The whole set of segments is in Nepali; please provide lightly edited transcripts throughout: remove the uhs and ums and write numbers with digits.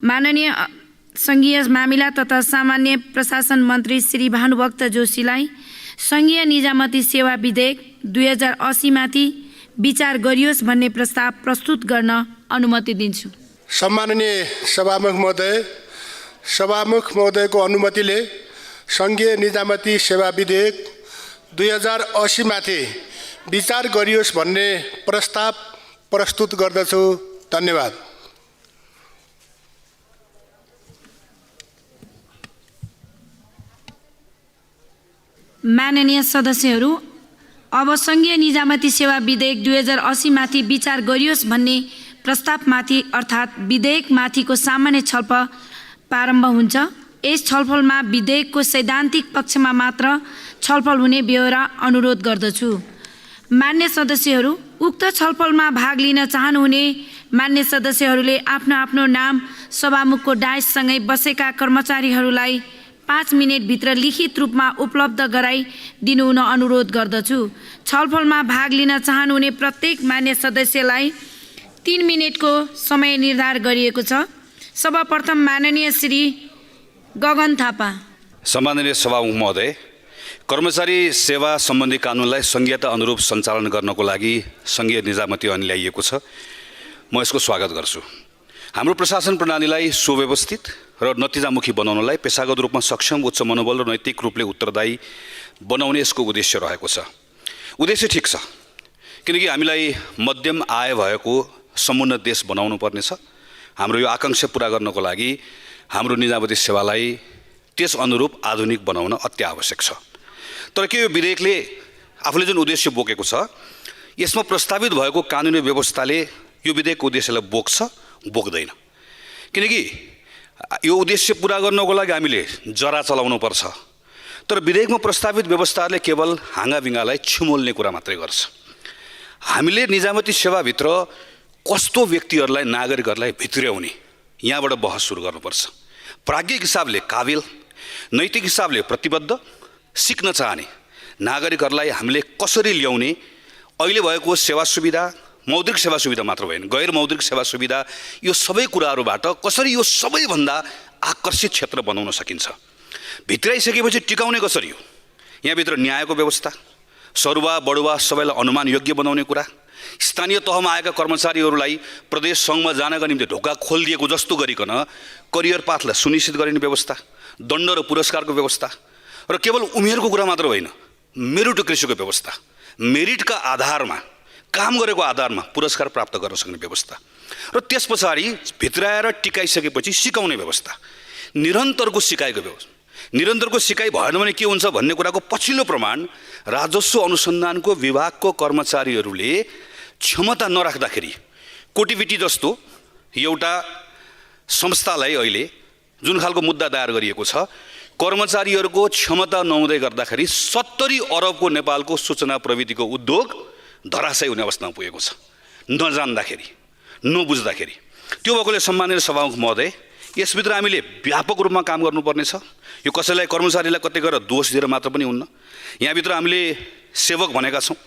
माननीय संघीय मामिला तथा सामान्य प्रशासन मन्त्री श्री भानुभक्त जोशीलाई संघीय निजामती सेवा विधेयक 2080 माथि विचार गरियोस् भन्ने प्रस्ताव प्रस्तुत गर्न अनुमति दिन्छु। सम्माननीय सभामुख महोदयको अनुमतिले संघीय निजामती सेवा विधेयक 2080 माथि विचार गरियोस् भन्ने प्रस्ताव प्रस्तुत गर्दछु। धन्यवाद। माननीय सदस्यहरू, अब संघीय निजामती सेवा विधेयक 2080 माथि विचार गरियोस् भन्ने प्रस्तावमाथि अर्थात् विधेयकमाथिको सामान्य छलफल प्रारम्भ हुन्छ। यस छलफलमा विधेयकको सैद्धान्तिक पक्षमा मात्र छलफल हुने बेहोरा अनुरोध गर्दछु। मान्य सदस्यहरू, उक्त छलफलमा भाग लिन चाहनुहुने मान्य सदस्यहरूले आफ्नो आफ्नो नाम सभामुखको डायससँगै बसेका कर्मचारीहरूलाई 5 मिनेटभित्र लिखित रूपमा उपलब्ध गराइदिनु हुन अनुरोध गर्दछु। छलफलमा भाग लिन चाहनुहुने प्रत्येक मान्य सदस्यलाई 3 मिनेटको समय निर्धारण गरिएको छ। सर्वप्रथम माननीय श्री गगन थापा। सम्माननीय सभामुख महोदय, कर्मचारी सेवा सम्बन्धी कानुनलाई संघीयता अनुरूप सञ्चालन गर्नको लागि संघीय निजामती ऐन ल्याइएको छ। म यसको स्वागत गर्छु। हाम्रो प्रशासन प्रणालीलाई सुव्यवस्थित र नतिजामुखी बनाउनलाई पेशागत रूपमा सक्षम, उच्च मनोबल र नैतिक रूपले उत्तरदायी बनाउने यसको उद्देश्य रहेको छ। उद्देश्य ठिक छ, किनकि हामीलाई मध्यम आय भएको समुन्नत देश बनाउनु पर्नेछ। हाम्रो यो आकांक्षा पुरा गर्नको लागि हाम्रो निजामती सेवालाई त्यस अनुरूप आधुनिक बनाउन अति आवश्यक छ। तर के यो विधेयकले आफूले जुन उद्देश्य बोकेको छ, यसमा प्रस्तावित भएको कानुनी व्यवस्थाले यो विधेयकको उद्देश्यलाई बोक्छ बोक्दैन? किनकि यो उद्देश्य पुरा गर्नको लागि हामीले जरा चलाउनु पर्छ। तर विधेयकमा प्रस्तावित व्यवस्थाहरूले केवल हाँगाबिङ्गालाई छिमोल्ने कुरा मात्रै गर्छ। हामीले निजामती सेवाभित्र कस्तो व्यक्तिहरूलाई, नागरिकहरूलाई भित्र्याउने, यहाँबाट बहस सुरु गर्नुपर्छ। प्राज्ञिक हिसाबले काबिल, नैतिक हिसाबले प्रतिबद्ध, सिक्न चाहने नागरिकहरूलाई हामीले कसरी ल्याउने, अहिले भएको सेवा सुविधा, मौद्रिक सेवा सुविधा मात्र होइन, गैर मौद्रिक सेवा सुविधा, यो सबै कुराहरूबाट कसरी यो सबैभन्दा आकर्षित क्षेत्र बनाउन सकिन्छ, भित्राइसकेपछि टिकाउने कसरी हो, यहाँभित्र न्यायको व्यवस्था, सरुवा बढुवा सबैलाई अनुमान योग्य बनाउने कुरा, स्थानीय तहमा आएका कर्मचारीहरूलाई प्रदेश सङ्घमा जानका निम्ति ढोका खोलिदिएको जस्तो गरिकन करियर पाथलाई सुनिश्चित गरिने व्यवस्था, दण्ड र पुरस्कारको व्यवस्था, र केवल उमेरको कुरा मात्र होइन, मेरिटोक्रेसीको व्यवस्था, मेरिटका आधारमा, काम गरेको आधारमा पुरस्कार प्राप्त गर्न सक्ने व्यवस्था, र त्यस पछाडि भित्राएर टिकाइसकेपछि सिकाउने व्यवस्था, निरन्तरको सिकाइको व्यवस्था। निरन्तरको सिकाइ भएन भने के हुन्छ भन्ने कुराको पछिल्लो प्रमाण राजस्व अनुसन्धानको विभागको कर्मचारीहरूले क्षमता नराख्दाखेरि, कोटिभिटी जस्तो एउटा संस्थालाई अहिले जुन खालको मुद्दा दायर गरिएको छ, कर्मचारीहरूको क्षमता नहुँदै गर्दाखेरि 70 अरबको नेपालको सूचना प्रविधिको उद्योग धराशयी हुने अवस्थामा पुगेको छ, नजान्दाखेरि, नबुझ्दाखेरि। त्यो भएकोले सम्माननीय सभामुख महोदय, यसभित्र हामीले व्यापक रूपमा काम गर्नुपर्नेछ। यो कसैलाई, कर्मचारीलाई कतै गएर दोष दिएर मात्र पनि हुन्न। यहाँभित्र हामीले सेवक भनेका छौँ,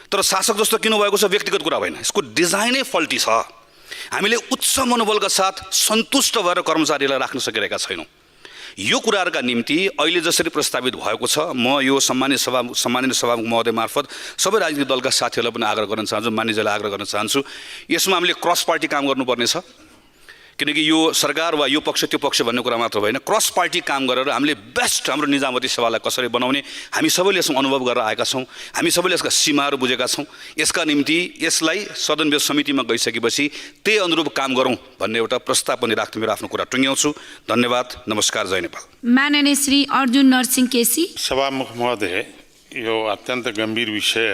तर शासक जस्तो किन भएको छ व्यक्तिगत कुरा होइन, यसको डिजाइनै फल्टी छ। हामीले उच्च मनोबलका साथ सन्तुष्ट भएर कर्मचारीलाई राख्न सकिरहेका छैनौँ। यो कुराहरूका निम्ति अहिले जसरी प्रस्तावित भएको छ, म यो सम्मान्य सभामुख महोदय मार्फत सबै राजनीतिक दलका साथीहरूलाई पनि आग्रह गर्न चाहन्छु, मानिसहरूलाई आग्रह गर्न चाहन्छु, यसमा हामीले क्रस पार्टी काम गर्नुपर्नेछ। किनकि यो सरकार वा यो पक्ष त्यो पक्ष भन्ने कुरा मात्र होइन, क्रस पार्टी काम गरेर हामीले बेस्ट हाम्रो निजामती सेवालाई कसरी बनाउने, हामी सबैले यसमा अनुभव गरेर आएका छौँ, हामी सबैले यसका सीमाहरू बुझेका छौँ। यसका निम्ति यसलाई सदन समितिमा गइसकेपछि त्यही अनुरूप काम गरौँ भन्ने एउटा प्रस्ताव पनि राख्दै मेरो आफ्नो कुरा टुङ्ग्याउँछु। धन्यवाद। नमस्कार। जय नेपाल। माननीय श्री अर्जुन नरसिंह केसी। सभामुख महोदय, यो अत्यन्त गम्भीर विषय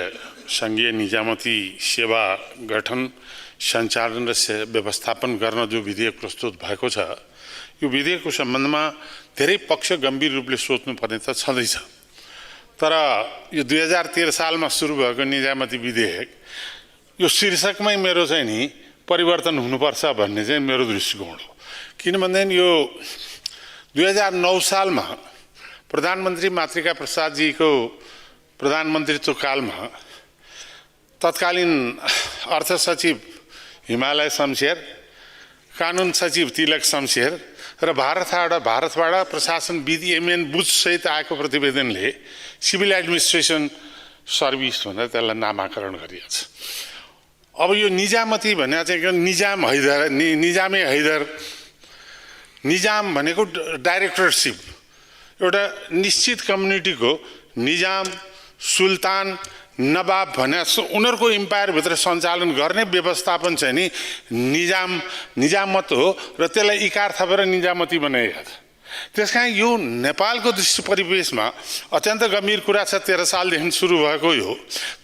संघीय निजामती सेवा गठन, सञ्चालन र व्यवस्थापन गर्न जो विधेयक प्रस्तुत भएको छ, यो विधेयकको सम्बन्धमा धेरै पक्ष गम्भीर रूपले सोच्नुपर्ने त छँदैछ। तर यो 2013 सालमा सुरु भएको निजामती विधेयक, यो शीर्षकमै मेरो चाहिँ नि परिवर्तन हुनुपर्छ भन्ने चाहिँ मेरो दृष्टिकोण हो। किनभनेदेखि यो 2009 सालमा प्रधानमन्त्री मातृका प्रसादजीको प्रधानमन्त्रीत्व कालमा तत्कालीन अर्थ सचिव हिमालय शमशेर, कानुन सचिव तिलक शमशेर र भारतबाट प्रशासन विधि एमएन बुचसहित आएको प्रतिवेदनले सिभिल एडमिनिस्ट्रेसन सर्भिस भनेर त्यसलाई नामाकरण गरिएको छ। अब यो निजामती भने चाहिँ निजामे हैदर, निजाम भनेको डाइरेक्टरसिप, एउटा निश्चित कम्युनिटीको निजाम, सुल्तान, नवाब भने उनीहरूको इम्पायरभित्र सञ्चालन गर्ने व्यवस्थापन चाहिँ नि निजामत हो र त्यसलाई इकार थपेर निजामती बनाइएको छ। त्यस कारण यो नेपालको दृष्टि परिवेशमा अत्यन्त गम्भीर कुरा छ। 13 सालदेखि सुरु भएको यो,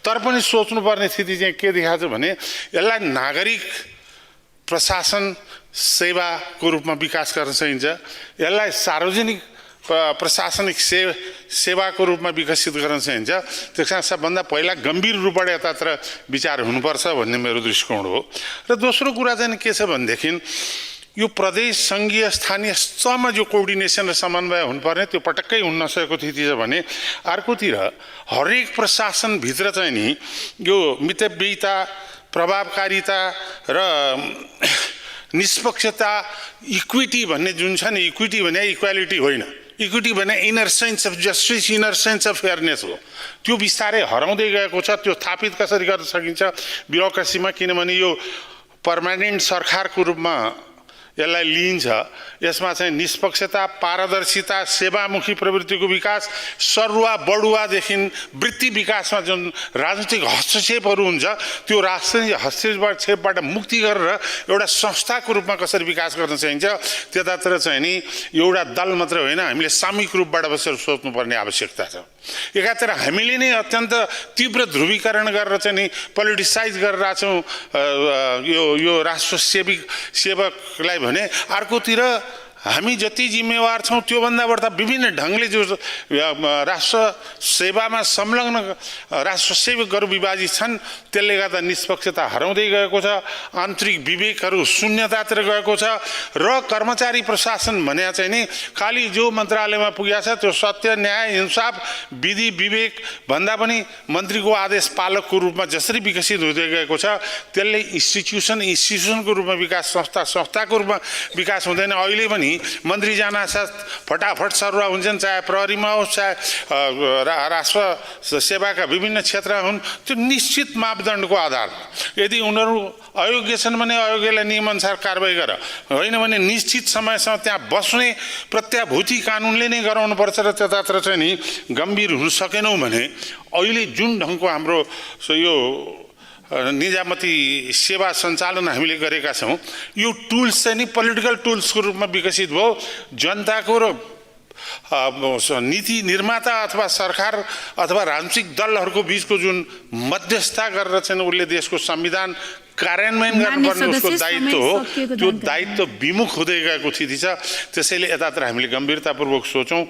तर पनि सोच्नुपर्ने स्थिति चाहिँ के देखाएको छ भने यसलाई नागरिक प्रशासन सेवाको रूपमा विकास गर्न सकिन्छ, यसलाई सार्वजनिक प्रशासनिक सेवाको रूपमा विकसित गर्न सकिन्छ। त्यस कारण सबभन्दा पहिला गम्भीर रूपबाट यतातिर विचार हुनुपर्छ भन्ने मेरो दृष्टिकोण हो। र दोस्रो कुरा चाहिँ के छ भनेदेखि यो प्रदेश, सङ्घीय, स्थानीय स्तरमा जो कोअर्डिनेसन र समन्वय हुनुपर्ने त्यो पटक्कै हुन नसकेको स्थिति छ भने अर्कोतिर हरेक प्रशासनभित्र चाहिँ नि यो मितव्ययिता, प्रभावकारिता र निष्पक्षता, इक्विटी भन्ने जुन छ नि, इक्विटी भने इक्वालिटी होइन, इक्विटी भने inner sense of justice, inner sense of fairness हो। त्यो बिस्तारै हराउँदै गएको छ। त्यो स्थापित कसरी गर्न सकिन्छ ब्युरोक्रेसीमा, किनभने यो पर्मानेन्ट सरकारको रूपमा यसलाई लिइन्छ। यसमा चाहिँ निष्पक्षता, पारदर्शिता, सेवामुखी प्रवृत्तिको विकास, सरुवा बढुवादेखि वृत्ति विकासमा जुन राजनीतिक हस्तक्षेपहरू हुन्छ त्यो राजनीतिक हस्तक्षेपबाट मुक्ति गरेर एउटा संस्थाको रूपमा कसरी विकास गर्न सकिन्छ, त्यतातिर चाहिँ नि एउटा दल मात्र होइन, हामीले सामूहिक रूपबाट बसेर सोच्नुपर्ने आवश्यकता छ। एकातिर हामीले नै अत्यन्त तीव्र ध्रुवीकरण गरेर चाहिँ नि पोलिटिसाइज गरिरहेको छौँ यो राष्ट्र सेवकलाई भने, अर्कोतिर हामी जति जिम्मेवार छौँ त्योभन्दा बढ्ता विभिन्न ढङ्गले जो राष्ट्र सेवामा संलग्न राष्ट्र सेवकहरू विभाजित छन्, त्यसले गर्दा निष्पक्षता हराउँदै गएको छ, आन्तरिक विवेकहरू शून्यतातिर गएको छ। र कर्मचारी प्रशासन भने चाहिँ नि खालि जो मन्त्रालयमा पुगेको छ त्यो सत्य, न्याय, इंसाफ, विधि, विवेक भन्दा पनि मन्त्रीको आदेश पालकको रूपमा जसरी विकसित हुँदै गएको छ त्यसले इन्स्टिट्युसनको रूपमा विकास, संस्थाको रूपमा विकास हुँदैन। अहिले पनि मन्त्री जानासाथ फटाफट सरुवा हुन्छन्, चाहे प्रहरीमा होस्, चाहे राष्ट्र सेवाका विभिन्न क्षेत्र हुन्। त्यो निश्चित मापदण्डको आधारमा यदि उनीहरू अयोग्य छन् भने अयोग्यलाई नियमअनुसार कारबाही गर, होइन भने निश्चित समयसम्म त्यहाँ बस्ने प्रत्याभूति कानुनले नै गराउनुपर्छ। र त्यतातिर चाहिँ नि गम्भीर हुन सकेनौँ भने अहिले जुन ढङ्गको हाम्रो यो निजामती सेवा सञ्चालन हामीले गरेका छौँ, यो टुल्स चाहिँ नि पोलिटिकल टुल्सको रूपमा विकसित भयो। जनताको र नीति निर्माता अथवा सरकार अथवा राजनीतिक दलहरूको बिचको जुन मध्यस्थता गरेर चाहिँ उसले देशको संविधान कार्यान्वयन गर्नुपर्ने उसको दायित्व हो, त्यो दायित्व विमुख हुँदै गएको स्थिति छ। त्यसैले यतातिर हामीले गम्भीरतापूर्वक सोचौँ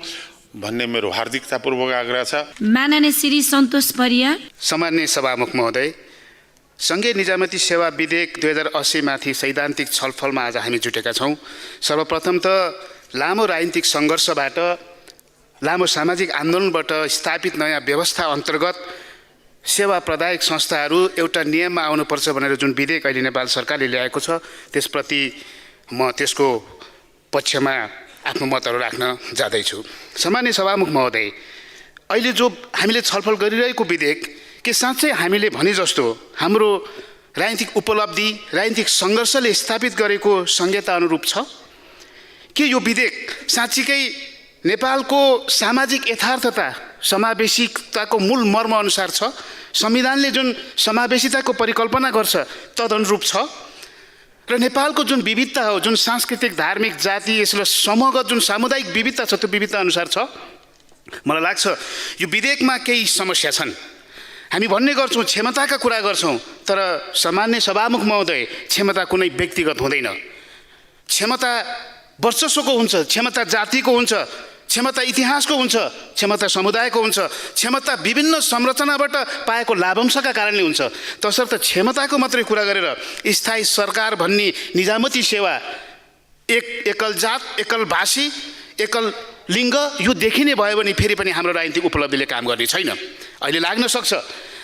भन्ने मेरो हार्दिकतापूर्वक आग्रह छ। माननीय श्री सन्तोष परियार। सामान्य सभामुख महोदय, सङ्घीय निजामती सेवा विधेयक 2080 माथि सैद्धान्तिक छलफलमा आज हामी जुटेका छौँ। सर्वप्रथम त लामो राजनीतिक सङ्घर्षबाट, लामो सामाजिक आन्दोलनबाट स्थापित नयाँ व्यवस्था अन्तर्गत सेवा प्रदायक संस्थाहरू एउटा नियममा आउनुपर्छ भनेर जुन विधेयक अहिले नेपाल सरकारले ल्याएको छ त्यसप्रति म त्यसको पक्षमा आफ्नो मतहरू राख्न जाँदैछु। सामान्य सभामुख महोदय, अहिले जो हामीले छलफल गरिरहेको विधेयक के साँच्चै हामीले भने जस्तो हाम्रो राजनीतिक उपलब्धि, राजनीतिक सङ्घर्षले स्थापित गरेको संहिता अनुरूप छ के यो विधेयक साँच्चीकै नेपालको सामाजिक यथार्थता, समावेशिताको मूल मर्म अनुसार छ? संविधानले जुन समावेशिताको परिकल्पना गर्छ तदनुरूप छ? र नेपालको जुन विविधता हो, जुन सांस्कृतिक, धार्मिक, जाति, यसले समूहगत जुन सामुदायिक विविधता छ त्यो विविधता अनुसार छ? मलाई लाग्छ यो विधेयकमा केही समस्या छन्। हामी भन्ने गर्छौँ, क्षमताका कुरा गर्छौँ, तर सामान्य सभामुख महोदय, क्षमता कुनै व्यक्तिगत हुँदैन। क्षमता वर्चस्वको हुन्छ, क्षमता जातिको हुन्छ, क्षमता इतिहासको हुन्छ, क्षमता समुदायको हुन्छ, क्षमता विभिन्न संरचनाबाट पाएको लाभांशका कारणले हुन्छ। तसर्थ क्षमताको मात्रै कुरा गरेर स्थायी सरकार भन्ने निजामती सेवा एकल जात, एकल भाषी, एकल लिङ्ग यो देखिने भयो भने फेरि पनि हाम्रो राजनीतिक उपलब्धिले काम गर्ने छैन। अहिले लाग्न सक्छ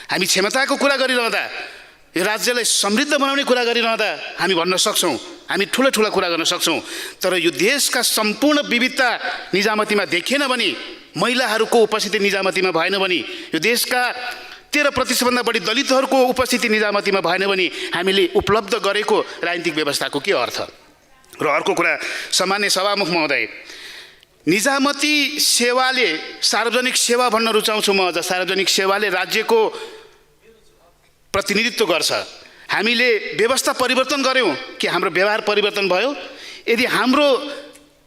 हामी क्षमताको कुरा गरिरहँदा, यो राज्यलाई समृद्ध बनाउने कुरा गरिरहँदा हामी भन्न सक्छौँ हामी ठुला ठुला कुरा गर्न सक्छौँ, तर यो देशका सम्पूर्ण विविधता निजामतीमा देखिएन भने, महिलाहरूको उपस्थिति निजामतीमा भएन भने, यो देशका 13% बढी दलितहरूको उपस्थिति निजामतीमा भएन भने हामीले उपलब्ध गरेको राजनीतिक व्यवस्थाको के अर्थ? र अर्को कुरा, सामान्य सभामुख महोदय, निजामती सेवाले सार्वजनिक सेवा भन्न रुचाउँछु म अझ, सार्वजनिक सेवाले राज्यको प्रतिनिधित्व गर्छ। हामीले व्यवस्था परिवर्तन गऱ्यौँ कि हाम्रो व्यवहार परिवर्तन भयो? यदि हाम्रो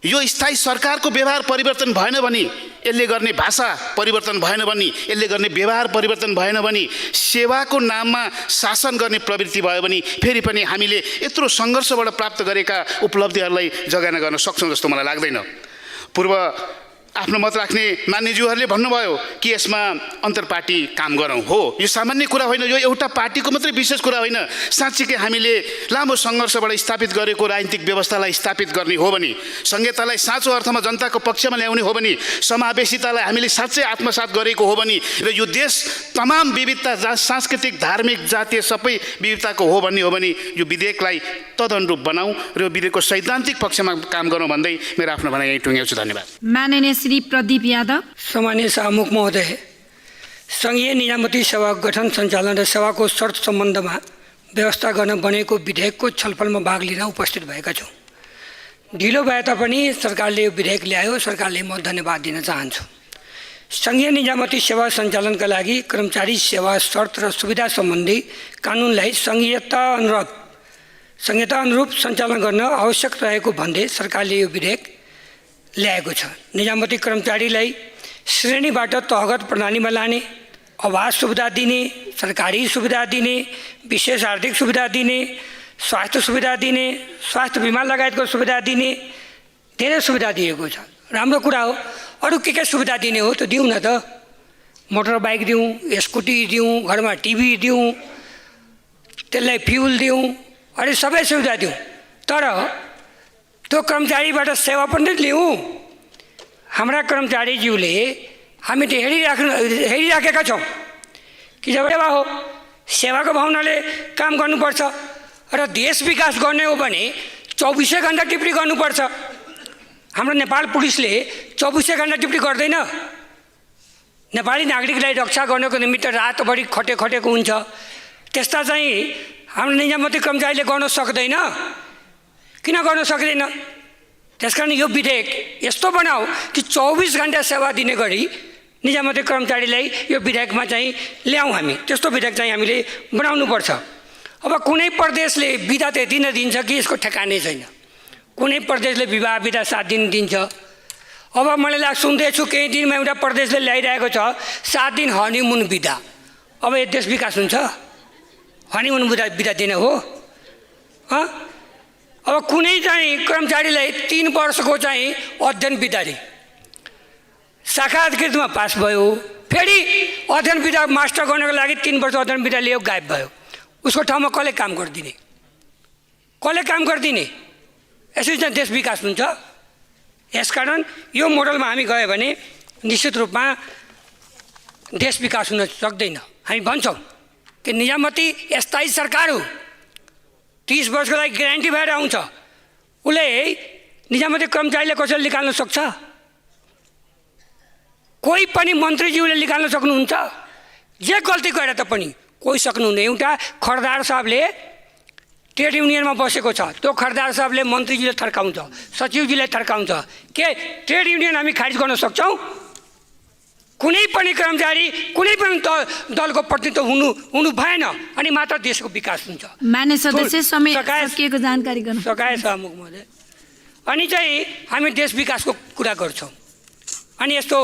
यो स्थायी सरकारको व्यवहार परिवर्तन भएन भने, यसले गर्ने भाषा परिवर्तन भएन भने, यसले गर्ने व्यवहार परिवर्तन भएन भने, सेवाको नाममा शासन गर्ने प्रवृत्ति भयो भने फेरि पनि हामीले यत्रो सङ्घर्षबाट प्राप्त गरेका उपलब्धिहरूलाई जगाना गर्न सक्छौँ जस्तो मलाई लाग्दैन। पूर्व आफ्नो मत राख्ने मान्यज्यूहरूले भन्नुभयो कि यसमा अन्तर्पार्टी काम गरौँ। हो, यो सामान्य कुरा होइन, यो एउटा पार्टीको मात्रै विशेष कुरा होइन। साँच्चीकै हामीले लामो सङ्घर्षबाट स्थापित गरेको राजनीतिक व्यवस्थालाई स्थापित गर्ने हो भने, संहितालाई साँचो अर्थमा जनताको पक्षमा ल्याउने हो भने, समावेशितालाई हामीले साँच्चै आत्मसात गरेको हो भने र यो देश तमाम विविधता सांस्कृतिक, धार्मिक, जातीय सबै विविधताको हो भन्ने हो भने यो विधेयकलाई तदनुरूप बनाऊ र यो विधेयकको सैद्धान्तिक पक्षमा काम गरौँ भन्दै मेरो आफ्नो भनाइ यहीँ टुङ्ग्याउँछु। धन्यवाद। माननीय श्री प्रदीप यादव। सम्मानीय सभामुख महोदय, सङ्घीय निजामती सेवा गठन सञ्चालन र सेवाको शर्त सम्बन्धमा व्यवस्था गर्न बनेको विधेयकको छलफलमा भाग लिन उपस्थित भएका छौँ। ढिलो भए तापनि सरकारले यो विधेयक ल्यायो, सरकारले म धन्यवाद दिन चाहन्छु। सङ्घीय निजामती सेवा सञ्चालनका लागि कर्मचारी सेवा शर्त र सुविधा सम्बन्धी कानुनलाई संहिता अनुरूप सञ्चालन गर्न आवश्यक रहेको भन्दै सरकारले यो विधेयक ल्याएको छ। निजामती कर्मचारीलाई श्रेणीबाट तहगत प्रणालीमा लाने, आवास सुविधा दिने, सरकारी सुविधा दिने, विशेष आर्थिक सुविधा दिने, स्वास्थ्य सुविधा दिने, स्वास्थ्य बिमा लगायतको सुविधा दिने, धेरै सुविधा दिएको छ। राम्रो कुरा हो। अरू के सुविधा दिने हो त दिउँ न त। मोटर बाइक दिउँ, स्कुटी दिउँ, घरमा टिभी दिउँ, त्यसलाई फ्युल दिउँ, अरू सबै सुविधा दिउँ, तर त्यो कर्मचारीबाट सेवा पनि लिउँ। हाम्रा कर्मचारीज्यूले हामी त हेरिराखेका छौँ कि जब सेवा हो, सेवाको भावनाले काम गर्नुपर्छ र देश विकास गर्ने हो भने 24 घण्टा ड्युटी गर्नुपर्छ। हाम्रो नेपाल पुलिसले 24 घण्टा ड्युटी गर्दैन। नेपाली नागरिकलाई रक्षा गर्नको निमित्त रातभरि खटेको हुन्छ। त्यस्ता चाहिँ हाम्रो निजामती कर्मचारीले गर्न सक्दैन। किन गर्न सक्दैन? त्यसकारण यो विधेयक यस्तो बनाऊ कि 24 घण्टा सेवा दिने गरी निजामती कर्मचारीलाई यो विधेयकमा चाहिँ ल्याउँ। हामी त्यस्तो विधेयक चाहिँ हामीले बनाउनुपर्छ। अब कुनै प्रदेशले बिदा त्यति नै दिन्छ कि यसको ठेकानै छैन। कुनै प्रदेशले विवाह बिदा 7 दिन दिन्छ। अब मैले सुन्दैछु केही दिनमा एउटा प्रदेशले ल्याइरहेको छ 7 दिन हनीमुन बिदा। अब यो देश विकास हुन्छ? हनीमुन बिदा दिने हो? अब कुनै चाहिँ कर्मचारीलाई 3 वर्षको चाहिँ अध्ययन बिदा रे, शाखाधिकृतमा पास भयो, फेरि अध्ययन बिदा मास्टर गर्नको लागि 3 वर्ष अध्ययन बिदा लियो, गायब भयो। उसको ठाउँमा कसले काम गरिदिने? यसरी चाहिँ देश विकास हुन्छ। यसकारण यो मोडलमा हामी गयो भने निश्चित रूपमा देश विकास हुन सक्दैन। हामी भन्छौँ कि निजामती स्थायी सरकार हो, 30 वर्षको लागि ग्यारेन्टी भएर आउँछ। उसले निजामती कर्मचारीले कसरी निकाल्न सक्छ? कोही पनि मन्त्रीज्यूले निकाल्न सक्नुहुन्छ? जे गल्ती गरे तापनि कोही सक्नुहुन्न। एउटा खरदार साहबले ट्रेड युनियनमा बसेको छ, त्यो खरदार साहबले मन्त्रीजीले थर्काउँछ, सचिवजीले थर्काउँछ। के ट्रेड युनियन हामी खारिज गर्न सक्छौँ? कुनै पनि कर्मचारी कुनै पनि दलको प्रतिनिधित्व हुनु भएन, अनि मात्र देशको विकास हुन्छ। मान्य सदस्य समय सकिएको जानकारी गर्नु सकाए सभामुख महोदय। अनि चाहिँ हामी देश विकासको कुरा गर्छौँ। अनि यस्तो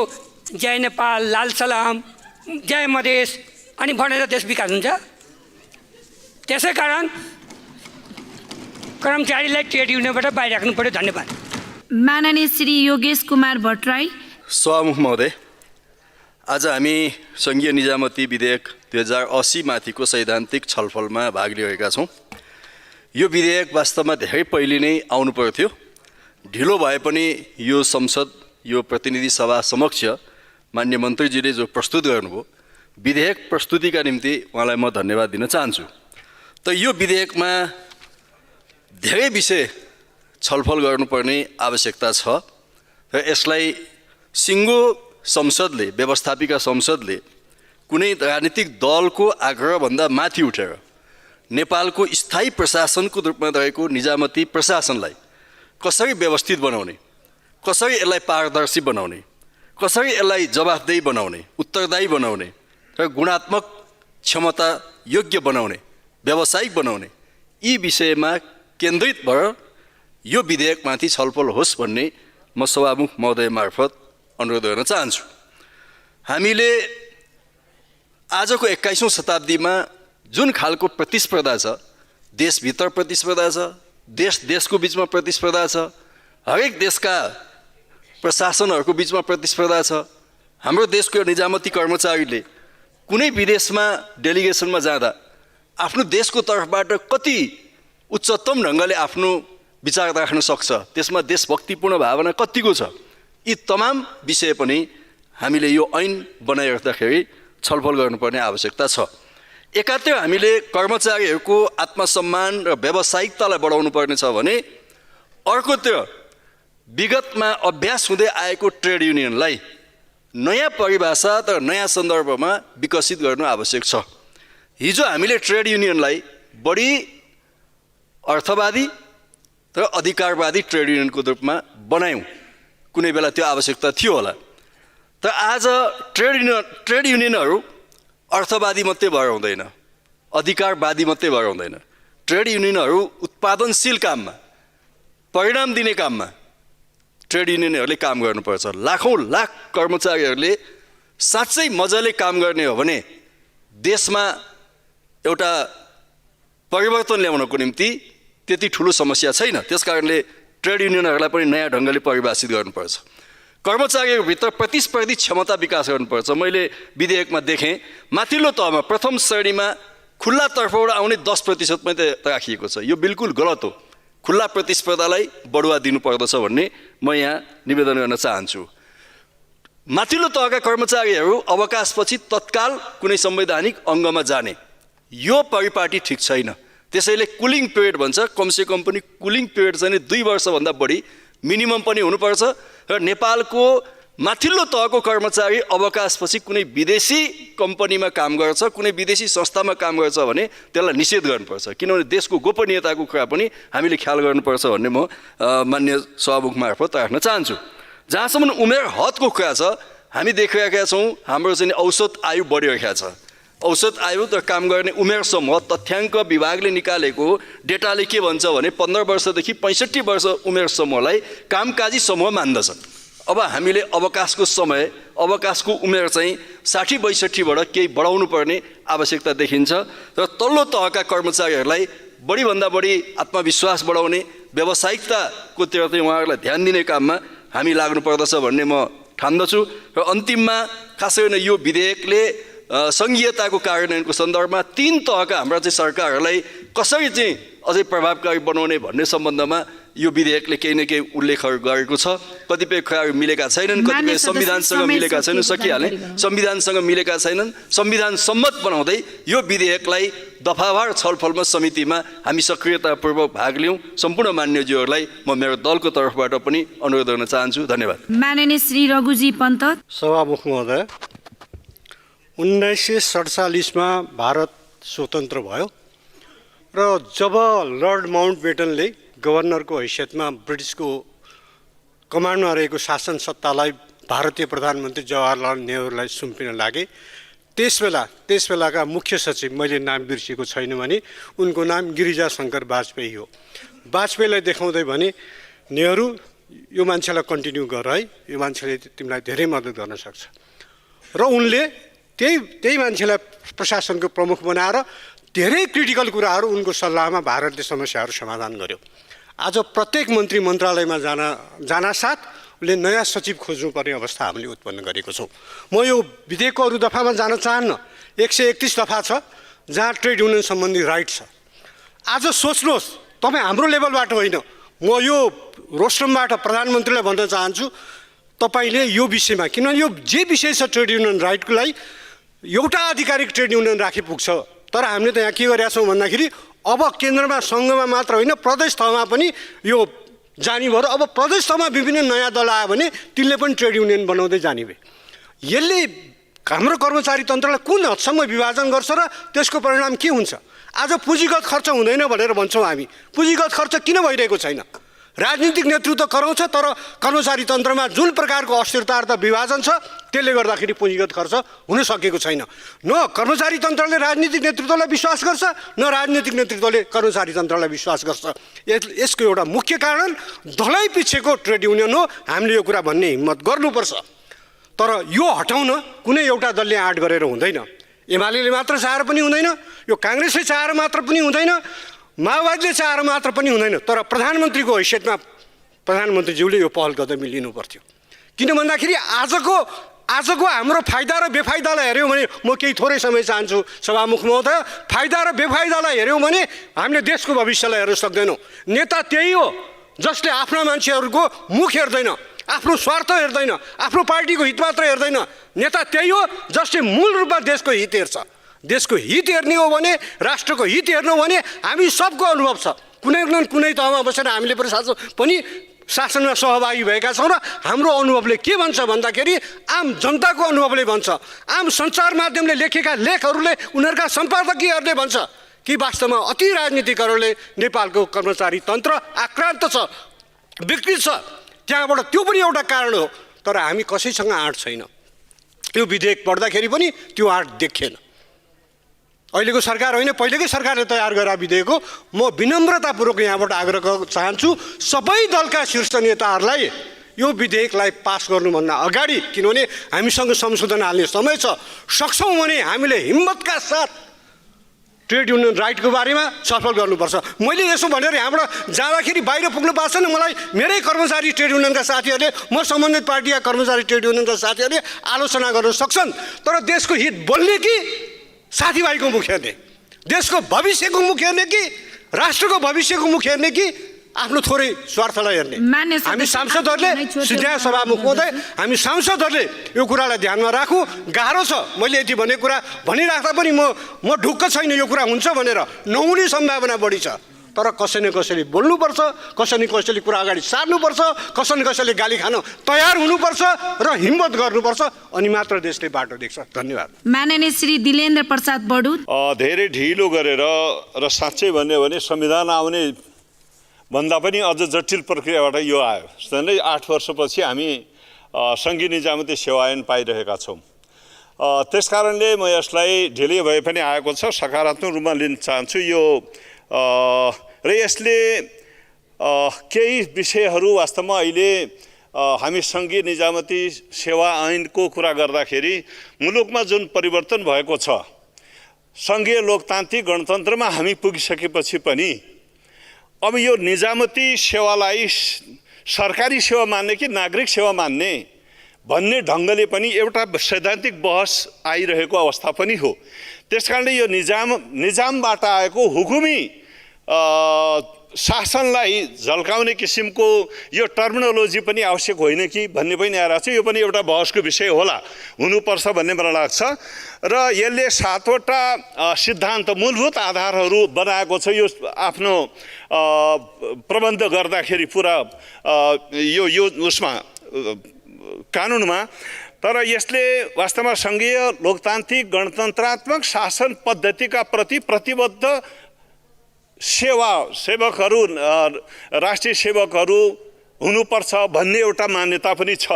जय नेपाल, लाल सलाम, जय मधेस अनि भनेर देश विकास हुन्छ? त्यसै कारण कर्मचारीलाई ट्रेड युनियनबाट बाहिर राख्नु पर्यो। धन्यवाद। माननीय श्री योगेश कुमार भट्टराई। सभामुख महोदय, आज हामी सङ्घीय निजामती विधेयक 2080 माथिको सैद्धान्तिक छलफलमा भाग लिएका छौँ। यो विधेयक वास्तवमा धेरै पहिले नै आउनु पर्थ्यो। ढिलो भए पनि यो संसद, यो प्रतिनिधि सभा समक्ष मान्य मन्त्रीजीले जो प्रस्तुत गर्नुभयो, विधेयक प्रस्तुतिका निम्ति उहाँलाई म धन्यवाद दिन चाहन्छु। त यो विधेयकमा धेरै विषय छलफल गर्नुपर्ने आवश्यकता छ र यसलाई सिङ्गो संसदले, व्यवस्थापिका संसदले कुनै राजनीतिक दलको आग्रहभन्दा माथि उठेर नेपालको स्थायी प्रशासनको रूपमा रहेको निजामती प्रशासनलाई कसरी व्यवस्थित बनाउने, कसरी यसलाई पारदर्शी बनाउने, कसरी यसलाई जवाफदेही बनाउने, उत्तरदायी बनाउने र गुणात्मक क्षमता योग्य बनाउने, व्यावसायिक बनाउने, यी विषयमा केन्द्रित भएर यो विधेयकमाथि छलफल होस् भन्ने म सभामुख महोदय मार्फत अनुरोध गर्न चाहन्छु। हामीले आजको 21औं शताब्दीमा जुन खालको प्रतिस्पर्धा छ, देशभित्र प्रतिस्पर्धा छ, देशको बिचमा प्रतिस्पर्धा छ, हरेक देशका प्रशासनहरूको बिचमा प्रतिस्पर्धा छ। हाम्रो देशको निजामती कर्मचारीले कुनै विदेशमा डेलिगेसनमा जाँदा आफ्नो देशको तर्फबाट कति उच्चतम ढङ्गले आफ्नो विचार राख्न सक्छ, त्यसमा देशभक्तिपूर्ण भावना कतिको छ, यी तमाम विषय पनि हामीले यो ऐन बनाइराख्दाखेरि छलफल गर्नुपर्ने आवश्यकता छ। एकातिर हामीले कर्मचारीहरूको आत्मसम्मान र व्यावसायिकतालाई बढाउनु पर्ने छ भने अर्कोतिर विगतमा अभ्यास हुँदै आएको ट्रेड युनियनलाई नयाँ परिभाषा र नयाँ सन्दर्भमा विकसित गर्नु आवश्यक छ। हिजो हामीले ट्रेड युनियनलाई बढी अर्थवादी र अधिकारवादी ट्रेड युनियनको रूपमा बनायौँ। कुनै बेला त्यो आवश्यकता थियो होला, तर आज ट्रेड युनियनहरू अर्थवादी मात्रै भएर हुँदैन, अधिकारवादी मात्रै भएर हुँदैन। ट्रेड युनियनहरू उत्पादनशील काममा, परिणाम दिने काममा ट्रेड युनियनहरूले काम गर्नुपर्छ। लाखौँ लाख कर्मचारीहरूले साँच्चै मजाले काम गर्ने हो भने देशमा एउटा परिवर्तन ल्याउनको निम्ति त्यति ठुलो समस्या छैन। त्यसकारणले ट्रेड युनियनहरूलाई पनि नयाँ ढङ्गले परिभाषित गर्नुपर्छ। कर्मचारीहरूभित्र प्रतिस्पर्धी क्षमता विकास गर्नुपर्छ। मैले विधेयकमा देखेँ माथिल्लो तहमा प्रथम श्रेणीमा खुल्ला तर्फबाट आउने 10% मात्रै राखिएको छ। यो बिल्कुल गलत हो। खुल्ला प्रतिस्पर्धालाई बढुवा दिनुपर्दछ भन्ने म यहाँ निवेदन गर्न चाहन्छु। माथिल्लो तहका कर्मचारीहरू अवकाशपछि तत्काल कुनै संवैधानिक अङ्गमा जाने, यो परिपाटी ठिक छैन। त्यसैले कुलिङ पिरियड भन्छ, कमसेकम पनि कुलिङ पिरियड चाहिँ 2 वर्षभन्दा बढी मिनिमम पनि हुनुपर्छ। र नेपालको माथिल्लो तहको कर्मचारी अवकाशपछि कुनै विदेशी कम्पनीमा काम गर्छ, कुनै विदेशी संस्थामा काम गर्छ भने त्यसलाई निषेध गर्नुपर्छ, किनभने देशको गोपनीयताको कुरा पनि हामीले ख्याल गर्नुपर्छ भन्ने म मान्य सभामुख मार्फत राख्न चाहन्छु। जहाँसम्म उमेर हदको कुरा छ, हामी देखिरहेका छौँ हाम्रो चाहिँ औसत आयु बढिरहेको छ। औसत आयु र काम गर्ने उमेर समूह तथ्याङ्क विभागले निकालेको डेटाले के भन्छ भने 15 वर्षदेखि 65 वर्ष उमेर समूहलाई कामकाजी समूह मान्दछ। अब हामीले अवकाशको समय, अवकाशको उमेर चाहिँ 60-62बाट केही बढाउनु पर्ने आवश्यकता देखिन्छ र तल्लो तहका कर्मचारीहरूलाई बढीभन्दा बढी आत्मविश्वास बढाउने, व्यावसायिकताको तिर चाहिँ उहाँहरूलाई ध्यान दिने काममा हामी लाग्नुपर्दछ भन्ने म ठान्दछु। र अन्तिममा खास गरी यो विधेयकले सङ्घीयताको कार्यान्वयनको सन्दर्भमा 3 तहका हाम्रा चाहिँ सरकारहरूलाई कसरी चाहिँ अझै प्रभावकारी बनाउने भन्ने सम्बन्धमा यो विधेयकले केही न केही उल्लेखहरू गरेको छ। कतिपय कुराहरू मिलेका छैनन्, कतिपय संविधानसँग मिलेका छैनन्, सकिहाले संविधानसँग मिलेका छैनन्। संविधान सम्मत बनाउँदै यो विधेयकलाई दफावार छलफलमा समितिमा हामी सक्रियतापूर्वक भाग लियौँ। सम्पूर्ण मान्यज्यूहरूलाई म मेरो दलको तर्फबाट पनि अनुरोध गर्न चाहन्छु। धन्यवाद। माननीय श्री रघुजी पन्त। सभामुख महोदय, 1947मा भारत स्वतन्त्र भयो र जब लर्ड माउन्टबेटनले गभर्नरको हैसियतमा ब्रिटिसको कमान्डमा रहेको शासन सत्तालाई भारतीय प्रधानमन्त्री जवाहरलाल नेहरूलाई सुम्पिन लागे, त्यसबेलाका मुख्य सचिव, मैले नाम बिर्सेको छैन भने उनको नाम गिरिजा शङ्कर वाजपेयी हो। वाजपेयीलाई देखाउँदै भने नेहरू यो मान्छेलाई कन्टिन्यू गर है, यो मान्छेले तिमीलाई धेरै मद्दत गर्न सक्छ। र उनले त्यही मान्छेलाई प्रशासनको प्रमुख बनाएर धेरै क्रिटिकल कुराहरू उनको सल्लाहमा भारतले समस्याहरू समाधान गर्यो। आज प्रत्येक मन्त्री मन्त्रालयमा जानासाथ उसले नयाँ सचिव खोज्नुपर्ने अवस्था हामीले उत्पन्न गरेको छौँ। म यो विधेयकको अरू दफामा जान चाहन्न। 131 दफा छ जहाँ ट्रेड युनियन सम्बन्धी राइट छ। आज सोच्नुहोस्, तपाईँ हाम्रो लेभलबाट होइन, म यो रोस्ट्रमबाट प्रधानमन्त्रीलाई भन्न चाहन्छु, तपाईँले यो विषयमा, किनभने यो जे विषय छ ट्रेड युनियन राइटको लागि एउटा आधिकारिक ट्रेड युनियन राखी पुग्छ, तर हामीले त यहाँ के गरेका छौँ भन्दाखेरि अब केन्द्रमा सङ्घमा मात्र होइन प्रदेश तहमा पनि यो जाने भयो। अब प्रदेश तहमा विभिन्न नयाँ दल आयो भने तिनले पनि ट्रेड युनियन बनाउँदै जाने भए यसले हाम्रो कर्मचारी तन्त्रलाई कुन हदसम्म विभाजन गर्छ र त्यसको परिणाम के हुन्छ? आज पुँजीगत खर्च हुँदैन भनेर भन्छौँ हामी। पुँजीगत खर्च किन भइरहेको छैन? राजनीतिक नेतृत्व कराउँछ तर कर्मचारी तन्त्रमा जुन प्रकारको अस्थिरता र विभाजन छ त्यसले गर्दाखेरि पुँजीगत खर्च हुन सकेको छैन। न कर्मचारी तन्त्रले राजनीतिक नेतृत्वलाई विश्वास गर्छ न राजनीतिक नेतृत्वले कर्मचारी तन्त्रलाई विश्वास गर्छ। यसको एउटा मुख्य कारण दलै पछिको ट्रेड युनियन हो। हामीले यो कुरा भन्ने हिम्मत गर्नुपर्छ। तर यो हटाउन कुनै एउटा दलले आँट गरेर हुँदैन। एमाले मात्र चाहेर पनि हुँदैन, यो काङ्ग्रेसले चाहेर मात्र पनि हुँदैन, माओवादीले चाहेर मात्र पनि हुँदैन। तर प्रधानमन्त्रीको हैसियतमा प्रधानमन्त्रीज्यूले यो पहल कदमी लिनु पर्थ्यो। किन भन्दाखेरि आजको हाम्रो फाइदा र बेफाइदालाई हेऱ्यौँ भने म केही थोरै समय चाहन्छु सभामुख महोदय, फाइदा र बेफाइदालाई हेऱ्यौँ भने हामीले देशको भविष्यलाई हेर्न सक्दैनौँ। नेता त्यही हो जसले आफ्ना मान्छेहरूको मुख हेर्दैन, आफ्नो स्वार्थ हेर्दैन, आफ्नो पार्टीको हित मात्र हेर्दैन। नेता त्यही हो जसले मूल रूपमा देशको हित हेर्छ। देशको हित हेर्ने हो भने, राष्ट्रको हित हेर्नु हो भने हामी सबको अनुभव छ। कुनै न कुनै तहमा बसेर हामीले पनि शासनमा सहभागी भएका छौँ र हाम्रो अनुभवले के भन्छ भन्दाखेरि आम जनताको अनुभवले भन्छ, आम सञ्चार माध्यमले लेखेका लेखहरूले उनीहरूका सम्पादकीयहरूले भन्छ कि वास्तवमा अति राजनीतिकहरूले नेपालको कर्मचारी तन्त्र आक्रान्त छ, विकृत छ। त्यहाँबाट त्यो पनि एउटा कारण हो। तर हामी कसैसँग आँट छैन। यो विधेयक पढ्दाखेरि पनि त्यो आँट देखिएन। अहिलेको सरकार होइन, पहिलेकै सरकारले तयार गरेर विधेयक हो। म विनम्रतापूर्वक यहाँबाट आग्रह गर्न चाहन्छु सबै दलका शीर्ष नेताहरूलाई यो विधेयकलाई पास गर्नुभन्दा अगाडि, किनभने हामीसँग संशोधन हाल्ने समय छ, सक्छौँ भने हामीले हिम्मतका साथ ट्रेड युनियन राइटको बारेमा छलफल गर्नुपर्छ। मैले यसो भनेर यहाँबाट जाँदाखेरि बाहिर पुग्नु पाएको छैन। मलाई मेरै कर्मचारी ट्रेड युनियनका साथीहरूले, म सम्बन्धित पार्टीका कर्मचारी ट्रेड युनियनका साथीहरूले आलोचना गर्न सक्छन्। तर देशको हित बोल्ने कि साथीभाइको मुख हेर्ने, देशको भविष्यको मुख हेर्ने कि राष्ट्रको भविष्यको मुख हेर्ने कि आफ्नो थोरै स्वार्थलाई हेर्ने? हामी सांसदहरूले, सिधा सभामुख महोदय, हामी सांसदहरूले यो कुरालाई ध्यानमा राखौँ। गाह्रो छ। मैले यति भन्ने कुरा भनिराख्दा पनि म ढुक्क छैन यो कुरा हुन्छ भनेर। नहुने सम्भावना बढी छ। तर कसै न कसैले बोल्नुपर्छ, कसै न कसैले कुरा अगाडि सार्नुपर्छ, कसै न कसैले गाली खान तयार हुनुपर्छ र हिम्मत गर्नुपर्छ, अनि मात्र देशले बाटो देख्छ। धन्यवाद। माननीय श्री दिलेन्द्र प्रसाद बडुत। धेरै ढिलो गरेर र साँच्चै भन्यो भने संविधान आउने भन्दा पनि अझ जटिल प्रक्रियाबाट यो आयो। झन्डै 8 वर्षपछि हामी सङ्घीय निजामती सेवा ऐन पाइरहेका छौँ। त्यसकारणले म यसलाई ढिलै भए पनि आएको छ सकारात्मक रूपमा लिन चाहन्छु। यो र यसले केही विषयहरू वास्तवमा अहिले हामी सङ्घीय निजामती सेवा ऐनको कुरा गर्दाखेरि मुलुकमा जुन परिवर्तन भएको छ, सङ्घीय लोकतान्त्रिक गणतन्त्रमा हामी पुगिसकेपछि पनि अब यो निजामती सेवालाई सरकारी सेवा मान्ने कि नागरिक सेवा मान्ने भन्ने ढङ्गले पनि एउटा सैद्धान्तिक बहस आइरहेको अवस्था पनि हो। त्यसकारणले यो निजामबाट आएको हुकुमी शासनलाई झल्काउने किसिमको यो टर्मिनोलोजी पनि आवश्यक होइन कि भन्ने पनि आइरहेको छ। यो पनि एउटा बहसको विषय होला, हुनुपर्छ भन्ने मलाई लाग्छ। र यसले 7वटा सिद्धान्त, मूलभूत आधारहरू बनाएको छ यो आफ्नो प्रबन्ध गर्दाखेरि पुरा यो उसमा कानुनमा। तर यसले वास्तवमा सङ्घीय लोकतान्त्रिक गणतन्त्रात्मक शासन पद्धतिका प्रति प्रतिबद्ध सेवकहरू, राष्ट्रिय सेवकहरू हुनुपर्छ भन्ने एउटा मान्यता पनि छ।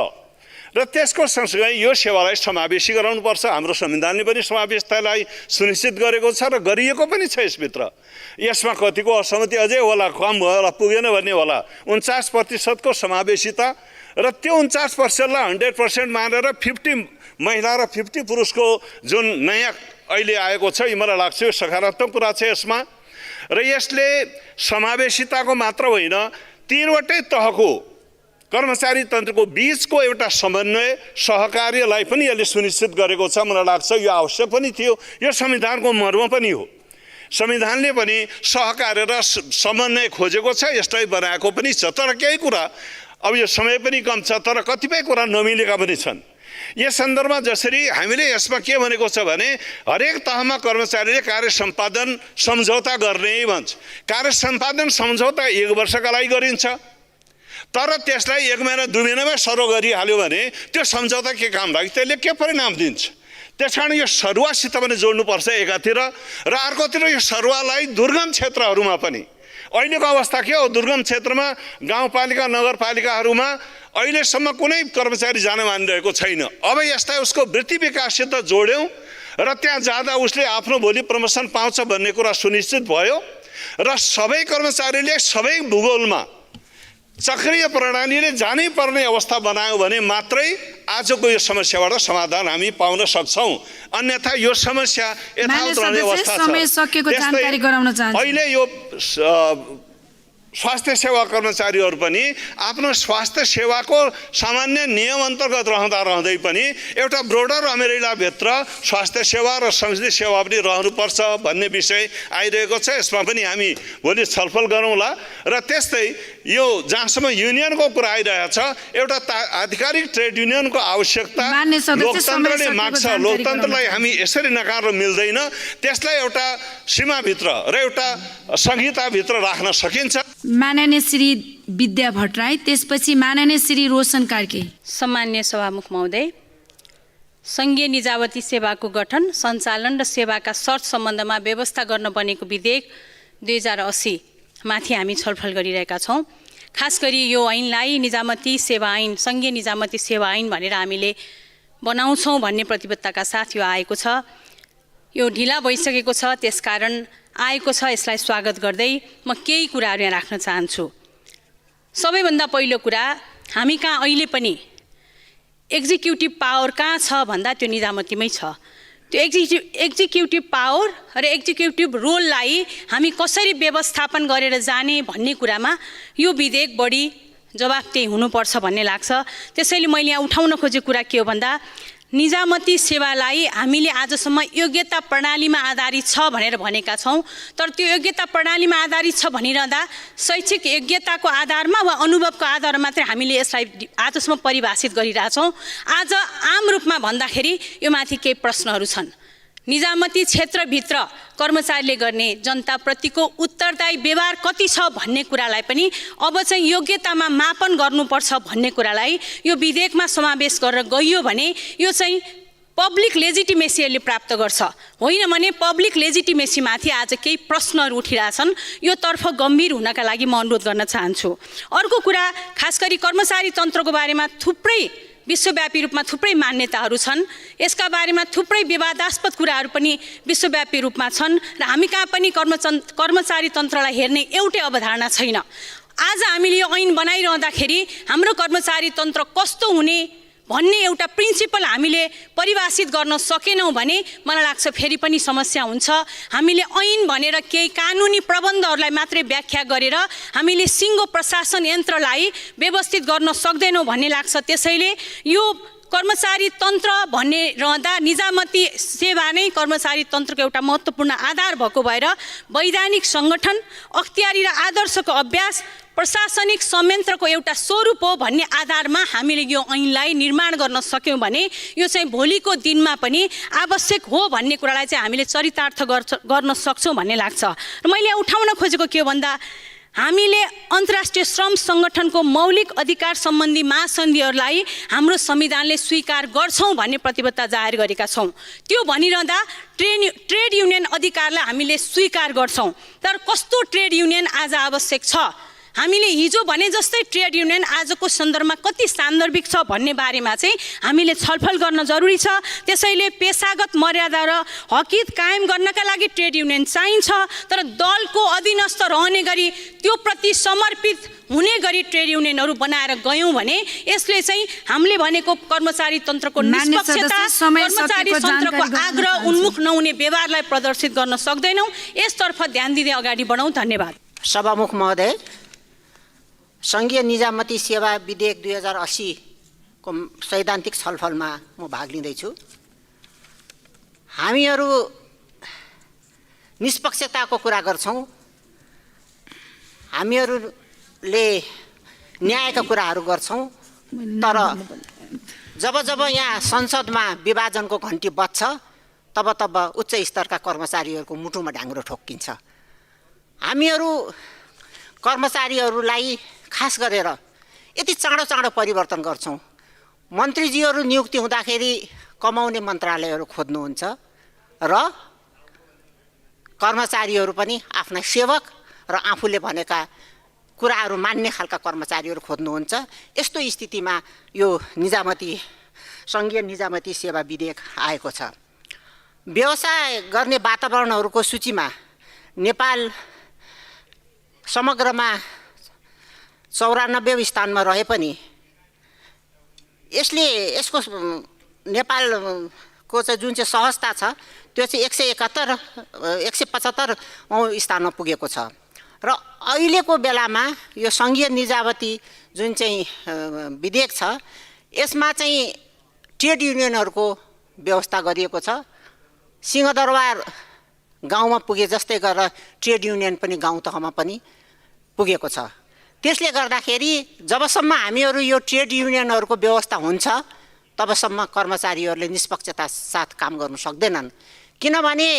र त्यसको सँगसँगै यो सेवालाई समावेशी गराउनुपर्छ। हाम्रो संविधानले पनि समावेशतालाई सुनिश्चित गरेको छ र गरिएको पनि छ यसभित्र। यसमा कतिको असहमति अझै होला, कम होला, पुगेन भन्ने होला। 49% समावेशिता र त्यो 49%लाई 100% मानेर 50 महिला र 50 पुरुषको जुन नयाँ अहिले आएको छ, यो मलाई लाग्छ यो सकारात्मक कुरा छ यसमा। र यसले समावेशिताको मात्र होइन, 3वटै तहको कर्मचारी तन्त्रको बीचको एउटा समन्वय, सहकार्यलाई पनि यसले सुनिश्चित गरेको छ। मलाई लाग्छ यो आवश्यक पनि थियो। यो संविधानको मर्म पनि हो। संविधानले पनि सहकार्य र समन्वय खोजेको छ, यसलाई बनाएको पनि छ। तर केही कुरा, अब यो समय पनि कम छ, तर कतिपय कुरा नमिलेका पनि छन्। यस सन्दर्भमा जसरी हामीले यसमा के भनेको छ भने हरेक तहमा कर्मचारीले कार्य सम्पादन सम्झौता गर्ने भन्छ। कार्य सम्पादन सम्झौता 1 वर्षका लागि गरिन्छ, तर त्यसलाई 1 महिना 2 महिनामै सरो गरिहाल्यो भने त्यो सम्झौता के काम लाग्यो, त्यसले के परिणाम दिन्छ। त्यसकारण यो सरुवासित पनि जोड्नुपर्छ एकातिर, र अर्कोतिर यो सरुवालाई दुर्गम क्षेत्रहरूमा पनि अहिलेको अवस्था के हो, दुर्गम क्षेत्रमा गाउँपालिका नगरपालिकाहरूमा अहिलेसम्म कुनै कर्मचारी जान मानिरहेको छैन। अब यसलाई उसको वृत्ति विकाससित जोड्यौँ र त्यहाँ जाँदा उसले आफ्नो भोलि प्रमोसन पाउँछ भन्ने कुरा सुनिश्चित भयो र सबै कर्मचारीले सबै भूगोलमा चक्रीय प्रणालीले जानै पर्ने अवस्था बनायो भने मात्रै आजको यो समस्याबाट समाधान हामी पाउन सक्छौँ। अन्यथा यो समस्या यथावत रहने अवस्था छ। समय सकेको जानकारी गराउन चाहन्छु। अहिले यो स्वास्थ्य सेवा कर्मचारीहरू पनि आफ्नो स्वास्थ्य सेवाको सामान्य नियम अन्तर्गत रहँदै पनि एउटा ब्रोडर अमेरिकाभित्र स्वास्थ्य सेवा र संसदीय सेवा पनि रहनुपर्छ भन्ने विषय आइरहेको छ। यसमा पनि हामी भोलि छलफल गरौँला। र त्यस्तै यो जहाँसम्म युनियनको कुरा आइरहेछ, एउटा आधिकारिक ट्रेड युनियनको आवश्यकता लोकतन्त्रले माग्छ। लोकतन्त्रलाई हामी यसरी नकार्न मिल्दैन। त्यसलाई एउटा सीमाभित्र र एउटा संहिताभित्र राख्न सकिन्छ। माननीय श्री विद्या भट्टराई, त्यसपछि माननीय श्री रोशन कार्की। सम्मान्य सभामुख महोदय, सङ्घीय निजामती सेवाको गठन, सञ्चालन र सेवाका शर्त सम्बन्धमा व्यवस्था गर्न बनेको विधेयक 2080 माथि हामी छलफल गरिरहेका छौँ। खास गरी यो ऐनलाई निजामती सेवा ऐन, सङ्घीय निजामती सेवा ऐन भनेर हामीले बनाउँछौँ भन्ने प्रतिबद्धताका साथ यो आएको छ। यो ढिला भइसकेको छ, त्यसकारण आएको छ। यसलाई स्वागत गर्दै म केही कुराहरू यहाँ राख्न चाहन्छु। सबैभन्दा पहिलो कुरा, हामी कहाँ अहिले पनि एक्जिक्युटिभ पावर कहाँ छ भन्दा त्यो निजामतीमै छ। त्यो एक्जिक्युटिभ पावर र एक्जिक्युटिभ रोललाई हामी कसरी व्यवस्थापन गरेर जाने भन्ने कुरामा यो विधेयक बढी जवाफदेही हुनुपर्छ भन्ने लाग्छ। त्यसैले मैले यहाँ उठाउन खोजेको कुरा के हो भन्दा, निजामती सेवालाई हामीले आजसम्म योग्यता प्रणालीमा आधारित छ भनेर भनेका छौँ, तर त्यो योग्यता प्रणालीमा आधारित छ भनिरहँदा शैक्षिक योग्यताको आधारमा वा अनुभवको आधारमा मात्रै हामीले यसलाई आजसम्म परिभाषित गरिरहेछौँ। आज आम रूपमा भन्दाखेरि यो माथि केही प्रश्नहरू छन्। निजामती क्षेत्रभित्र कर्मचारीले गर्ने जनताप्रतिको उत्तरदायी व्यवहार कति छ भन्ने कुरालाई पनि अब चाहिँ योग्यतामा मापन गर्नुपर्छ भन्ने कुरालाई यो विधेयकमा समावेश गरेर गइयो भने यो चाहिँ पब्लिक लेजिटिमेसीले प्राप्त गर्छ। होइन भने पब्लिक लेजिटिमेसीमाथि आज केही प्रश्नहरू उठिरहेछन्। यो तर्फ गम्भीर हुनका लागि म अनुरोध गर्न चाहन्छु। अर्को कुरा, खास गरी कर्मचारी तन्त्रको बारेमा थुप्रै विश्वव्यापी रूपमा थुप्रै मान्यताहरू छन्। यसका बारेमा थुप्रै विवादास्पद कुराहरू पनि विश्वव्यापी रूपमा छन् र हामी कहाँ पनि कर्मचारी तन्त्रलाई हेर्ने एउटै अवधारणा छैन। आज हामीले यो ऐन बनाइरहँदाखेरि हाम्रो कर्मचारी तन्त्र कस्तो हुने भन्ने एउटा प्रिन्सिपल हामीले परिभाषित गर्न सकेनौँ भने मलाई लाग्छ फेरि पनि समस्या हुन्छ। हामीले ऐन भनेर केही कानुनी प्रबन्धहरूलाई मात्रै व्याख्या गरेर हामीले सिङ्गो प्रशासन यन्त्रलाई व्यवस्थित गर्न सक्दैनौँ भन्ने लाग्छ। त्यसैले यो कर्मचारी तन्त्र भन्ने रहँदा निजामती सेवा नै कर्मचारी तन्त्रको एउटा महत्त्वपूर्ण आधार भएको भएर वैधानिक सङ्गठन, अख्तियारी र आदर्शको अभ्यास प्रशासनिक संयन्त्रको एउटा स्वरूप हो भन्ने आधारमा हामीले यो ऐनलाई निर्माण गर्न सक्यौँ भने यो चाहिँ भोलिको दिनमा पनि आवश्यक हो भन्ने कुरालाई चाहिँ हामीले चरितार्थ गर्न सक्छौँ भन्ने लाग्छ। र मैले उठाउन खोजेको के हो भन्दा, हामीले अन्तर्राष्ट्रिय श्रम सङ्गठनको मौलिक अधिकार सम्बन्धी महासन्धिहरूलाई हाम्रो संविधानले स्वीकार गर्छौँ भन्ने प्रतिबद्धता जाहेर गरेका छौँ। त्यो भनिरहँदा ट्रेड युनियन अधिकारलाई हामीले स्वीकार गर्छौँ, तर कस्तो ट्रेड युनियन आज आवश्यक छ, हामीले हिजो भने जस्तै ट्रेड युनियन आजको सन्दर्भमा कति सान्दर्भिक छ भन्ने बारेमा चाहिँ हामीले छलफल गर्न जरुरी छ। त्यसैले पेशागत मर्यादा र हकित कायम गर्नका लागि ट्रेड युनियन चाहिन्छ, तर दलको अधीनस्थ रहने गरी त्यो प्रति समर्पित हुने गरी ट्रेड युनियनहरू बनाएर गयौँ भने यसले चाहिँ हामीले भनेको कर्मचारी तन्त्रको निष्पक्षता, कर्मचारी तन्त्रको आग्रह उन्मुख नहुने व्यवहारलाई प्रदर्शित गर्न सक्दैनौँ। यसतर्फ ध्यान दिँदै अगाडि बढौँ। धन्यवाद। सभामुख महोदय, सङ्घीय निजामती सेवा विधेयक 2080 को सैद्धान्तिक छलफलमा म भाग लिँदैछु। हामीहरू निष्पक्षताको कुरा गर्छौँ, हामीहरूले न्यायका कुराहरू गर्छौँ, तर जब जब यहाँ संसदमा विभाजनको घन्टी बज्छ तब तब उच्च स्तरका कर्मचारीहरूको मुटुमा ढाङ्ग्रो ठोक्किन्छ। हामीहरू कर्मचारीहरूलाई खास गरेर यति चाँडो चाँडो परिवर्तन गर्छौँ। मन्त्रीजीहरू नियुक्ति हुँदाखेरि कमाउने मन्त्रालयहरू खोज्नुहुन्छ र कर्मचारीहरू पनि आफ्ना सेवक र आफूले भनेका कुराहरू मान्ने खालका कर्मचारीहरू खोज्नुहुन्छ। यस्तो स्थितिमा यो सङ्घीय निजामती सेवा विधेयक आएको छ। व्यवसाय गर्ने वातावरणहरूको सूचीमा नेपाल समग्रमा 94 स्थानमा रहे पनि यसको नेपालको चाहिँ जुन चाहिँ सहजता छ त्यो चाहिँ 175 स्थानमा पुगेको छ। र अहिलेको बेलामा यो सङ्घीय निजामती जुन चाहिँ विधेयक छ यसमा चाहिँ ट्रेड युनियनहरूको व्यवस्था गरिएको छ। सिंहदरबार गाउँमा पुगे जस्तै गरेर ट्रेड युनियन पनि गाउँ तहमा पनि पुगेको छ। त्यसले गर्दाखेरि जबसम्म हामीहरू यो ट्रेड युनियनहरूको व्यवस्था हुन्छ तबसम्म कर्मचारीहरूले निष्पक्षता साथ काम गर्नु सक्दैनन्। किनभने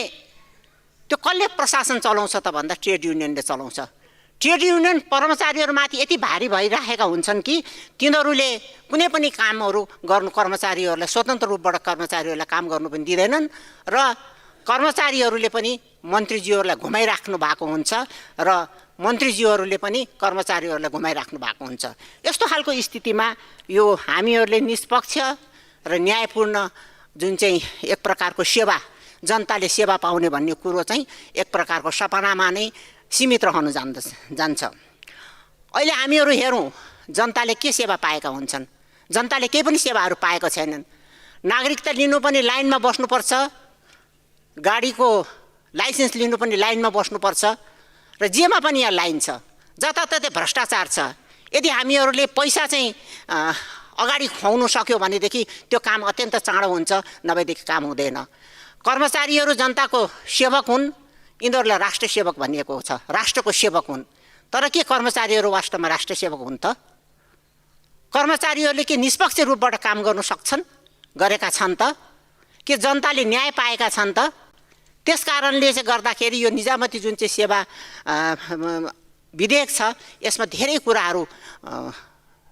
त्यो कसले प्रशासन चलाउँछ त भन्दा ट्रेड युनियनले चलाउँछ। ट्रेड युनियन कर्मचारीहरूमाथि यति भारी भइराखेका हुन्छन् कि तिनीहरूले कुनै पनि कामहरू गर्नु कर्मचारीहरूलाई स्वतन्त्र रूपबाट कर्मचारीहरूलाई काम गर्नु पनि दिँदैनन् र कर्मचारीहरूले पनि मन्त्रीज्यूहरूलाई घुमाइराख्नु भएको हुन्छ र मन्त्रीज्यूहरूले पनि कर्मचारीहरूलाई घुमाइराख्नु भएको हुन्छ। यस्तो खालको स्थितिमा यो हामीहरूले निष्पक्ष र न्यायपूर्ण जुन चाहिँ एक प्रकारको सेवा जनताले सेवा पाउने भन्ने कुरो चाहिँ एक प्रकारको सपनामा नै सीमित रहन जान्छ। अहिले हामीहरू हेरौँ जनताले के सेवा पाएका हुन्छन्। जनताले केही पनि सेवाहरू पाएको छैनन्। नागरिकता लिनु पनि लाइनमा बस्नुपर्छ, गाडीको लाइसेन्स लिनु पनि लाइनमा बस्नुपर्छ र जेमा पनि यहाँ लाइन छ, जताततै भ्रष्टाचार छ। यदि हामीहरूले पैसा चाहिँ अगाडि खुवाउनु सक्यो भनेदेखि त्यो काम अत्यन्त चाँडो हुन्छ, नभएदेखि काम हुँदैन। कर्मचारीहरू जनताको सेवक हुन्, यिनीहरूलाई राष्ट्र सेवक भनिएको छ, राष्ट्रको सेवक हुन्। तर के कर्मचारीहरू वास्तवमा राष्ट्र सेवक हुन् त? कर्मचारीहरूले के निष्पक्ष रूपबाट काम गर्नु सक्छन्, गरेका छन् त? के जनताले न्याय पाएका छन् त? त्यस कारणले चाहिँ गर्दाखेरि यो निजामती जुन चाहिँ सेवा विधेयक छ यसमा धेरै कुराहरू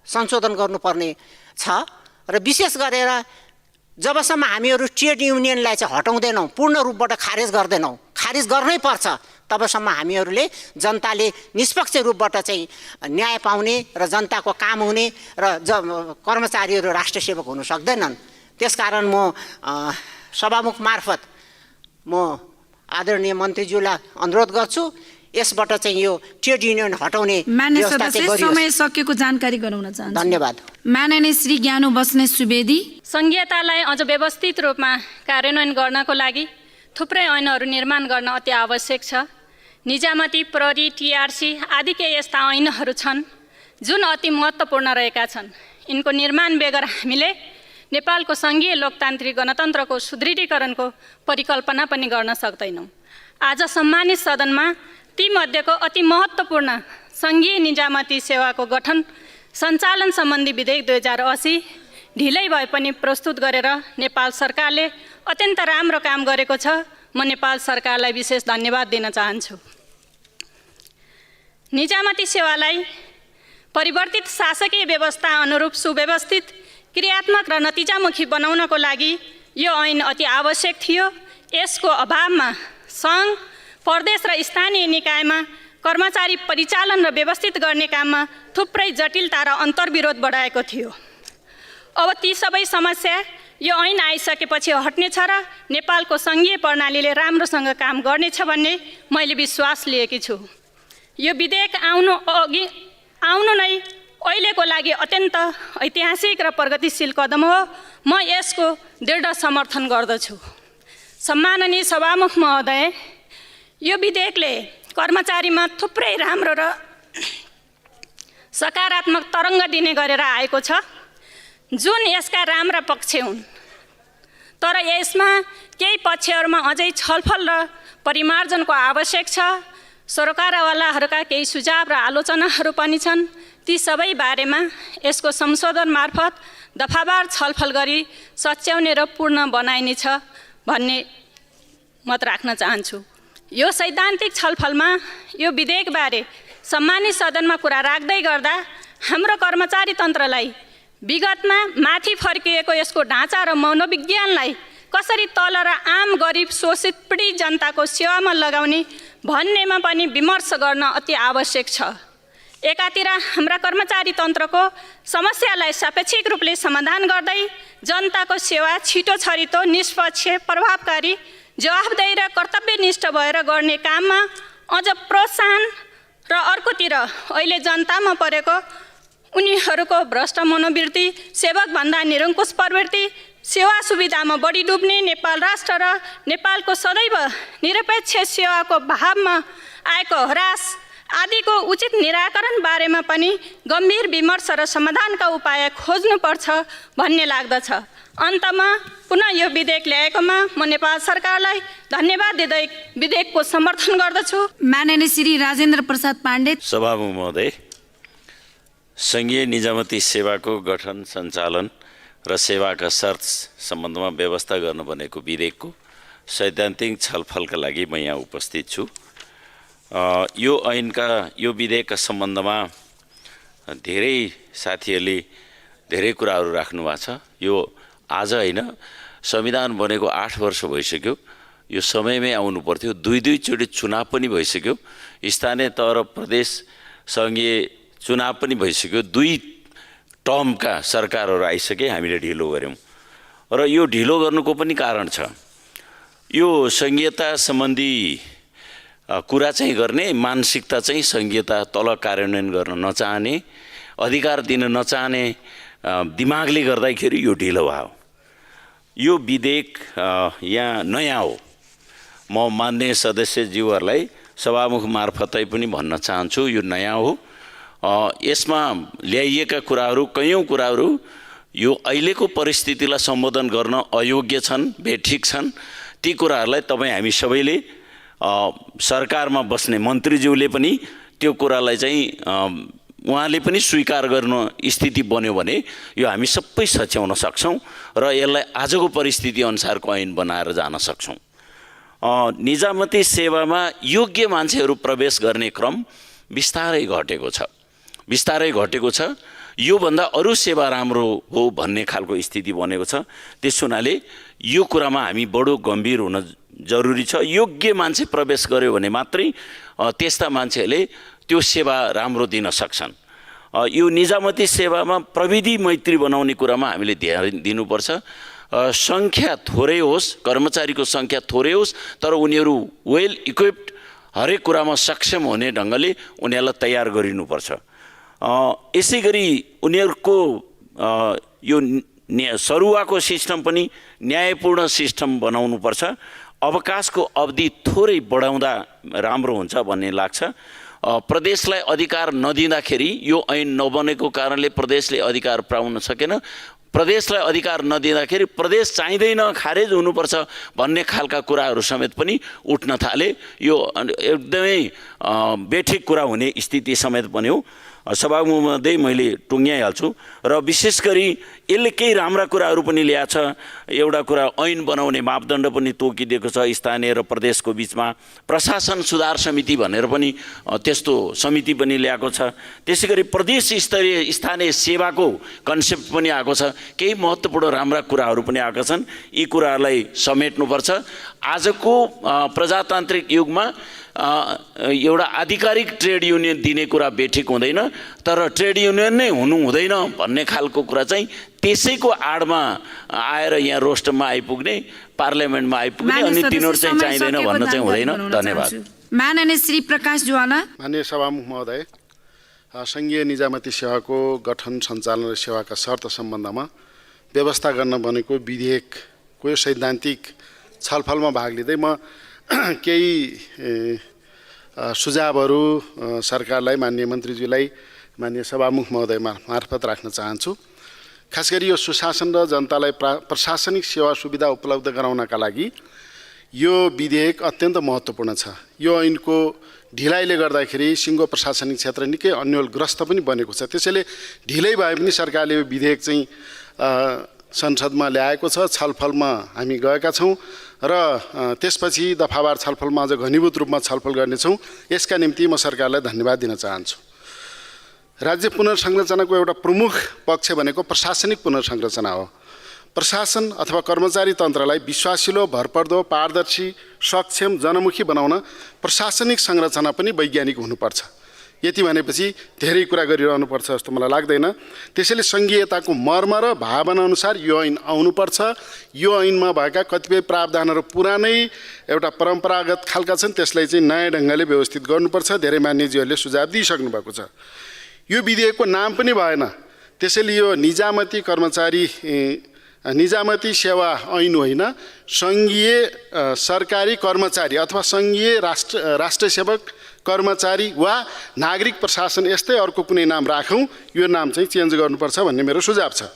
संशोधन गर्नुपर्ने छ र विशेष गरेर जबसम्म हामीहरू ट्रेड युनियनलाई चाहिँ हटाउँदैनौँ, पूर्ण रूपबाट खारेज गर्दैनौँ, खारेज गर्नै पर्छ, तबसम्म हामीहरूले जनताले निष्पक्ष रूपबाट चाहिँ न्याय पाउने र जनताको काम हुने र कर्मचारीहरू राष्ट्र सेवक हुन सक्दैनन्। त्यसकारण म सभामुख मार्फत म आदरणीय मन्त्रीज्यूलाई अनुरोध गर्छु यसबाट चाहिँ यो ट्रेड युनियन हटाउने व्यवस्था चाहिँ गरियोस्। समय सकेको जानकारी गराउन चाहन्छु। धन्यवाद। माननीय श्री ज्ञानु बस्नेत सुवेदी। संघीयतालाई अझ व्यवस्थित रूपमा कार्यान्वयन गर्नको लागि थुप्रै ऐनहरू निर्माण गर्न अति आवश्यक छ। निजामती, प्रहरी, टीआरसी आदि केही यस्ता ऐनहरू छन् जुन अति महत्त्वपूर्ण रहेका छन्। यिनको निर्माण बेगर हामीले नेपालको सङ्घीय लोकतान्त्रिक गणतन्त्रको सुदृढीकरणको परिकल्पना पनि गर्न सक्दैनौँ। आज सम्मानित सदनमा ती मध्येको अति महत्त्वपूर्ण सङ्घीय निजामती सेवाको गठन सञ्चालन सम्बन्धी विधेयक 2080 ढिलै भए पनि प्रस्तुत गरेर नेपाल सरकारले अत्यन्त राम्रो काम गरेको छ। म नेपाल सरकारलाई विशेष धन्यवाद दिन चाहन्छु। निजामती सेवालाई परिवर्तित शासकीय व्यवस्था अनुरूप सुव्यवस्थित, क्रियात्मक र नतिजामुखी बनाउनको लागि यो ऐन अति आवश्यक थियो। यसको अभावमा सङ्घ, प्रदेश र स्थानीय निकायमा कर्मचारी परिचालन र व्यवस्थित गर्ने काममा थुप्रै जटिलता र अन्तर्विरोध बढाएको थियो। अब ती सबै समस्या यो ऐन आइसकेपछि हट्नेछ र नेपालको सङ्घीय प्रणालीले राम्रोसँग काम गर्नेछ भन्ने मैले विश्वास लिएकी छु। यो विधेयक आउनु नै अहिलेको लागि अत्यन्त ऐतिहासिक र प्रगतिशील कदम हो। म यसको दृढ समर्थन गर्दछु। सम्माननीय सभामुख महोदय, यो विधेयकले कर्मचारीमा थुप्रै राम्रो र सकारात्मक तरङ्ग दिने गरेर आएको छ जुन यसका राम्रा पक्ष हुन्। तर यसमा केही पक्षहरूमा अझै छलफल र परिमार्जनको आवश्यक छ। सरकारवालाहरूका केही सुझाव र आलोचनाहरू पनि छन्। ती सबै बारेमा यसको संशोधन मार्फत दफावार छलफल गरी सच्याउने र पूर्ण बनाइनेछ भन्ने मत राख्न चाहन्छु। यो सैद्धान्तिक छलफलमा यो विधेयकबारे सम्मानित सदनमा कुरा राख्दै गर्दा हाम्रो कर्मचारी तन्त्रलाई विगतमा माथि फर्किएको यसको ढाँचा र मनोविज्ञानलाई कसरी तल र आम गरिब शोषित पीडित जनताको सेवामा लगाउने भन्नेमा पनि विमर्श गर्न अति आवश्यक छ। एकातिर हाम्रा कर्मचारी तन्त्रको समस्यालाई सापेक्षिक रूपले समाधान गर्दै जनताको सेवा छिटो छरितो निष्पक्ष प्रभावकारी जवाफदेही र कर्तव्यनिष्ठ भएर गर्ने काममा अझ प्रोत्साहन र अर्कोतिर अहिले जनतामा परेको उनीहरूको भ्रष्ट मनोवृत्ति सेवकभन्दा निरङ्कुश प्रवृत्ति सेवा सुविधामा बढी डुब्ने नेपाल राष्ट्र र नेपालको सदैव निरपेक्ष सेवाको भावमा आएको ह्रास आदिको उचित निराकरण बारेमा पनि गम्भीर विमर्श र समाधानका उपाय खोज्नुपर्छ भन्ने लाग्दछ। अन्तमा पुनः यो विधेयक ल्याएकोमा म नेपाल सरकारलाई धन्यवाद दिँदै विधेयकको समर्थन गर्दछु। माननीय श्री राजेन्द्र प्रसाद पाण्डे। सभामुख महोदय, सङ्घीय निजामती सेवाको गठन सञ्चालन र सेवाका शर्त सम्बन्धमा व्यवस्था गर्नु बनेको विधेयकको सैद्धान्तिक छलफलका लागि म यहाँ उपस्थित छु। यो विधेयकका सम्बन्धमा धेरै साथीहरूले धेरै कुराहरू राख्नु भएको छ। यो आज होइन, संविधान बनेको 8 वर्ष भइसक्यो। यो समयमै आउनु पर्थ्यो। दुई चोटि चुनाव पनि भइसक्यो, स्थानीय तह र प्रदेश सङ्घीय चुनाव पनि भइसक्यो। 2 टर्मका सरकारहरू आइसके, हामीले ढिलो गऱ्यौँ र यो ढिलो गर्नुको पनि कारण छ। यो सङ्घीयता सम्बन्धी कुरा चाहिँ गर्ने मानसिकता चाहिँ सङ्घीयता तल कार्यान्वयन गर्न नचाहने, अधिकार दिन नचाहने दिमागले गर्दाखेरि यो ढिलो भयो। यो विधेयक यहाँ नयाँ हो। म मान्य सदस्यज्यूहरूलाई सभामुख मार्फतै पनि भन्न चाहन्छु, यो नयाँ हो। यसमा ल्याइएका कुराहरू, कयौँ कुराहरू यो अहिलेको परिस्थितिलाई सम्बोधन गर्न अयोग्य छन्, बेठिक छन्। ती कुराहरूलाई तपाईँ हामी सबैले सरकारमा बस्ने मन्त्रीज्यूले पनि त्यो कुरालाई चाहिँ उहाँले पनि स्वीकार गर्नु स्थिति बन्यो भने यो हामी सबै सच्याउन सक्छौँ र यसलाई आजको परिस्थिति अनुसारको ऐन बनाएर जान सक्छौँ। निजामती सेवामा योग्य मान्छेहरू प्रवेश गर्ने क्रम बिस्तारै घटेको छ। योभन्दा अरू सेवा राम्रो हो भन्ने खालको स्थिति बनेको छ। त्यस हुनाले यो कुरामा हामी बडो गम्भीर हुन जरुरी छ। योग्य मान्छे प्रवेश गर्यो भने मात्रै त्यस्ता मान्छेहरूले त्यो सेवा राम्रो दिन सक्छन्। यो निजामती सेवामा प्रविधि मैत्री बनाउने कुरामा हामीले ध्यान दिनुपर्छ। सङ्ख्या थोरै होस्, कर्मचारीको सङ्ख्या थोरै होस्, तर उनीहरू वेल इक्विप्ड हरेक कुरामा सक्षम हुने ढङ्गले उनीहरूलाई तयार गरिनुपर्छ। यसै गरी उनीहरूको यो सरुवाको सिस्टम पनि न्यायपूर्ण सिस्टम बनाउनुपर्छ। अवकाशको अवधि थोरै बढाउँदा राम्रो हुन्छ भन्ने लाग्छ। प्रदेशलाई अधिकार नदिँदाखेरि यो ऐन नबनेको कारणले प्रदेशले अधिकार पाउन सकेन। प्रदेशलाई अधिकार नदिँदाखेरि प्रदेश चाहिँदैन, खारेज हुनुपर्छ भन्ने खालका कुराहरू समेत पनि उठ्न थाले। यो एकदमै बेठिक कुरा हुने स्थिति समेत बन्यो। सभामुखमध्ये मैले टुङ्ग्याइहाल्छु र विशेष गरी यसले केही राम्रा कुराहरू पनि ल्याएको छ। एउटा कुरा ऐन बनाउने मापदण्ड पनि तोकिदिएको छ। स्थानीय र प्रदेशको बिचमा प्रशासन सुधार समिति भनेर पनि त्यस्तो समिति पनि ल्याएको छ। त्यसै गरी प्रदेश स्तरीय स्थानीय सेवाको कन्सेप्ट पनि आएको छ। केही महत्त्वपूर्ण राम्रा कुराहरू पनि आएका छन्। यी कुराहरूलाई समेट्नुपर्छ। आजको प्रजातान्त्रिक युगमा एउटा आधिकारिक ट्रेड युनियन दिने कुरा बेठिक हुँदैन, तर ट्रेड युनियन नै हुनु हुँदैन भन्ने खालको कुरा चाहिँ त्यसैको आडमा आएर यहाँ रोस्टरमा आइपुग्ने, पार्लियामेन्टमा आइपुग्ने अनि तिनीहरू चाहिँ चाहिँदैन भन्न चाहिँ हुँदैन। धन्यवाद। माननीय श्री प्रकाश ज्वाला। माननीय सभामुख महोदय, सङ्घीय निजामती सेवाको गठन सञ्चालन र सेवाका शर्त सम्बन्धमा व्यवस्था गर्न बनेको विधेयकको सैद्धान्तिक छलफलमा भाग लिँदै म केही सुझावहरू सरकारलाई, माननीय मन्त्रीज्यूलाई, माननीय सभामुख महोदय मार्फत राख्न चाहन्छु। खास गरी यो सुशासन र जनतालाई प्रशासनिक सेवा सुविधा उपलब्ध गराउनका लागि यो विधेयक अत्यन्त महत्त्वपूर्ण छ। यो ऐनको ढिलाइले गर्दाखेरि सिङ्गो प्रशासनिक क्षेत्र निकै अन्यलग्रस्त पनि बनेको छ। त्यसैले ढिलै भए पनि सरकारले यो विधेयक चाहिँ संसदमा ल्याएको छ, छलफलमा हामी गएका छौँ र त्यसपछि दफावार छलफलमा अझ घनीभूत रूपमा छलफल गर्नेछौँ। यसका निम्ति म सरकारलाई धन्यवाद दिन चाहन्छु। राज्य पुनर्संरचनाको एउटा प्रमुख पक्ष भनेको प्रशासनिक पुनर्संरचना हो। प्रशासन अथवा कर्मचारी तन्त्रलाई विश्वासिलो, भरपर्दो, पारदर्शी, सक्षम, जनमुखी बनाउन प्रशासनिक संरचना पनि वैज्ञानिक हुनुपर्छ। यति भनेपछि धेरै कुरा गरिरहनुपर्छ जस्तो मलाई लाग्दैन। त्यसैले सङ्घीयताको मर्म र भावना अनुसार यो ऐन आउनुपर्छ। यो ऐनमा भएका कतिपय प्रावधानहरू पुरानै एउटा परम्परागत खालका छन्, त्यसलाई चाहिँ नयाँ ढङ्गले व्यवस्थित गर्नुपर्छ। धेरै मान्यजीहरूले सुझाव दिइसक्नु भएको छ। यो विधेयकको नाम पनि भएन, त्यसैले यो निजामती सेवा ऐन होइन, सङ्घीय सरकारी कर्मचारी अथवा सङ्घीय राष्ट्र सेवक कर्मचारी वा नागरिक प्रशासन यस्तै अर्को कुनै नाम राखौँ, यो नाम चाहिँ चेन्ज गर्नुपर्छ भन्ने मेरो सुझाव छ।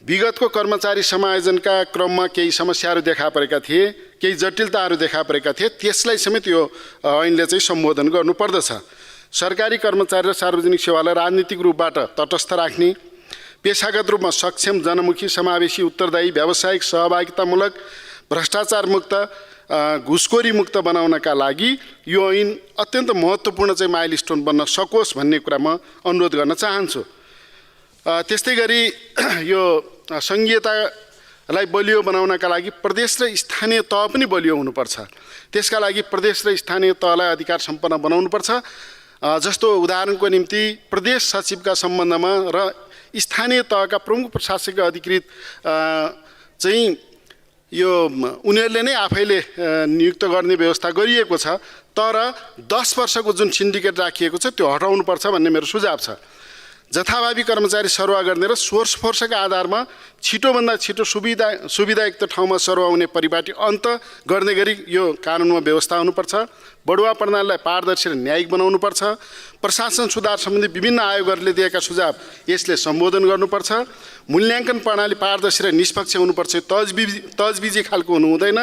विगतको कर्मचारी समायोजनका क्रममा केही समस्याहरू देखा परेका थिए, केही जटिलताहरू देखा परेका थिए, त्यसलाई समेत यो ऐनले चाहिँ सम्बोधन गर्नुपर्दछ। सरकारी कर्मचारी र सार्वजनिक सेवालाई राजनीतिक रूपबाट तटस्थ राख्ने, पेशागत रूपमा सक्षम, जनमुखी, समावेशी, उत्तरदायी, व्यावसायिक, सहभागितामूलक, भ्रष्टाचार मुक्त, घुसखोरी मुक्त बनाउनका लागि यो ऐन अत्यन्त महत्त्वपूर्ण चाहिँ माइलस्टोन बन्न सकोस् भन्ने कुरा म अनुरोध गर्न चाहन्छु। त्यस्तै गरी यो सङ्घीयतालाई बलियो बनाउनका लागि प्रदेश र स्थानीय तह पनि बलियो हुनुपर्छ। त्यसका लागि प्रदेश र स्थानीय तहलाई अधिकार सम्पन्न बनाउनुपर्छ। जस्तो उदाहरणको निम्ति प्रदेश सचिवका सम्बन्धमा र स्थानीय तहका प्रमुख प्रशासकीय अधिकृत चाहिँ यो उनीहरूले नै आफैले नियुक्त गर्ने व्यवस्था गरिएको छ, तर 10 वर्षको जुन सिन्डिकेट राखिएको छ त्यो हटाउनुपर्छ भन्ने मेरो सुझाव छ। जथाभावी कर्मचारी सरुवा गर्ने र सोर्स फोर्सका आधारमा छिटोभन्दा छिटो सुविधायुक्त ठाउँमा सरुवा हुने परिपाटी अन्त गर्ने गरी यो कानुनमा व्यवस्था हुनुपर्छ। बढुवा प्रणालीलाई पारदर्शी र न्यायिक बनाउनुपर्छ। प्रशासन सुधार सम्बन्धी विभिन्न आयोगहरूले दिएका सुझाव यसले सम्बोधन गर्नुपर्छ। मूल्याङ्कन प्रणाली पारदर्शी र निष्पक्ष हुनुपर्छ, तजबिजी खालको हुनु हुँदैन।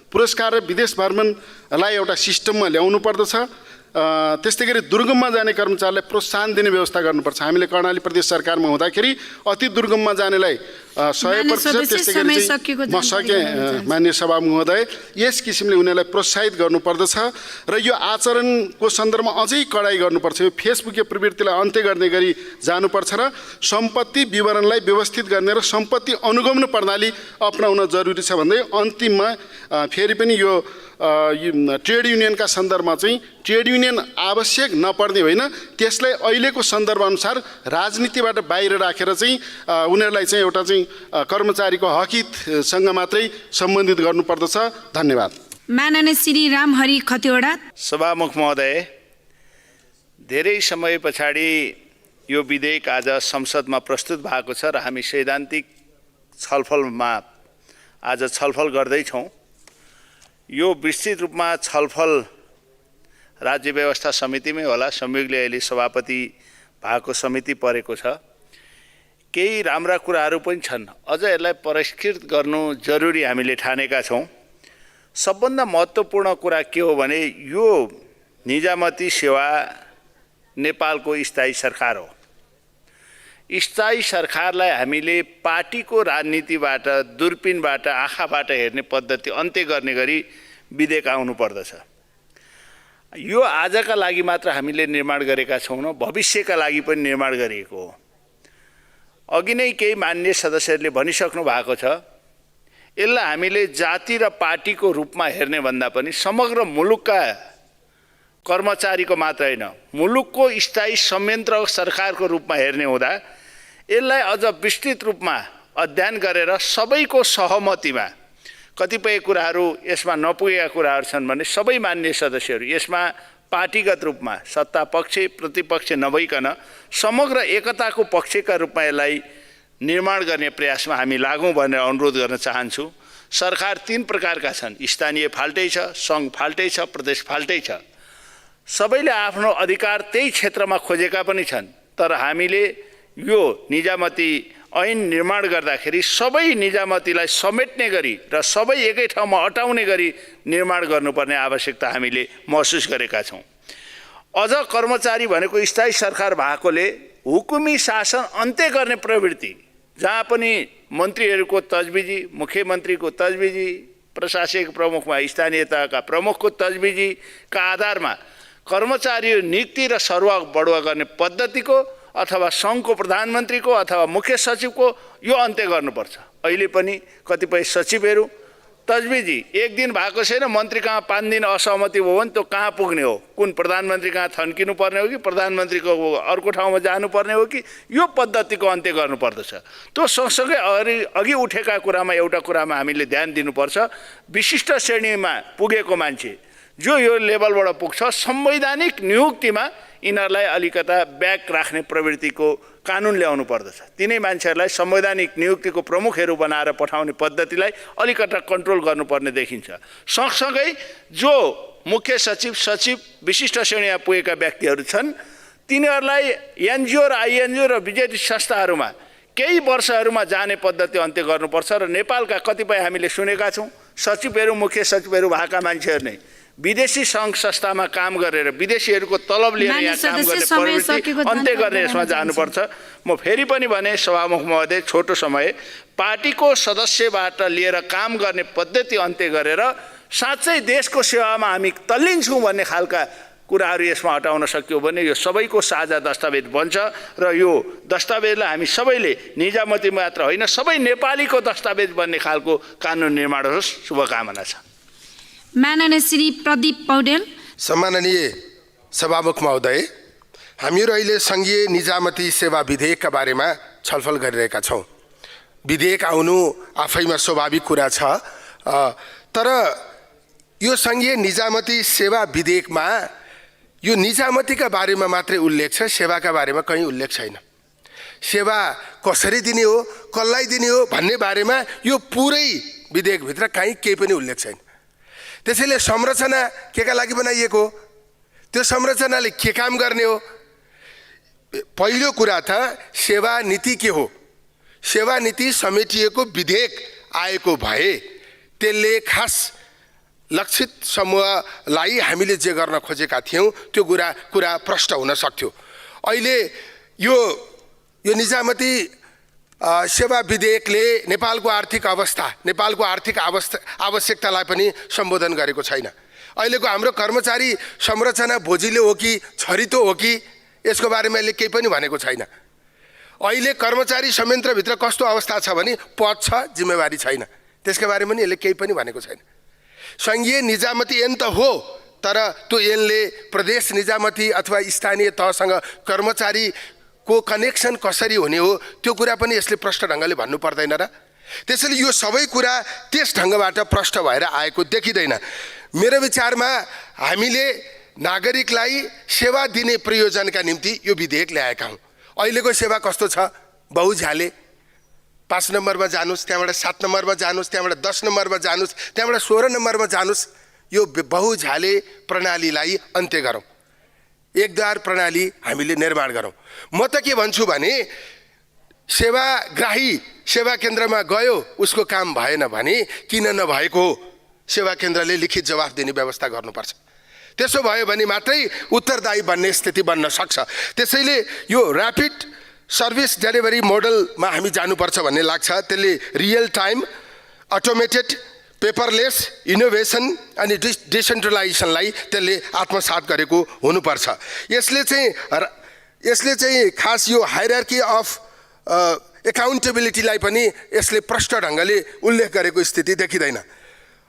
पुरस्कार र विदेश भ्रमणलाई एउटा सिस्टममा ल्याउनु पर्दछ। त्यस्तै गरी दुर्गममा जाने कर्मचारीलाई प्रोत्साहन दिने व्यवस्था गर्नुपर्छ। हामीले कर्णाली प्रदेश सरकारमा हुँदाखेरि अति दुर्गममा जानेलाई 100%, त्यस्तै गरी म सकेँ मान्य सभा महोदय, यस किसिमले उनीहरूलाई प्रोत्साहित गर्नुपर्दछ र यो आचरणको सन्दर्भमा अझै कडाइ गर्नुपर्छ। यो फेसबुकीय प्रवृत्तिलाई अन्त्य गर्ने गरी जानुपर्छ र सम्पत्ति विवरणलाई व्यवस्थित गर्ने र सम्पत्ति अनुगमन प्रणाली अपनाउन जरुरी छ भन्दै अन्तिममा फेरि पनि यो ट्रेड युनियनका सन्दर्भमा चाहिँ ट्रेड युनियन आवश्यक नपर्ने होइन, त्यसलाई अहिलेको सन्दर्भअनुसार राजनीतिबाट बाहिर राखेर चाहिँ उनीहरूलाई चाहिँ एउटा चाहिँ कर्मचारीको हकितसँग मात्रै सम्बन्धित गर्नुपर्दछ। धन्यवाद। माननीय श्री रामहरि खतिवडा। सभामुख महोदय, धेरै समय पछाडि यो विधेयक आज संसदमा प्रस्तुत भएको छ र हामी सैद्धान्तिक छलफलमा आज छलफल गर्दैछौँ। यो विस्तृत रूपमा छलफल राज्य व्यवस्था समितिमै होला, संयोगले अहिले सभापति भएको समिति परेको छ। केही राम्रा कुराहरू पनि छन्, अझ यसलाई परिष्कृत गर्नु जरुरी हामीले ठानेका छौँ। सबभन्दा महत्त्वपूर्ण कुरा के हो भने यो निजामती सेवा नेपालको स्थायी सरकार हो। स्थायी सरकारलाई हामीले पार्टीको राजनीतिबाट, दूरबीनबाट, आँखाबाट हेर्ने पद्धति अन्त्य गर्ने गरी विधेयक आउनु पर्दछ। यो आजका लागि मात्र हामीले निर्माण गरेका छैनौँ, भविष्यका लागि पनि निर्माण गरिएको हो। अघि नै केही मान्य सदस्यहरूले भनिसक्नु भएको छ, यसलाई हामीले जाति र पार्टीको रूपमा हेर्ने भन्दा पनि समग्र मुलुकका कर्मचारीको मात्र होइन, मुलुकको स्थायी संयन्त्र सरकारको रूपमा हेर्ने हुँदा यसलाई अझ विस्तृत रूपमा अध्ययन गरेर सबैको सहमतिमा कतिपय कुराहरू यसमा नपुगेका कुराहरू छन् भने सबै मान्य सदस्यहरू यसमा पार्टीगत रूपमा सत्ता पक्ष प्रतिपक्ष नभइकन समग्र एकताको पक्षका रूपमा यसलाई निर्माण गर्ने प्रयासमा हामी लागौँ भनेर अनुरोध गर्न चाहन्छु। सरकार 3 प्रकारका छन्, स्थानीय फाल्टै छ, सङ्घ फाल्टै छ, प्रदेश फाल्टै छ। सबैले आफ्नो अधिकार त्यही क्षेत्रमा खोजेका पनि छन्, तर हामीले यो निजामती ऐन निर्माण गर्दाखेरि सबै निजामतीलाई समेट्ने गरी र सबै एकै ठाउँमा अटाउने गरी निर्माण गर्नुपर्ने आवश्यकता हामीले महसुस गरेका छौँ। अझ कर्मचारी भनेको स्थायी सरकार भएकोले हुकुमी शासन अन्त्य गर्ने प्रवृत्ति, जहाँ पनि मन्त्रीहरूको तजबिजी, मुख्यमन्त्रीको तजबिजी, प्रशासनिक प्रमुखमा स्थानीय तहका प्रमुखको तजबिजीका आधारमा कर्मचारी नियुक्ति र सरुवा बढुवा गर्ने पद्धतिको अथवा सङ्घको प्रधानमन्त्रीको अथवा मुख्य सचिवको यो अन्त्य गर्नुपर्छ। अहिले पनि कतिपय सचिवहरू तजबिजी एक दिन भएको छैन, मन्त्री कहाँ 5 दिन असहमति भयो भने त्यो कहाँ पुग्ने हो, कुन प्रधानमन्त्री कहाँ थन्किनु पर्ने हो कि प्रधानमन्त्रीको अर्को ठाउँमा जानुपर्ने हो कि, यो पद्धतिको अन्त्य गर्नुपर्दछ। त्यो सँगसँगै अघि उठेका कुरामा एउटा कुरामा हामीले ध्यान दिनुपर्छ। विशिष्ट श्रेणीमा पुगेको मान्छे जो यो लेभलबाट पुग्छ, संवैधानिक नियुक्तिमा यिनीहरूलाई अलिकता ब्याक राख्ने प्रवृत्तिको कानुन ल्याउनु पर्दछ। तिनै मान्छेहरूलाई संवैधानिक नियुक्तिको प्रमुखहरू बनाएर पठाउने पद्धतिलाई अलिकता कन्ट्रोल गर्नुपर्ने देखिन्छ। सँगसँगै जो मुख्य सचिव, सचिव, विशिष्ट श्रेणीमा पुगेका व्यक्तिहरू छन्, तिनीहरूलाई एनजिओ र आइएनजिओ र बिजेडी संस्थाहरूमा केही वर्षहरूमा जाने पद्धति अन्त्य गर्नुपर्छ। र नेपालका कतिपय हामीले सुनेका छौँ सचिवहरू, मुख्य सचिवहरू भएका मान्छेहरू नै विदेशी सङ्घ संस्थामा काम गरेर विदेशीहरूको तलब लिएर यहाँ काम गर्ने प्रवृत्ति अन्त्य गर्ने यसमा जानुपर्छ। म फेरि पनि भने सभामुख महोदय, छोटो समय, पार्टीको सदस्यबाट लिएर काम गर्ने पद्धति अन्त्य गरेर साँच्चै देशको सेवामा हामी तल्लिन्छौँ भन्ने खालका कुराहरू यसमा हटाउन सकियो भने यो सबैको साझा दस्तावेज बन्छ र यो दस्तावेजलाई हामी सबैले निजामती मात्र होइन सबै नेपालीको दस्तावेज बन्ने खालको कानुन निर्माण होस्। शुभकामना छ। माननीय श्री प्रदीप पौडेल। सम्माननीय सभामुख महोदय, हामीहरू अहिले सङ्घीय निजामती सेवा विधेयकका बारेमा छलफल गरिरहेका छौँ। विधेयक आउनु आफैमा स्वाभाविक कुरा छ, तर यो सङ्घीय निजामती सेवा विधेयकमा यो निजामतीका बारेमा मात्रै उल्लेख छ, सेवाका बारेमा कहीँ उल्लेख छैन। सेवा कसरी दिने हो, कसलाई दिने हो भन्ने बारेमा यो पुरै विधेयकभित्र कहीँ केही पनि उल्लेख छैन। त्यसैले संरचना केका लागि बनाइएको, त्यो संरचनाले के काम गर्ने हो? पहिलो कुरा त सेवा नीति के हो? सेवा नीति समेटिएको विधेयक आएको भए त्यसले खास लक्षित समूहलाई हामीले जे गर्न खोजेका थियौँ त्यो कुरा प्रष्ट हुन सक्थ्यो। अहिले यो निजामती सेवा विधेयकले नेपालको आर्थिक अवस्था, नेपालको आर्थिक आवश्यकतालाई पनि सम्बोधन गरेको छैन। अहिलेको हाम्रो कर्मचारी संरचना बोजिलो हो कि छरितो हो कि यसको बारेमा यसले केही पनि भनेको छैन। अहिले कर्मचारी संयन्त्रभित्र कस्तो अवस्था छ भने पद छ, जिम्मेवारी छैन, त्यसका बारेमा पनि यसले केही पनि भनेको छैन। सङ्घीय निजामती ऐन त हो, तर त्यो ऐनले प्रदेश निजामती अथवा स्थानीय तहसँग कर्मचारीको कनेक्सन कसरी हुने हो त्यो कुरा पनि यसले प्रष्ट ढङ्गले भन्नु पर्दैन र? त्यसैले यो सबै कुरा त्यस ढङ्गबाट प्रष्ट भएर आएको देखिँदैन। मेरो विचारमा हामीले नागरिकलाई सेवा दिने प्रयोजनका निम्ति यो विधेयक ल्याएका हौँ। अहिलेको सेवा कस्तो छ? बहुझ्याले 5 नम्बरमा जानुस्, त्यहाँबाट 7 नम्बरमा जानुस्, त्यहाँबाट 10 नम्बरमा जानुस्, त्यहाँबाट 16 नम्बरमा जानुस्। यो बहुझ्याले प्रणालीलाई अन्त्य गरौँ, एकद्वार प्रणाली हामीले निर्माण गरौँ। म त के भन्छु भने सेवाग्राही सेवा केन्द्रमा गयो, उसको काम भएन भने किन नभएको हो सेवा केन्द्रले लिखित जवाफ दिने व्यवस्था गर्नुपर्छ। त्यसो भयो भने मात्रै उत्तरदायी बन्ने स्थिति बन्न सक्छ। त्यसैले यो ऱ्यापिड सर्भिस डेलिभरी मोडलमा हामी जानुपर्छ भन्ने लाग्छ। त्यसले real time, automated, paperless, innovation अनि डिसेन्ट्रलाइजेसनलाई त्यसले आत्मसात गरेको हुनुपर्छ। यसले चाहिँ खास यो हायरार्की अफ एकाउन्टेबिलिटीलाई पनि यसले प्रष्ट ढङ्गले उल्लेख गरेको स्थिति देखिँदैन।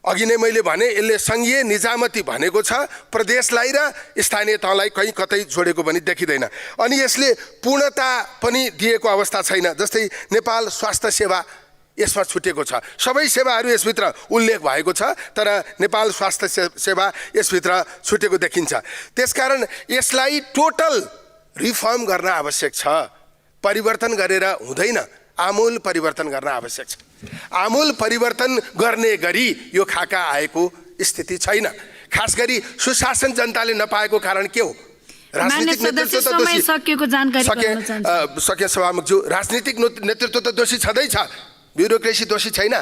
अघि नै मैले भने यसले सङ्घीय निजामती भनेको छ, प्रदेशलाई र स्थानीय तहलाई कहीँ कतै जोडेको पनि देखिँदैन। अनि यसले पूर्णता पनि दिएको अवस्था छैन। जस्तै नेपाल स्वास्थ्य सेवा यसमा छुटेको छ, सबै सेवाहरू यसभित्र उल्लेख भएको छ, तर नेपाल स्वास्थ्य सेवा यसभित्र छुटेको देखिन्छ। त्यसकारण यसलाई टोटल रिफर्म गर्न आवश्यक छ। परिवर्तन गरेर हुँदैन, आमूल परिवर्तन गर्न आवश्यक छ। आमूल परिवर्तन गर्ने गरी यो खाका आएको स्थिति छैन। खास गरी सुशासन जनताले नपाएको कारण के हो? राजनीतिक नेतृत्व त दोषी सके सभामुखज्यू, राजनीतिक नेतृत्व त दोषी छँदैछ, ब्युरोक्रेसी दोषी छैन।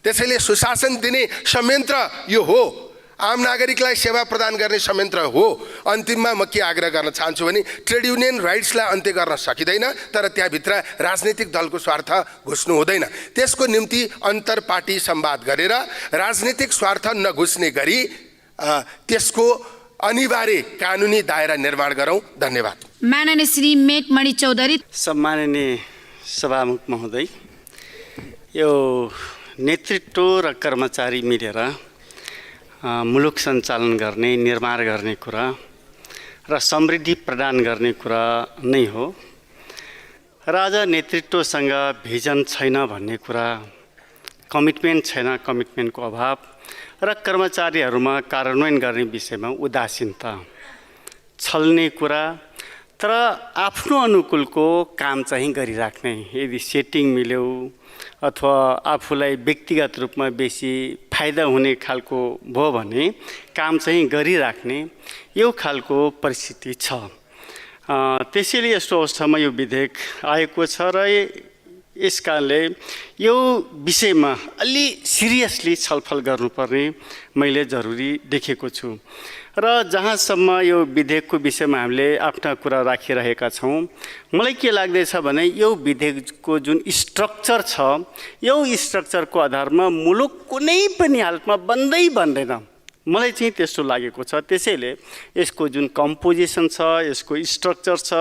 त्यसैले सुशासन दिने संयन्त्र यो हो। आम नागरिकलाई सेवा प्रदान गर्ने संयन्त्र हो। अन्तिममा म के आग्रह गर्न चाहन्छु भने ट्रेड युनियन राइट्सलाई अन्त्य गर्न सकिँदैन, तर त्यहाँभित्र राजनीतिक दलको स्वार्थ घुस्नु हुँदैन। त्यसको निम्ति अन्तर पार्टी संवाद गरेर राजनीतिक स्वार्थ नघुस्ने गरी त्यसको अनिवार्य कानुनी दायरा निर्माण गरौँ। धन्यवाद। माननीय श्री मेघमणि चौधरी। सम्माननीय सभामुख महोदय, यो नेतृत्व र कर्मचारी मिलेर मुलुक सञ्चालन गर्ने, निर्माण गर्ने कुरा र समृद्धि प्रदान गर्ने कुरा नै हो। र आज नेतृत्वसँग भिजन छैन भन्ने कुरा, कमिटमेन्ट छैन, कमिटमेन्टको अभाव र कर्मचारीहरूमा कार्यान्वयन गर्ने विषयमा उदासीनता, छल्ने कुरा, तर आफ्नो अनुकूलको काम चाहिँ गरिराख्ने। यदि सेटिङ मिल्यो अथवा आफूलाई व्यक्तिगत रूपमा बेसी फाइदा हुने खालको भयो भने काम चाहिँ गरिराख्ने, यो खालको परिस्थिति छ। त्यसैले यस्तो अवस्थामा यो विधेयक आएको छ र यस कारणले यो विषयमा अलि सिरियसली छलफल गर्नुपर्ने मैले जरुरी देखेको छु। र जहाँसम्म यो विधेयकको विषयमा हामीले आफ्ना कुरा राखिरहेका छौँ, मलाई के लाग्दैछ भने यो विधेयकको जुन स्ट्रक्चर छ, यो स्ट्रक्चरको आधारमा मुलुक कुनै पनि हालतमा बन्दै बन्दैन, मलाई चाहिँ त्यस्तो लागेको छ। त्यसैले यसको जुन कम्पोजिसन छ, यसको स्ट्रक्चर छ,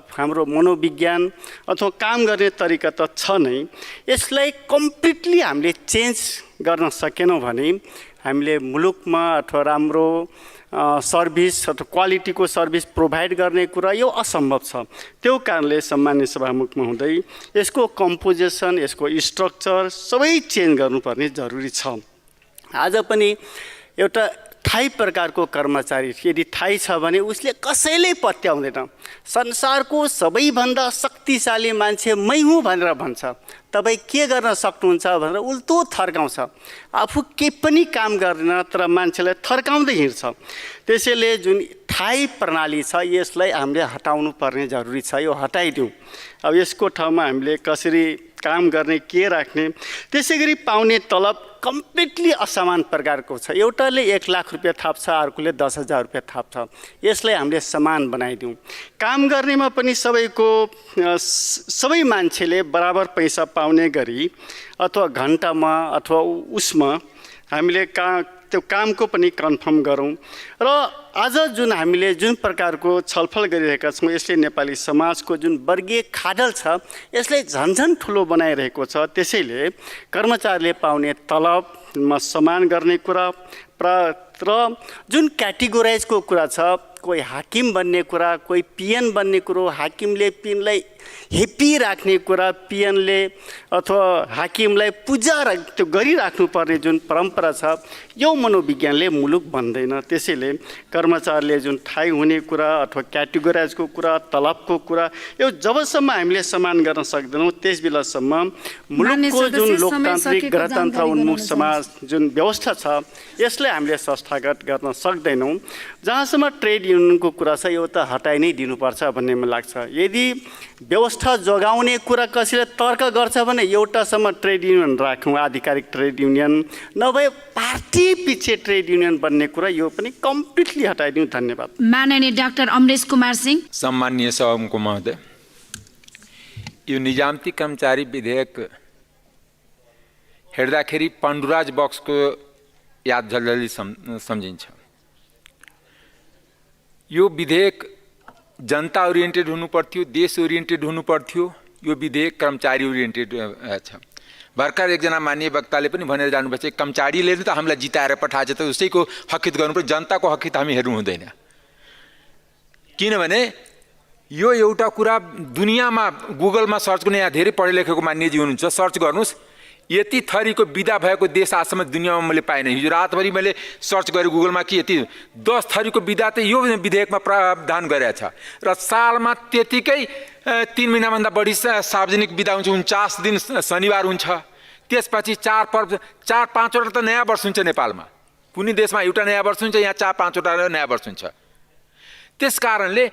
हाम्रो मनोविज्ञान अथवा काम गर्ने तरिका त छ नै, यसलाई कम्प्लिटली हामीले चेन्ज गर्न सकेनौँ भने हामीले मुलुकमा अथवा राम्रो सर्भिस अथवा क्वालिटीको सर्भिस प्रोभाइड गर्ने कुरा यो असम्भव छ। त्यो कारणले सम्मान्य सभामुख महोदय, यसको कम्पोजिसन, यसको स्ट्रक्चर सबै चेन्ज गर्नुपर्ने जरुरी छ। आज पनि एउटा थाई प्रकारको कर्मचारी यदि थाई छ भने उसले कसैले पत्याउँदैन। संसारको सबैभन्दा शक्तिशाली मान्छे मै हुँ भनेर भन्छ, तपाईँ के गर्न सक्नुहुन्छ भनेर उल्टो थर्काउँछ। आफू केही पनि काम गर्दैन तर मान्छेलाई थर्काउँदै हिँड्छ। त्यसैले जुन थाई प्रणाली छ यसलाई हामीले हटाउनु पर्ने जरुरी छ। यो हटाइदिउँ। अब यसको ठाउँमा हामीले कसरी काम गर्ने, के राख्ने, त्यसै गरी पाउने तलब कम्प्लिटली असमान प्रकारको छ। एउटाले 1 लाख रुपियाँ थाप्छ, अर्कोले 10,000 रुपियाँ थाप्छ। यसलाई हामीले समान बनाइदिउँ। काम गर्नेमा पनि सबै मान्छेले बराबर पैसा पाउने गरी अथवा घन्टामा अथवा उसमा हामीले त्यो कामको पनि कन्फर्म गरौँ। र आज जुन हामीले जुन प्रकारको छलफल गरिरहेका छौँ, यसले नेपाली समाजको जुन वर्गीय खाडल छ यसलाई झन्झन ठुलो बनाइरहेको छ। त्यसैले कर्मचारीले पाउने तलबमा समान गर्ने कुरा र जुन क्याटेगोराइजको कुरा छ, कोही हाकिम बन्ने कुरा, कोही पिएन बन्ने कुरो, हाकिमले पिएनलाई हेप्पी राख्ने कुरा, पिएनले अथवा हाकिमलाई पूजा त्यो गरिराख्नु पर्ने जुन परम्परा छ, यो मनोविज्ञानले मुलुक बन्दैन। त्यसैले कर्मचारीले जुन ठाई हुने कुरा अथवा क्याटेगोराइजको कुरा, तलबको कुरा, यो जबसम्म हामीले समान गर्न सक्दैनौँ त्यस बेलासम्म मुलुकको जुन लोकतान्त्रिक गणतन्त्र उन्मुख समाज जुन व्यवस्था छ यसलाई हामीले संस्थागत गर्न सक्दैनौँ। जहाँसम्म ट्रेड युनियनको कुरा छ यो त हटाइ नै दिनुपर्छ भन्ने मलाई लाग्छ। यदि व्यवस्था जोगाउने कुरा कसैले तर्क गर्छ भने एउटासम्म ट्रेड युनियन राखौँ, आधिकारिक ट्रेड युनियन, नभए पार्टी पछि ट्रेड युनियन बन्ने कुरा यो पनि कम्प्लिटली हटाइदिउँ। धन्यवाद। माननीय डाक्टर अमरेश कुमार सिंह। सम्माननीय सभामुख महोदय, यो निजामती कर्मचारी विधेयक हेर्दाखेरि पाण्डुराज बक्सको याद झलझली सम्झिन्छ। यो विधेयक जनता ओरिएन्टेड हुनु पर्थ्यो, देश ओरिएन्टेड हुनु पर्थ्यो। यो विधेयक कर्मचारी ओरिएन्टेड छ। भर्खर एकजना माननीय वक्ताले पनि भनेर जानुपर्छ, कर्मचारीले त हामीलाई जिताएर पठाएछ त उसैको हकित गर्नुपर्छ, जनताको हकित हामी हेर्नु हुँदैन। किनभने यो एउटा कुरा दुनियाँमा गुगलमा सर्च गर्ने, यहाँ धेरै पढे लेखेको मान्यजी हुनुहुन्छ, सर्च गर्नुहोस्, यति थरीको विधा भएको देश आजसम्म दुनियाँमा मैले पाइनँ। हिजो रातभरि मैले सर्च गरेँ गुगलमा कि यति 10 थरीको विधा त यो विधेयकमा प्रावधान गरेछ र सालमा त्यतिकै 3 महिनाभन्दा बढी सार्वजनिक विधा हुन्छ, 49 दिन शनिबार हुन्छ। त्यसपछि 4-5वटा त नयाँ वर्ष हुन्छ नेपालमा। कुनै देशमा एउटा नयाँ वर्ष हुन्छ, यहाँ 4-5वटा नयाँ वर्ष हुन्छ। त्यस कारणले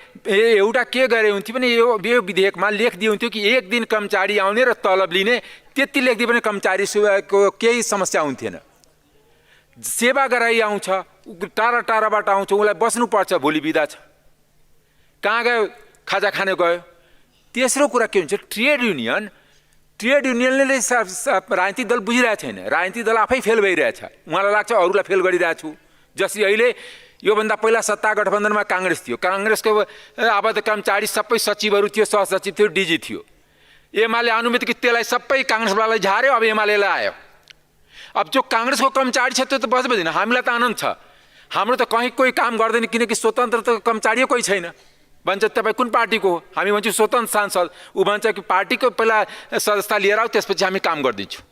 एउटा के गरे हुन्थ्यो भने यो विधेयकमा लेखिदिए हुन्थ्यो कि 1 दिन कर्मचारी आउने र तलब लिने, त्यति लेखिदिए पनि कर्मचारीको केही समस्या हुन्थेन। सेवा गराइ आउँछ, टाढा टाढाबाट आउँछ, उसलाई बस्नुपर्छ, भोलि बिदा छ, कहाँ गयो, खाजा खाने गयो। तेस्रो कुरा के हुन्छ, ट्रेड युनियनले राजनीतिक दल बुझिरहेको छैन, राजनीतिक दल आफै फेल भइरहेछ। उहाँलाई लाग्छ अरूलाई फेल गरिरहेको छु। जसरी अहिले योभन्दा पहिला सत्ता गठबन्धनमा काङ्ग्रेस थियो, काङ्ग्रेसको आबद्ध कर्मचारी सबै सचिवहरू थियो, सहसचिव थियो, डिजी थियो। एमाले अनुमति त्यसलाई सबै काङ्ग्रेसवालालाई झार्यो, अब एमालेलाई आयो। अब जो काङ्ग्रेसको कर्मचारी छ त्यो त बस्दैन, हामीलाई त आनन्द छ, हाम्रो त कहीँ कोही काम गर्दैन, किनकि स्वतन्त्र त कर्मचारी कोही छैन। भन्छ तपाईँ कुन पार्टीको हो, हामी भन्छौँ स्वतन्त्र सांसद, ऊ भन्छ कि पार्टीको पहिला सदस्यता लिएर आऊ, त्यसपछि हामी काम गरिदिन्छौँ।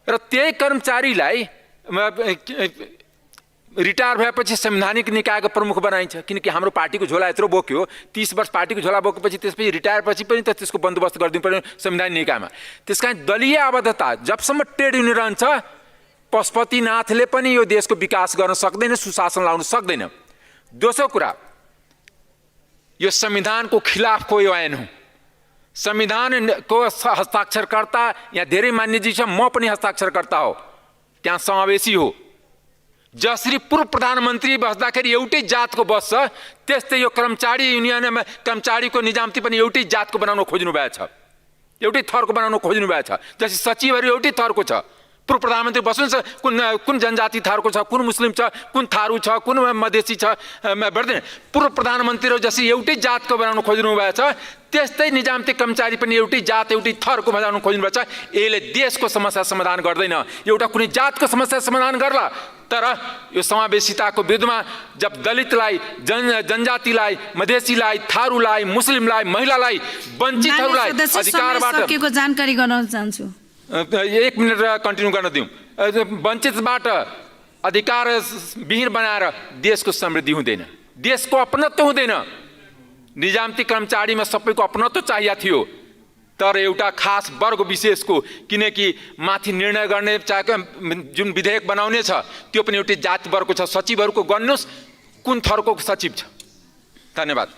र त्यही कर्मचारीलाई रिटायर भएपछि संवैधानिक निकायको प्रमुख बनाइन्छ, किनकि हाम्रो पार्टीको झोला यत्रो बोक्यो, 30 वर्ष पार्टीको झोला बोकेपछि त्यसपछि रिटायर पछि पनि त त्यसको बन्दोबस्त गरिदिनु पर्यो संवैधानिक निकायमा। त्यस कारण दलीय आबद्धता जबसम्म ट्रेड युनियन रहन्छ, पशुपतिनाथले पनि यो देशको विकास गर्न सक्दैन, सुशासन लाउन सक्दैन। दोस्रो कुरा, यो संविधानको खिलाफ कोही ऐन हो। संविधानको हस्ताक्षरकर्ता यहाँ धेरै मान्यजी छ, म पनि हस्ताक्षरकर्ता हो, त्यहाँ समावेशी हो। जसरी पूर्व प्रधानमन्त्री बस्दाखेरि एउटै जातको बस्छ, त्यस्तै यो कर्मचारी युनियनमा कर्मचारीको निजामती पनि एउटै जातको बनाउन खोज्नु भएको छ, एउटै थरको बनाउन खोज्नु भएको छ। जस्तै सचिवहरू एउटै थरको छ, पूर्व प्रधानमन्त्री बस्नुहुन्छ, कुन जनजाति थरको छ, कुन मुस्लिम छ, कुन थारू छ, कुन मधेसी छ, पर्दैन। पूर्व प्रधानमन्त्रीहरू जसरी एउटै जातको बनाउन खोज्नु भएको छ, त्यस्तै निजामती कर्मचारी पनि एउटै जात एउटै थरको बनाउन खोज्नु भएको छ। यसले देशको समस्या समाधान गर्दैन, एउटा कुनै जातको समस्या समाधान गर्ला, तर यो समावेशिताको विरुद्धमा जब दलितलाई, जनजातिलाई, मधेसीलाई, थारूलाई, मुस्लिमलाई, महिलालाई, वञ्चितहरूलाई अधिकारबाट जानकारी गराउन चाहन्छु। 1 मिनट कन्टिन्यू गर्न दिउँ। वञ्चितबाट अधिकार विहीन बनाएर देशको समृद्धि हुँदैन, देशको अपनत्व हुँदैन। निजामती कर्मचारीमा सबैको अपनत्व चाहिएको थियो, तर एउटा खास वर्ग विशेषको, किनकि माथि निर्णय गर्ने चाहेको जुन विधेयक बनाउने छ त्यो पनि एउटै जाति वर्गको छ। सचिवहरूको गर्नुहोस् कुन थरको सचिव छ। धन्यवाद।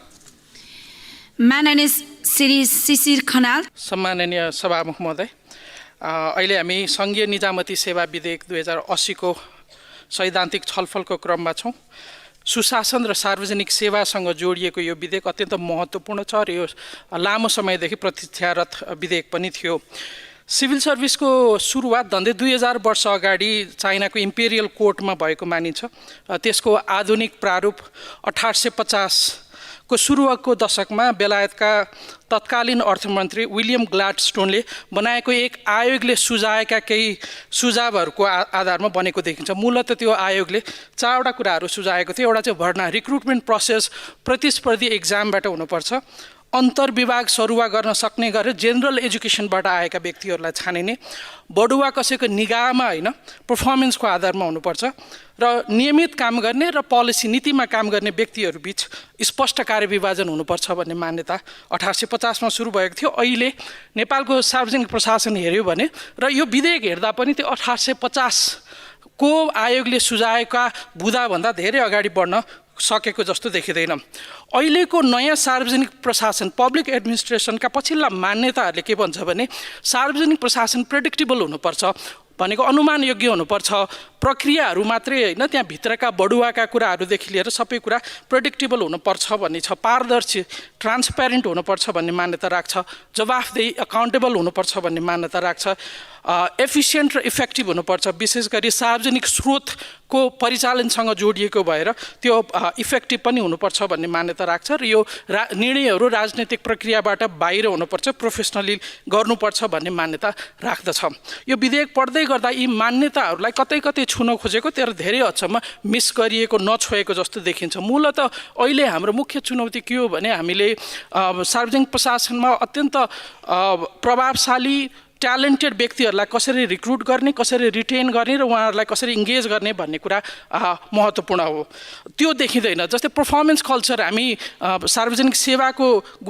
माननीय श्री शिशिर खनाल। सम्माननीय सभामुख महोदय, अहिले हामी सङ्घीय निजामती सेवा विधेयक 2080 को सैद्धान्तिक छलफलको क्रममा छौँ। सुशासन र सार्वजनिक सेवासँग जोडिएको यो विधेयक अत्यन्त महत्त्वपूर्ण छ र यो लामो समयदेखि प्रतीक्षारत विधेयक पनि थियो। सिभिल सर्भिसको सुरुवात झन्डै 2000 वर्ष अगाडि चाइनाको इम्पेरियल कोर्टमा भएको मानिन्छ। त्यसको आधुनिक प्रारूप 1850 को सुरुवातको दशकमा बेलायतका तत्कालीन अर्थमन्त्री विलियम ग्ल्याडस्टोनले बनाएको एक आयोगले सुझाएका केही सुझावहरूको आधारमा बनेको देखिन्छ। मूलत त्यो आयोगले 4वटा कुराहरू सुझाएको थियो। एउटा चाहिँ भर्ना रिक्रुटमेन्ट प्रोसेस प्रतिस्पर्धी एक्जामबाट हुनुपर्छ, अन्तर्विभाग सरुवा गर्न सक्ने गरेर जेनरल एजुकेसनबाट आएका व्यक्तिहरूलाई छानिने, बढुवा कसैको निगाहमा होइन पर्फर्मेन्सको आधारमा हुनुपर्छ, र नियमित काम गर्ने र पोलिसी नीतिमा काम गर्ने व्यक्तिहरू बीच स्पष्ट कार्यविभाजन हुनुपर्छ भन्ने मान्यता 1850 मा सुरु भएको थियो। अहिले नेपालको सार्वजनिक प्रशासन हेऱ्यो भने र यो विधेयक हेर्दा पनि त्यो 1850 को आयोगले सुझाएका बुँदाभन्दा धेरै अगाडि बढ्न सकेको जस्तो देखिँदैन। अहिलेको नयाँ सार्वजनिक प्रशासन पब्लिक एडमिनिस्ट्रेसनका पछिल्ला मान्यताहरूले के भन्छ भने सार्वजनिक प्रशासन प्रेडिक्टेबल हुनुपर्छ, भनेको अनुमान योग्य हुनुपर्छ, प्रक्रियाहरू मात्रै होइन त्यहाँ भित्रका बढुवाका कुराहरूदेखि लिएर सबै कुरा प्रेडिक्टेबल हुनुपर्छ भन्ने छ, पारदर्शी ट्रान्सप्यारेन्ट हुनुपर्छ भन्ने मान्यता राख्छ, जवाफदेही अकाउन्टेबल हुनुपर्छ भन्ने मान्यता राख्छ, एफिसियन्ट र इफेक्टिभ हुनुपर्छ, विशेष गरी सार्वजनिक स्रोतको परिचालनसँग जोडिएको भएर त्यो इफेक्टिभ पनि हुनुपर्छ भन्ने मान्यता राख्छ र यो निर्णयहरू राजनैतिक प्रक्रियाबाट बाहिर हुनुपर्छ, प्रोफेसनली गर्नुपर्छ भन्ने मान्यता राख्दछ। यो विधेयक पढ्दै गर्दा यी मान्यताहरूलाई कतै कतै छुन खोजेको तर धेरै हदसम्म मिस गरिएको नछोएको जस्तो देखिन्छ। मूलत अहिले हाम्रो मुख्य चुनौती के हो भने हामीले सार्वजनिक प्रशासनमा अत्यन्त प्रभावशाली ट्यालेन्टेड व्यक्तिहरूलाई कसरी रिक्रुट गर्ने, कसरी रिटेन गर्ने र उहाँहरूलाई कसरी इङ्गेज गर्ने भन्ने कुरा महत्त्वपूर्ण हो। त्यो देखिँदैन। जस्तै पर्फर्मेन्स कल्चर, हामी सार्वजनिक सेवाको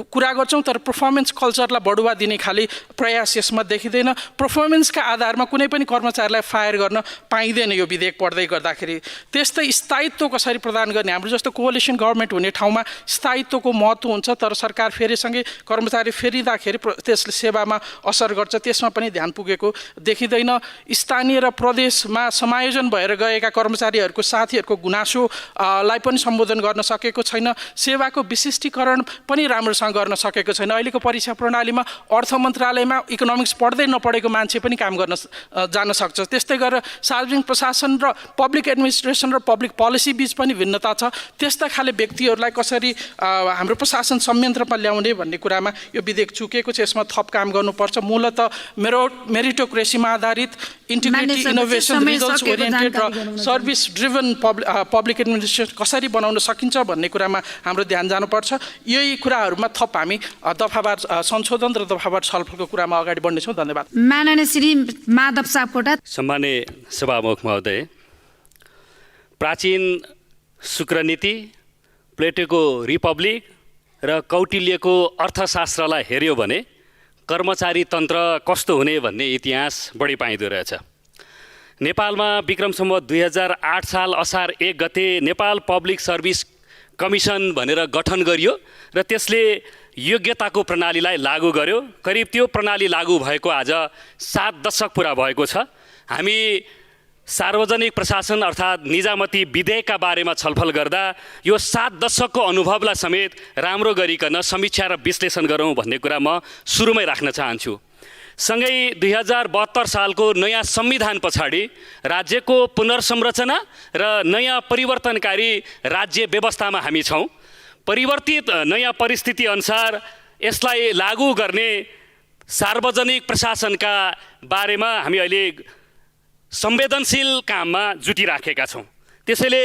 कुरा गर्छौँ तर पर्फर्मेन्स कल्चरलाई बढुवा दिने खालि प्रयास यसमा देखिँदैन। पर्फर्मेन्सका आधारमा कुनै पनि कर्मचारीलाई फायर गर्न पाइँदैन यो विधेयक पढ्दै गर्दाखेरि। त्यस्तै स्थायित्व कसरी प्रदान गर्ने, हाम्रो जस्तो कोअलिसन गभर्मेन्ट हुने ठाउँमा स्थायित्वको महत्त्व हुन्छ तर सरकार फेरिसँगै कर्मचारी फेरिँदाखेरि त्यसले सेवामा असर गर्छ, त्यसमा त्यसमा पनि ध्यान पुगेको देखिँदैन। स्थानीय र प्रदेशमा समायोजन भएर गएका कर्मचारीहरूको साथीहरूको गुनासोलाई पनि सम्बोधन गर्न सकेको छैन। सेवाको विशिष्टीकरण पनि राम्रोसँग गर्न सकेको छैन। अहिलेको परीक्षा प्रणालीमा अर्थ मन्त्रालयमा इकोनोमिक्स पढ्दै नपढेको मान्छे पनि काम गर्न जान सक्छ। त्यस्तै गरेर सार्वजनिक प्रशासन र पब्लिक एडमिनिस्ट्रेसन र पब्लिक पोलिसी बीच पनि भिन्नता छ। त्यस्ता खाले व्यक्तिहरूलाई कसरी हाम्रो प्रशासन संयन्त्रमा ल्याउने भन्ने कुरामा यो विधेयक चुकेको छ। यसमा थप काम गर्नुपर्छ। मूलत मेरिटोक्रेसीमा आधारित इन्टिग्रिटी, इनोभेसन, रिजल्ट्स ओरिएन्टेड र सर्भिस ड्रिभन पब्लिक एडमिनिस्ट्रेसन कसरी बनाउन सकिन्छ भन्ने कुरामा हाम्रो ध्यान जानुपर्छ। यही कुराहरूमा थप हामी दफावार संशोधन र दफावार छलफलको कुरामा अगाडि बढ्नेछौँ। धन्यवाद। माननीय श्री माधव सापकोटा। सम्माननीय सभामुख महोदय, प्राचीन शुक्रनीति, प्लेटोको रिपब्लिक र कौटिल्यको अर्थशास्त्रलाई हेऱ्यो भने कर्मचारी तन्त्र कस्तो हुने भन्ने इतिहास बढी पाइँदो रहेछ। नेपालमा विक्रम सम्वत 2008 साल असार 1 गते नेपाल पब्लिक सर्भिस कमिसन भनेर गठन गरियो र त्यसले योग्यताको प्रणालीलाई लागू गर्यो। करिब त्यो प्रणाली लागू भएको आज 7 दशक पुरा भएको छ। हामी सार्वजनिक प्रशासन अर्थात् निजामती विधेयकका बारेमा छलफल गर्दा यो 7 दशकको अनुभवलाई समेत राम्रो गरिकन समीक्षा र विश्लेषण गरौँ भन्ने कुरा म सुरुमै राख्न चाहन्छु। सँगै 2072 सालको नयाँ संविधान पछाडि राज्यको पुनर्संरचना र नयाँ परिवर्तनकारी राज्य व्यवस्थामा हामी छौँ। परिवर्तित नयाँ परिस्थिति अनुसार यसलाई लागू गर्ने सार्वजनिक प्रशासनका बारेमा हामी अहिले संवेदनशील काममा जुटिराखेका छौँ। त्यसैले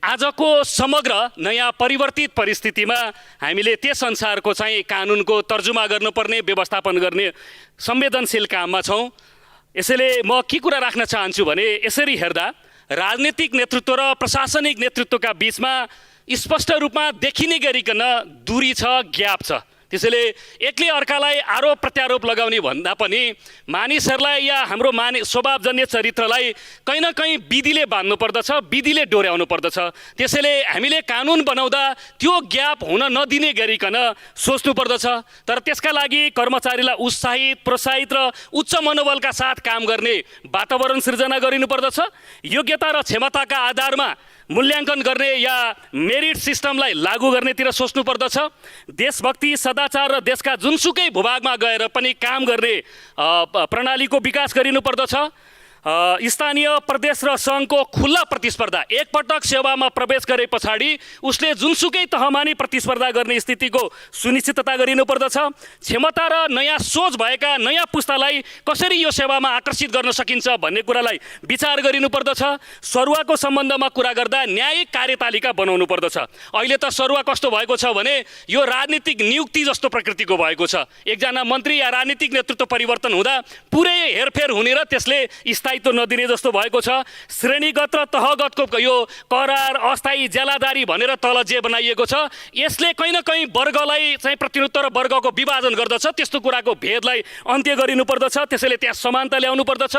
आजको समग्र नयाँ परिवर्तित परिस्थितिमा हामीले त्यस अनुसारको चाहिँ कानुनको तर्जुमा गर्नुपर्ने, व्यवस्थापन गर्ने संवेदनशील काममा छौँ। यसैले म के कुरा राख्न चाहन्छु भने यसरी हेर्दा राजनीतिक नेतृत्व र प्रशासनिक नेतृत्वका बीचमा स्पष्ट रूपमा देखिने गरिकन दूरी छ, ग्याप छ। त्यसैले एकले अर्कालाई आरोप प्रत्यारोप लगाउने भन्दा पनि मानिसहरूलाई या हाम्रो स्वभावजन्य चरित्रलाई कहीँ न कहीँ विधिले बाँध्नु पर्दछ, विधिले डोर्याउनु पर्दछ। त्यसैले हामीले कानुन बनाउँदा त्यो ग्याप हुन नदिने गरिकन सोच्नु पर्दछ। तर त्यसका लागि कर्मचारीलाई उत्साहित, प्रोत्साहित र उच्च मनोबलका साथ काम गर्ने वातावरण सृजना गरिनु पर्दछ। योग्यता र क्षमताका आधारमा मूल्याङ्कन गर्ने या मेरिट सिस्टमलाई लागू गर्नेतिर सोच्नु पर्दछ। देशभक्ति, सदाचार र देशका जुनसुकै भूभागमा गएर पनि काम गर्ने प्रणालीको विकास गरिनु पर्दछ। स्थानीय, प्रदेश र सङ्घको खुल्ला प्रतिस्पर्धा, एकपटक सेवामा प्रवेश गरे पछाडि उसले जुनसुकै तहमा नि प्रतिस्पर्धा गर्ने स्थितिको सुनिश्चितता गरिनु पर्दछ। क्षमता र नयाँ सोच भएका नयाँ पुस्तालाई कसरी यो सेवामा आकर्षित गर्न सकिन्छ भन्ने कुरालाई विचार गरिनु पर्दछ। सरुवाको सम्बन्धमा कुरा गर्दा न्यायिक कार्यतालिका बनाउनु पर्दछ। अहिले त सरुवा कस्तो भएको छ भने यो राजनीतिक नियुक्ति जस्तो प्रकृतिको भएको छ। एकजना मन्त्री या राजनीतिक नेतृत्व परिवर्तन हुँदा पुरै हेरफेर हुने र त्यसले स्थायित्व नदिने जस्तो भएको छ। श्रेणीगत र तहगतको यो करार, अस्थायी जेलादारी भनेर तल जे बनाइएको छ, यसले कहीँ न कहीँ वर्गलाई चाहिँ प्रतिनिधित्व र वर्गको विभाजन गर्दछ। त्यस्तो कुराको भेदलाई अन्त्य गरिनु पर्दछ। त्यसैले त्यहाँ समानता ल्याउनु पर्दछ।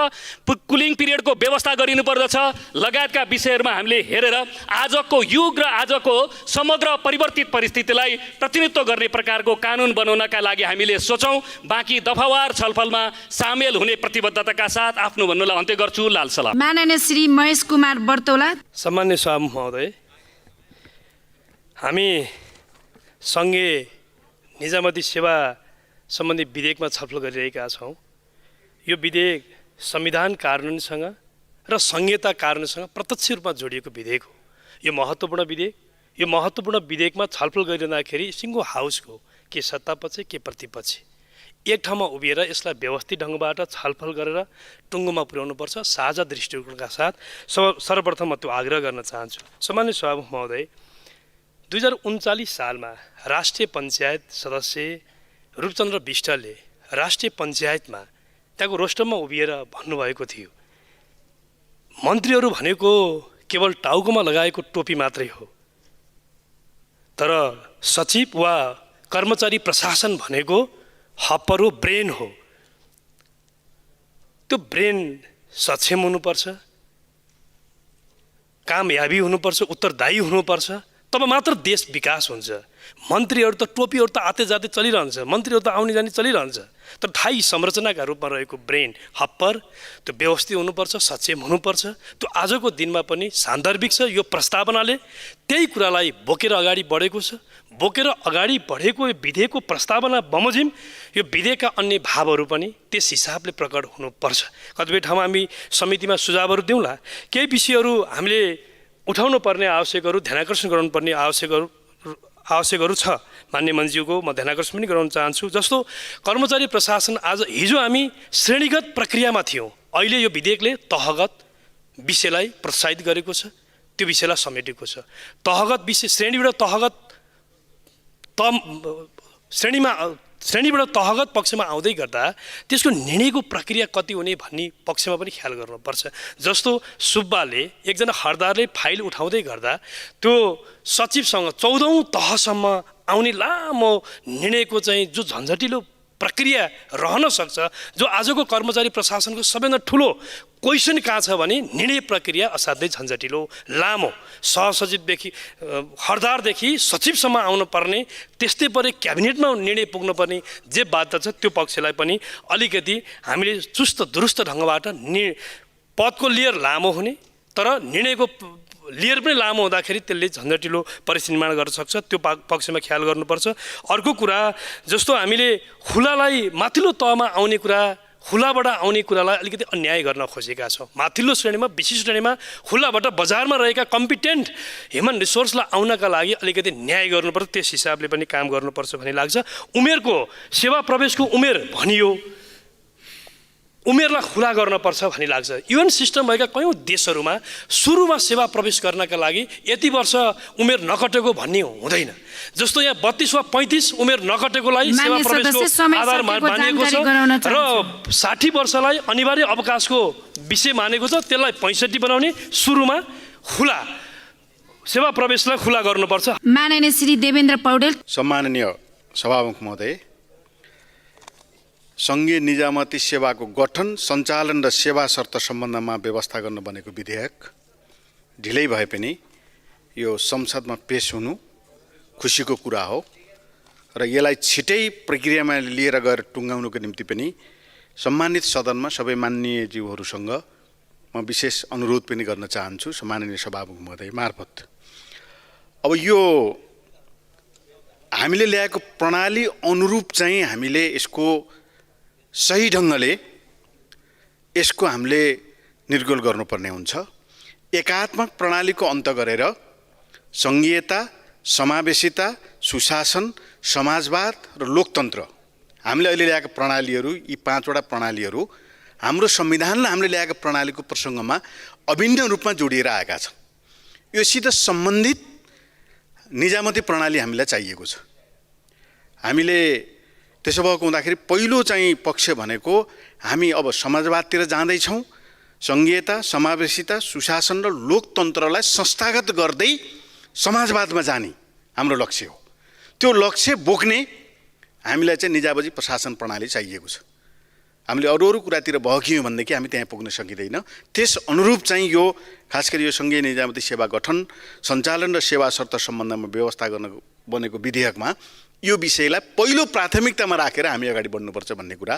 कुलिङ पिरियडको व्यवस्था गरिनु पर्दछ। लगायतका विषयहरूमा हामीले हेरेर आजको युग र आजको समग्र परिवर्तित परिस्थितिलाई प्रतिनिधित्व गर्ने प्रकारको कानुन बनाउनका लागि हामीले सोचौँ। बाँकी दफावार छलफलमा सामेल हुने प्रतिबद्धताका साथ आफ्नो भन्नुलाई अन्त्य गर्छु। लाल सलाम। माननीय श्री महेश कुमार बर्तौला। सम्माननीय सभामुख महोदय, हामी सङ्घीय निजामती सेवा सम्बन्धी विधेयकमा छलफल गरिरहेका छौँ। यो विधेयक संविधान कानुनसँग र संहिता कानुनसँग प्रत्यक्ष रूपमा जोडिएको विधेयक हो। यो महत्त्वपूर्ण विधेयक, यो महत्त्वपूर्ण विधेयकमा छलफल गरिरहँदाखेरि सिङ्गो हाउसको के सत्तापक्ष के प्रतिपक्ष एक ठाउँमा उभिएर यसलाई व्यवस्थित ढङ्गबाट छलफल गरेर टुङ्गोमा पुर्याउनुपर्छ साझा दृष्टिकोणका साथ। सर्वप्रथम म त्यो आग्रह गर्न चाहन्छु। सम्माननीय सभामुख महोदय, 2039 सालमा राष्ट्रिय पञ्चायत सदस्य रूपचन्द्र विष्टले राष्ट्रिय पञ्चायतमा त्यहाँको रोस्टरमा उभिएर भन्नुभएको थियो, मन्त्रीहरू भनेको केवल टाउकोमा लगाएको टोपी मात्रै हो, तर सचिव वा कर्मचारी प्रशासन भनेको हप्पर हो, ब्रेन हो। त्यो ब्रेन सक्षम हुनुपर्छ, कामयाबी हुनुपर्छ, उत्तरदायी हुनुपर्छ, तब मात्र देश विकास हुन्छ। मन्त्रीहरू त टोपीहरू त आते जाते चलिरहन्छ, मन्त्रीहरू त आउने जाने चलिरहन्छ, तर थाई संरचनाका रूपमा रहेको ब्रेन हप्पर त्यो व्यवस्थित हुनुपर्छ, सक्षम हुनुपर्छ। त्यो आजको दिनमा पनि सान्दर्भिक छ। यो प्रस्तावनाले त्यही कुरालाई बोकेर अगाडि बढेको छ। बोकेर अगाडि बढेको यो विधेयकको प्रस्तावना बमोजिम यो विधेयकका अन्य भावहरू पनि त्यस हिसाबले प्रकट हुनुपर्छ। कतिपय ठाउँमा हामी समितिमा सुझावहरू दिउँला, केही विषयहरू हामीले उठाउनु पर्ने आवश्यकहरू, ध्यानाकर्षण गराउनुपर्ने आवश्यकहरू छ। मान्य मन्त्रीज्यूको म ध्यानाकर्षण पनि गराउन चाहन्छु। जस्तो कर्मचारी प्रशासन आज हिजो हामी श्रेणीगत प्रक्रियामा थियौँ, अहिले यो विधेयकले तहगत विषयलाई प्रोत्साहित गरेको छ, त्यो विषयलाई समेटेको छ। तहगत विषय श्रेणीबाट तहगत श्रेणीबाट तहगत पक्षमा आउँदै गर्दा त्यसको निर्णयको प्रक्रिया कति हुने भन्ने पक्षमा पनि ख्याल गर्नुपर्छ। जस्तो सुब्बाले एकजना हरदारले फाइल उठाउँदै गर्दा त्यो सचिवसँग 14औं तहसम्म आउने लामो निर्णयको चाहिँ जो झन्झटिलो प्रक्रिया रहन सक्छ, जो आजको कर्मचारी प्रशासनको सबैभन्दा ठुलो क्वेसन कहाँ छ भने निर्णय प्रक्रिया असाध्यै झन्झटिलो लामो, सहसचिवदेखि हरदारदेखि सचिवसम्म आउनु पर्ने, त्यस्तै परे क्याबिनेटमा निर्णय पुग्नुपर्ने जे बाध्य छ त्यो पक्षलाई पनि अलिकति हामीले चुस्त दुरुस्त ढङ्गबाट पदको लेयर लामो हुने तर निर्णयको लेयर पनि लामो हुँदाखेरि त्यसले झन्झटिलो परिस्थिति निर्माण गर्न सक्छ, त्यो पक्षमा ख्याल गर्नुपर्छ। अर्को कुरा जस्तो हामीले खुलालाई माथिल्लो तहमा आउने कुरा, खुलाबाट आउने कुरालाई अलिकति अन्याय गर्न खोजेका छौँ। माथिल्लो श्रेणीमा विशिष्ट श्रेणीमा खुलाबाट बजारमा रहेका कम्पिटेन्ट ह्युमन रिसोर्सलाई आउनका लागि अलिकति न्याय गर्नुपर्छ, त्यस हिसाबले पनि काम गर्नुपर्छ भन्ने लाग्छ। उमेरको सेवा प्रवेशको उमेर भनियो, उमेरलाई खुला गर्नुपर्छ भन्ने लाग्छ। युएन सिस्टम भएका कयौँ देशहरूमा सुरुमा सेवा प्रवेश गर्नका लागि यति वर्ष उमेर नकटेको भन्ने हुँदैन। जस्तो यहाँ 32 वा 35 उमेर नकटेकोलाई सेवा प्रवेशको आधार मानिएको छ र 60 वर्षलाई अनिवार्य अवकाशको विषय मानेको छ, त्यसलाई 65 बनाउने, सुरुमा खुला सेवा प्रवेशलाई खुला गर्नुपर्छ। माननीय श्री देवेन्द्र पौडेल। सम्माननीय सभामुख महोदय, सङ्घीय निजामती सेवाको गठन, सञ्चालन र सेवा शर्त सम्बन्धमा व्यवस्था गर्न बनेको विधेयक ढिलै भए पनि यो संसदमा पेश हुनु खुसीको कुरा हो र यसलाई छिटै प्रक्रियामा लिएर गएर टुङ्गाउनुको निम्ति पनि सम्मानित सदनमा सबै माननीयज्यूहरूसँग म विशेष अनुरोध पनि गर्न चाहन्छु सम्माननीय सभामुख महोदय मार्फत। अब यो हामीले ल्याएको प्रणाली अनुरूप चाहिँ हामीले यसको सही ढङ्गले यसको हामीले निर्गोल गर्नुपर्ने हुन्छ। एकात्मक प्रणालीको अन्त गरेर सङ्घीयता, समावेशिता, सुशासन, समाजवाद र लोकतन्त्र हामीले अहिले ल्याएका प्रणालीहरू, यी 5वटा प्रणालीहरू हाम्रो संविधानले हामीले ल्याएका प्रणालीको प्रसङ्गमा अभिन्न रूपमा जोडिएर आएका छन्। योसित सम्बन्धित निजामती प्रणाली हामीलाई चाहिएको छ। हामीले त्यसो भएको हुँदाखेरि पहिलो चाहिँ पक्ष भनेको हामी अब समाजवादतिर जाँदैछौँ। सङ्घीयता, समावेशिता, सुशासन र लोकतन्त्रलाई संस्थागत गर्दै समाजवादमा जाने हाम्रो लक्ष्य हो। त्यो लक्ष्य बोक्ने हामीलाई चाहिँ निजामती प्रशासन प्रणाली चाहिएको छ। हामीले अरू कुरातिर बहकियौँ भनेदेखि हामी त्यहाँ पुग्न सकिँदैन। त्यस अनुरूप चाहिँ यो खास गरी यो सङ्घीय निजामती सेवा गठन, सञ्चालन र सेवा शर्त सम्बन्धमा व्यवस्था गर्न बनेको विधेयकमा यो विषयलाई पहिलो प्राथमिकतामा राखेर हामी अगाडि बढ्नुपर्छ भन्ने कुरा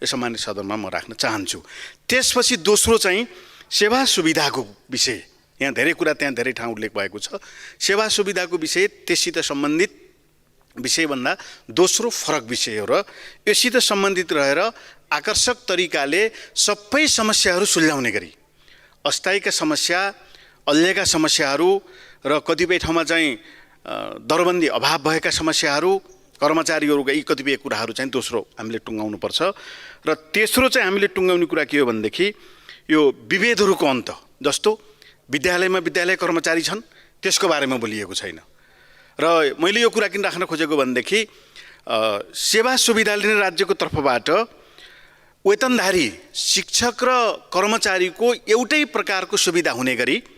यो सम्मानित सदनमा म राख्न चाहन्छु। त्यसपछि दोस्रो चाहिँ सेवा सुविधाको विषय, यहाँ धेरै कुरा त्यहाँ धेरै ठाउँ उल्लेख भएको छ। सेवा सुविधाको विषय त्यससित सम्बन्धित विषयभन्दा दोस्रो फरक विषय हो र योसित सम्बन्धित रहेर आकर्षक तरिकाले सबै समस्याहरू सुल्झाउने गरी अस्थायीका समस्या, अल्झेका समस्याहरू र कतिपय ठाउँमा चाहिँ दरबन्दी अभाव भएका समस्याहरू, कर्मचारीहरूका यी कतिपय कुराहरू चाहिँ दोस्रो हामीले टुङ्गाउनुपर्छ। र तेस्रो चाहिँ हामीले टुङ्गाउने कुरा के हो भनेदेखि यो विभेदहरूको अन्त। जस्तो विद्यालयमा विद्यालय कर्मचारी छन्, त्यसको बारेमा बोलिएको छैन। र मैले यो कुरा किन राख्न खोजेको भनेदेखि सेवा सुविधा लिने राज्यको तर्फबाट वेतनधारी शिक्षक र कर्मचारीको एउटै प्रकारको सुविधा हुने गरी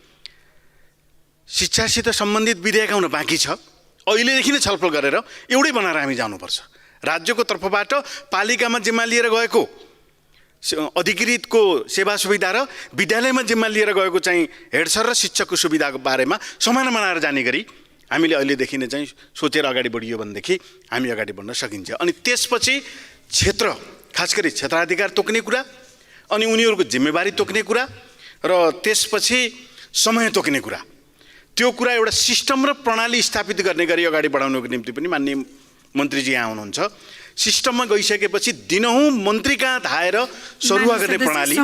शिक्षासित सम्बन्धित विधेयक आउन बाँकी छ। अहिलेदेखि नै छलफल गरेर एउटै बनाएर हामी जानुपर्छ। राज्यको तर्फबाट पालिकामा जिम्मा लिएर गएको अधिकृतको सेवा सुविधा र विद्यालयमा जिम्मा लिएर गएको चाहिँ हेड सर र शिक्षकको सुविधाको बारेमा समान बनाएर जाने गरी हामीले अहिलेदेखि नै चाहिँ सोचेर अगाडि बढियो भनेदेखि हामी अगाडि बढ्न सकिन्छ। अनि त्यसपछि क्षेत्र, खास गरी क्षेत्राधिकार तोक्ने कुरा, अनि उनीहरूको जिम्मेवारी तोक्ने कुरा, र त्यसपछि समय तोक्ने कुरा, त्यो कुरा एउटा सिस्टम र प्रणाली स्थापित गर्ने गरी अगाडि बढाउनको निम्ति पनि माननीय मन्त्रीजी यहाँ हुनुहुन्छ। सिस्टममा गइसकेपछि दिनहुँ मन्त्री कहाँ धाएर सरुवा गर्ने प्रणाली,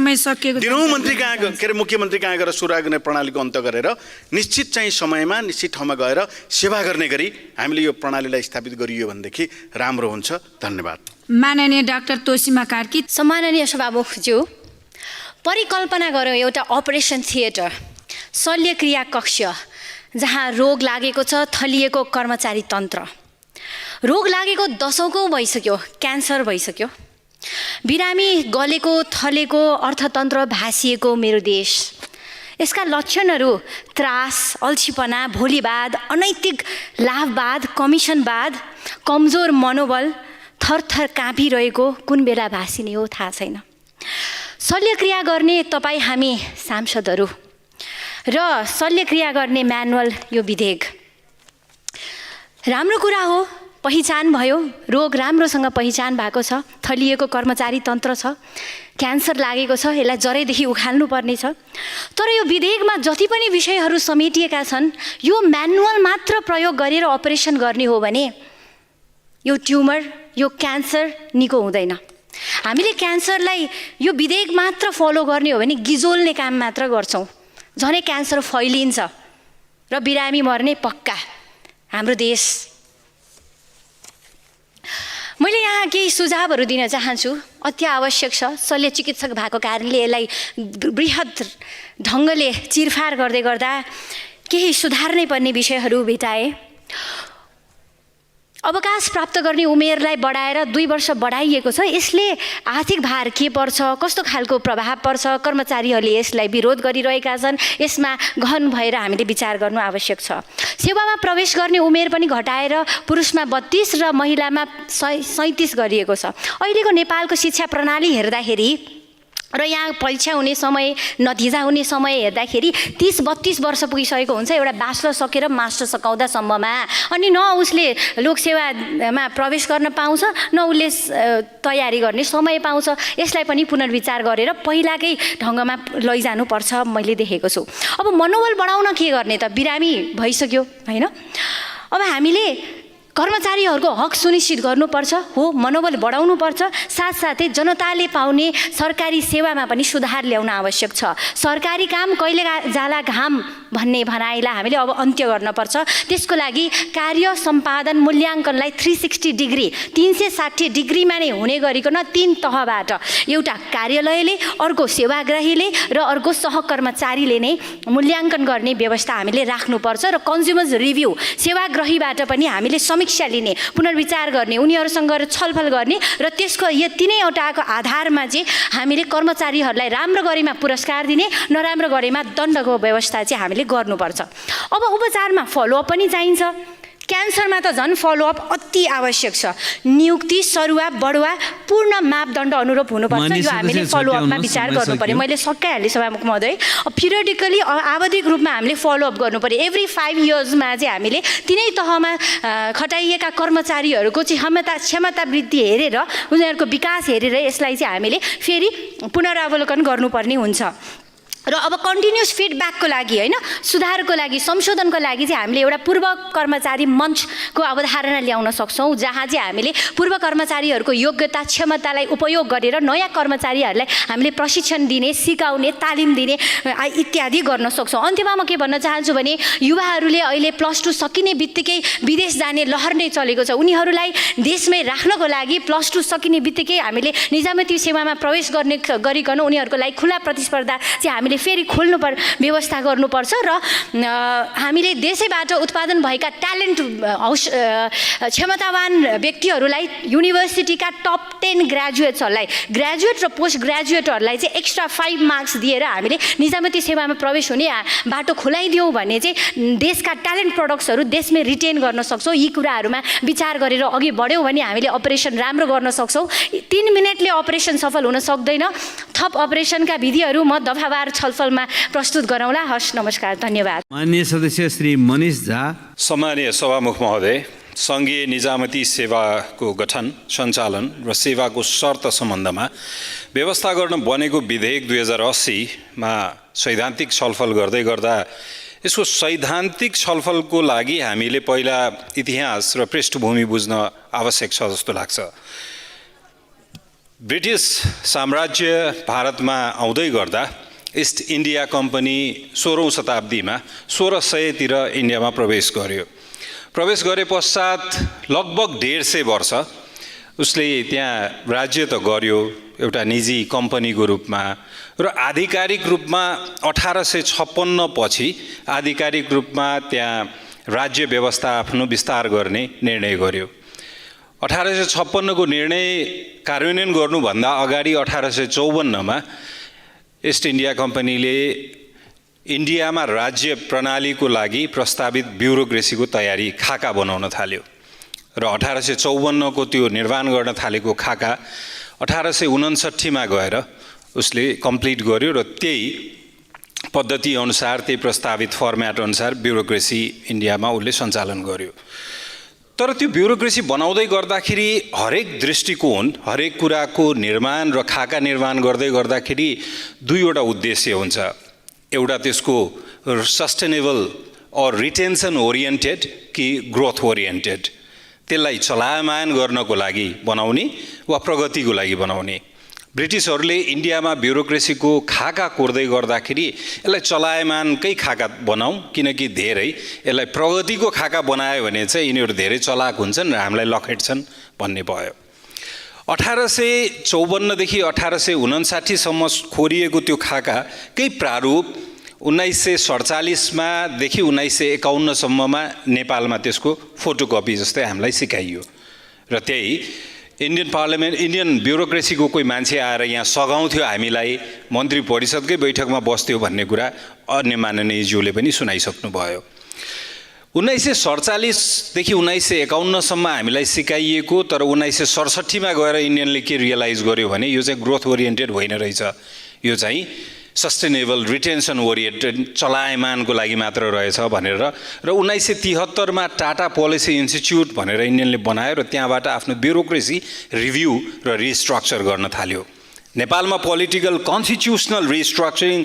दिनहुँ मन्त्री कहाँ के अरे मुख्यमन्त्री कहाँ गएर सरुवा गर्ने प्रणालीको अन्त गरेर निश्चित चाहिँ समयमा निश्चित ठाउँमा गएर सेवा गर्ने गरी हामीले यो प्रणालीलाई स्थापित गरियो भनेदेखि राम्रो हुन्छ। धन्यवाद। माननीय डाक्टर तोसीमा कार्की। सम्माननीय सभामुखज्यू, परिकल्पना गरौँ एउटा अपरेसन थिएटर, शल्यक्रिया कक्ष जहाँ रोग लागेको छ, थलिएको कर्मचारी तन्त्र, रोग लागेको दशौँकौँ भइसक्यो, क्यान्सर भइसक्यो, बिरामी गलेको थलेको अर्थतन्त्र भाँसिएको मेरो देश। यसका लक्षणहरू त्रास, अल्छीपना, भोलिवाद, अनैतिक लाभवाद, कमिसनवाद, कमजोर मनोबल, थरथर काँपिरहेको, कुन बेला भाँसिने हो थाहा छैन। शल्यक्रिया गर्ने तपाईँ हामी सांसदहरू र शल्यक्रिया गर्ने म्यानुअल यो विधेयक राम्रो कुरा हो, पहिचान भयो, रोग राम्रोसँग पहिचान भएको छ, थलिएको कर्मचारी तन्त्र छ, क्यान्सर लागेको छ, यसलाई जरैदेखि उखाल्नु पर्ने छ। तर यो विधेयकमा जति पनि विषयहरू समेटिएका छन्, यो म्यानुअल मात्र प्रयोग गरेर अपरेसन गर्ने हो भने यो ट्युमर, यो क्यान्सर निको हुँदैन। हामीले क्यान्सरलाई यो विधेयक मात्र फलो गर्ने हो भने गिजोल्ने काम मात्र गर्छौँ, झनै क्यान्सर फैलिन्छ र बिरामी मर्ने पक्का हाम्रो देश। मैले यहाँ केही सुझावहरू दिन चाहन्छु। अति आवश्यक छ, शल्य चिकित्सक भएको कारणले यसलाई बृहत ढङ्गले चिरफार गर्दै गर्दा केही सुधार्नै पर्ने विषयहरू भेटाए। अवकाश प्राप्त गर्ने उमेरलाई बढाएर 2 वर्ष बढाइएको छ। यसले आर्थिक भार के पर्छ, कस्तो खालको प्रभाव पर्छ, कर्मचारीहरूले यसलाई विरोध गरिरहेका छन्, यसमा गहन भएर हामीले विचार गर्नु आवश्यक छ। सेवामा प्रवेश गर्ने उमेर पनि घटाएर पुरुषमा 32 र महिलामा 37 गरिएको छ। अहिलेको नेपालको शिक्षा प्रणाली हेर्दाखेरि र यहाँ परीक्षा हुने समय, नतिजा हुने समय हेर्दाखेरि 30-32 वर्ष पुगिसकेको हुन्छ एउटा ब्याचलर सकेर मास्टर सकाउँदासम्ममा। अनि न उसले लोकसेवामा प्रवेश गर्न पाउँछ, न उसले तयारी गर्ने समय पाउँछ। यसलाई पनि पुनर्विचार गरेर पहिलाकै ढङ्गमा लैजानुपर्छ मैले देखेको छु। अब मनोबल बढाउन के गर्ने त, बिरामी भइसक्यो होइन। अब हामीले कर्मचारीहरूको हक सुनिश्चित गर्नुपर्छ, हो मनोबल बढाउनुपर्छ, साथसाथै जनताले पाउने सरकारी सेवामा पनि सुधार ल्याउन आवश्यक छ। सरकारी काम कहिले जाला घाम भन्ने भनाइलाई हामीले अब अन्त्य गर्नुपर्छ। त्यसको लागि कार्य सम्पादन मूल्याङ्कनलाई 360 डिग्री 360 डिग्रीमा नै हुने गरिकन 3 तहबाट, एउटा कार्यालयले, अर्को सेवाग्राहीले र अर्को सहकर्मचारीले नै मूल्याङ्कन गर्ने व्यवस्था हामीले राख्नुपर्छ। र कन्ज्युमर्स रिभ्यू सेवाग्राहीबाट पनि हामीले समीक्षा लिने, पुनर्विचार गर्ने, उनीहरूसँग छलफल गर्ने र त्यसको यो तीनैवटाको आधारमा चाहिँ हामीले कर्मचारीहरूलाई राम्रो गरेमा पुरस्कार दिने, नराम्रो गरेमा दण्डको व्यवस्था चाहिँ हामीले गर्नुपर्छ। अब उपचारमा फलोअप पनि चाहिन्छ। क्यान्सरमा त झन् फलोअप अति आवश्यक छ। नियुक्ति, सरुवा, बढुवा पूर्ण मापदण्ड अनुरूप हुनुपर्छ। यो हामीले फलोअपमा विचार गर्नु पर्यो। मैले सकाइहालेँ सभामुख महोदय। पिरियडिकली आवधिक रूपमा हामीले फलोअप गर्नु पर्यो। एभ्री 5 इयर्समा चाहिँ हामीले तिनै तहमा खटाइएका कर्मचारीहरूको क्षमता वृद्धि हेरेर, उनीहरूको विकास हेरेर यसलाई चाहिँ हामीले फेरि पुनरावलोकन गर्नुपर्ने हुन्छ। र अब कन्टिन्युस फिडब्याकको लागि होइन, सुधारको लागि, संशोधनको लागि चाहिँ हामीले एउटा पूर्व कर्मचारी मञ्चको अवधारणा ल्याउन सक्छौँ, जहाँ चाहिँ हामीले पूर्व कर्मचारीहरूको योग्यता, क्षमतालाई उपयोग गरेर नयाँ कर्मचारीहरूलाई हामीले प्रशिक्षण दिने, सिकाउने, तालिम दिने इत्यादि गर्न सक्छौँ। अन्त्यमा म के भन्न चाहन्छु भने युवाहरूले अहिले +2 सकिने बित्तिकै विदेश जाने लहर नै चलेको छ। उनीहरूलाई देशमै राख्नको लागि +2 सकिने बित्तिकै हामीले निजामती सेवामा प्रवेश गरिकन उनीहरूको लागि खुला प्रतिस्पर्धा चाहिँ हामीले फेरि खोल्नु व्यवस्था गर्नुपर्छ। र हामीले देशैबाट उत्पादन भएका ट्यालेन्ट क्षमतावान व्यक्तिहरूलाई, युनिभर्सिटीका टप 10 ग्रेजुएट्सहरूलाई, ग्रेजुएट र पोस्ट ग्रेजुएटहरूलाई चाहिँ एक्स्ट्रा 5 मार्क्स दिएर हामीले निजामती सेवामा प्रवेश हुने बाटो खोलाइदियौँ भने चाहिँ देशका ट्यालेन्ट प्रडक्ट्सहरू देशमै रिटेन गर्न सक्छौँ। यी कुराहरूमा विचार गरेर अघि बढ्यौँ भने हामीले अपरेसन राम्रो गर्न सक्छौँ। 3 मिनटले अपरेसन सफल हुन सक्दैन। थप अपरेसनका विधिहरू म दफावार छलफलमा प्रस्तुत गरौँला। हस्, नमस्कार, धन्यवाद। माननीय सदस्य श्री मनिष झा। सम्मानीय सभामुख महोदय, सङ्घीय निजामती सेवाको गठन, सञ्चालन र सेवाको शर्त सम्बन्धमा व्यवस्था गर्न बनेको विधेयक 2080मा सैद्धान्तिक छलफल गर्दै गर्दा यसको सैद्धान्तिक छलफलको लागि हामीले पहिला इतिहास र पृष्ठभूमि बुझ्न आवश्यक छ जस्तो लाग्छ। ब्रिटिस साम्राज्य भारतमा आउँदै गर्दा इस्ट इन्डिया कम्पनी 16औं शताब्दीमा 1600 तिर इन्डियामा प्रवेश गर्यो। प्रवेश गरे पश्चात लगभग 150 वर्ष उसले त्यहाँ राज्य त गर्यो एउटा निजी कम्पनीको रूपमा, र आधिकारिक रूपमा 1856 पछि आधिकारिक रूपमा त्यहाँ राज्य व्यवस्था आफ्नो विस्तार गर्ने निर्णय गर्यो। 1856 को निर्णय कार्यान्वयन गर्नुभन्दा अगाडि 1854 मा इस्ट इन्डिया कम्पनीले इन्डियामा राज्य प्रणालीको लागि प्रस्तावित ब्युरोक्रेसीको तयारी खाका बनाउन थाल्यो र 1854 को त्यो निर्माण गर्न थालेको खाका 1859 मा गएर उसले कम्प्लिट गर्यो र त्यही पद्धति अनुसार, त्यही प्रस्तावित फर्म्याट अनुसार ब्युरोक्रेसी इन्डियामा उसले सञ्चालन गर्यो। तर त्यो ब्युरोक्रेसी बनाउँदै गर्दाखेरि हरेक दृष्टिकोण, हरेक कुराको निर्माण र खाका निर्माण गर्दै गर्दाखेरि दुईवटा उद्देश्य हुन्छ। एउटा त्यसको सस्टेनेबल और रिटेन्सन ओरिएन्टेड कि ग्रोथ ओरिएन्टेड, त्यसलाई चलायमान गर्नको लागि बनाउने वा प्रगतिको लागि बनाउने। ब्रिटिसहरूले इन्डियामा ब्युरोक्रेसीको खाका कोर्दै गर्दाखेरि यसलाई चलायमानकै खाका बनाऊ, किनकि धेरै यसलाई प्रगतिको खाका बनायो भने चाहिँ यिनीहरू धेरै चलाक हुन्छन् र हामीलाई लखेट्छन् भन्ने भयो। 1854 देखि 1859 सम्म खोरिएको त्यो खाकाकै प्रारूप 1947 देखि 1951 सम्ममा नेपालमा त्यसको फोटोकपी जस्तै हामीलाई सिकाइयो र त्यही इन्डियन पार्लियामेन्ट, इन्डियन ब्युरोक्रेसीको कोही मान्छे आएर यहाँ सघाउँथ्यो हामीलाई, मन्त्री परिषदकै बैठकमा बस्थ्यो भन्ने कुरा अन्य माननीयज्यूले पनि सुनाइसक्नु भयो। 1947 देखि 1951 सम्म हामीलाई सिकाइएको, तर 1967 मा गएर इन्डियनले के रियलाइज गर्यो भने यो चाहिँ ग्रोथ ओरिएन्टेड होइन रहेछ, यो चाहिँ सस्टेनेबल रिटेन्सन ओरिएन्टेड चलायमानको लागि मात्र रहेछ भनेर र 1973 मा टाटा पोलिसी इन्स्टिच्युट भनेर इन्डियनले बनायो र त्यहाँबाट आफ्नो ब्युरोक्रेसी रिभ्यू र रिस्ट्रक्चर गर्न थाल्यो। नेपालमा political constitutional restructuring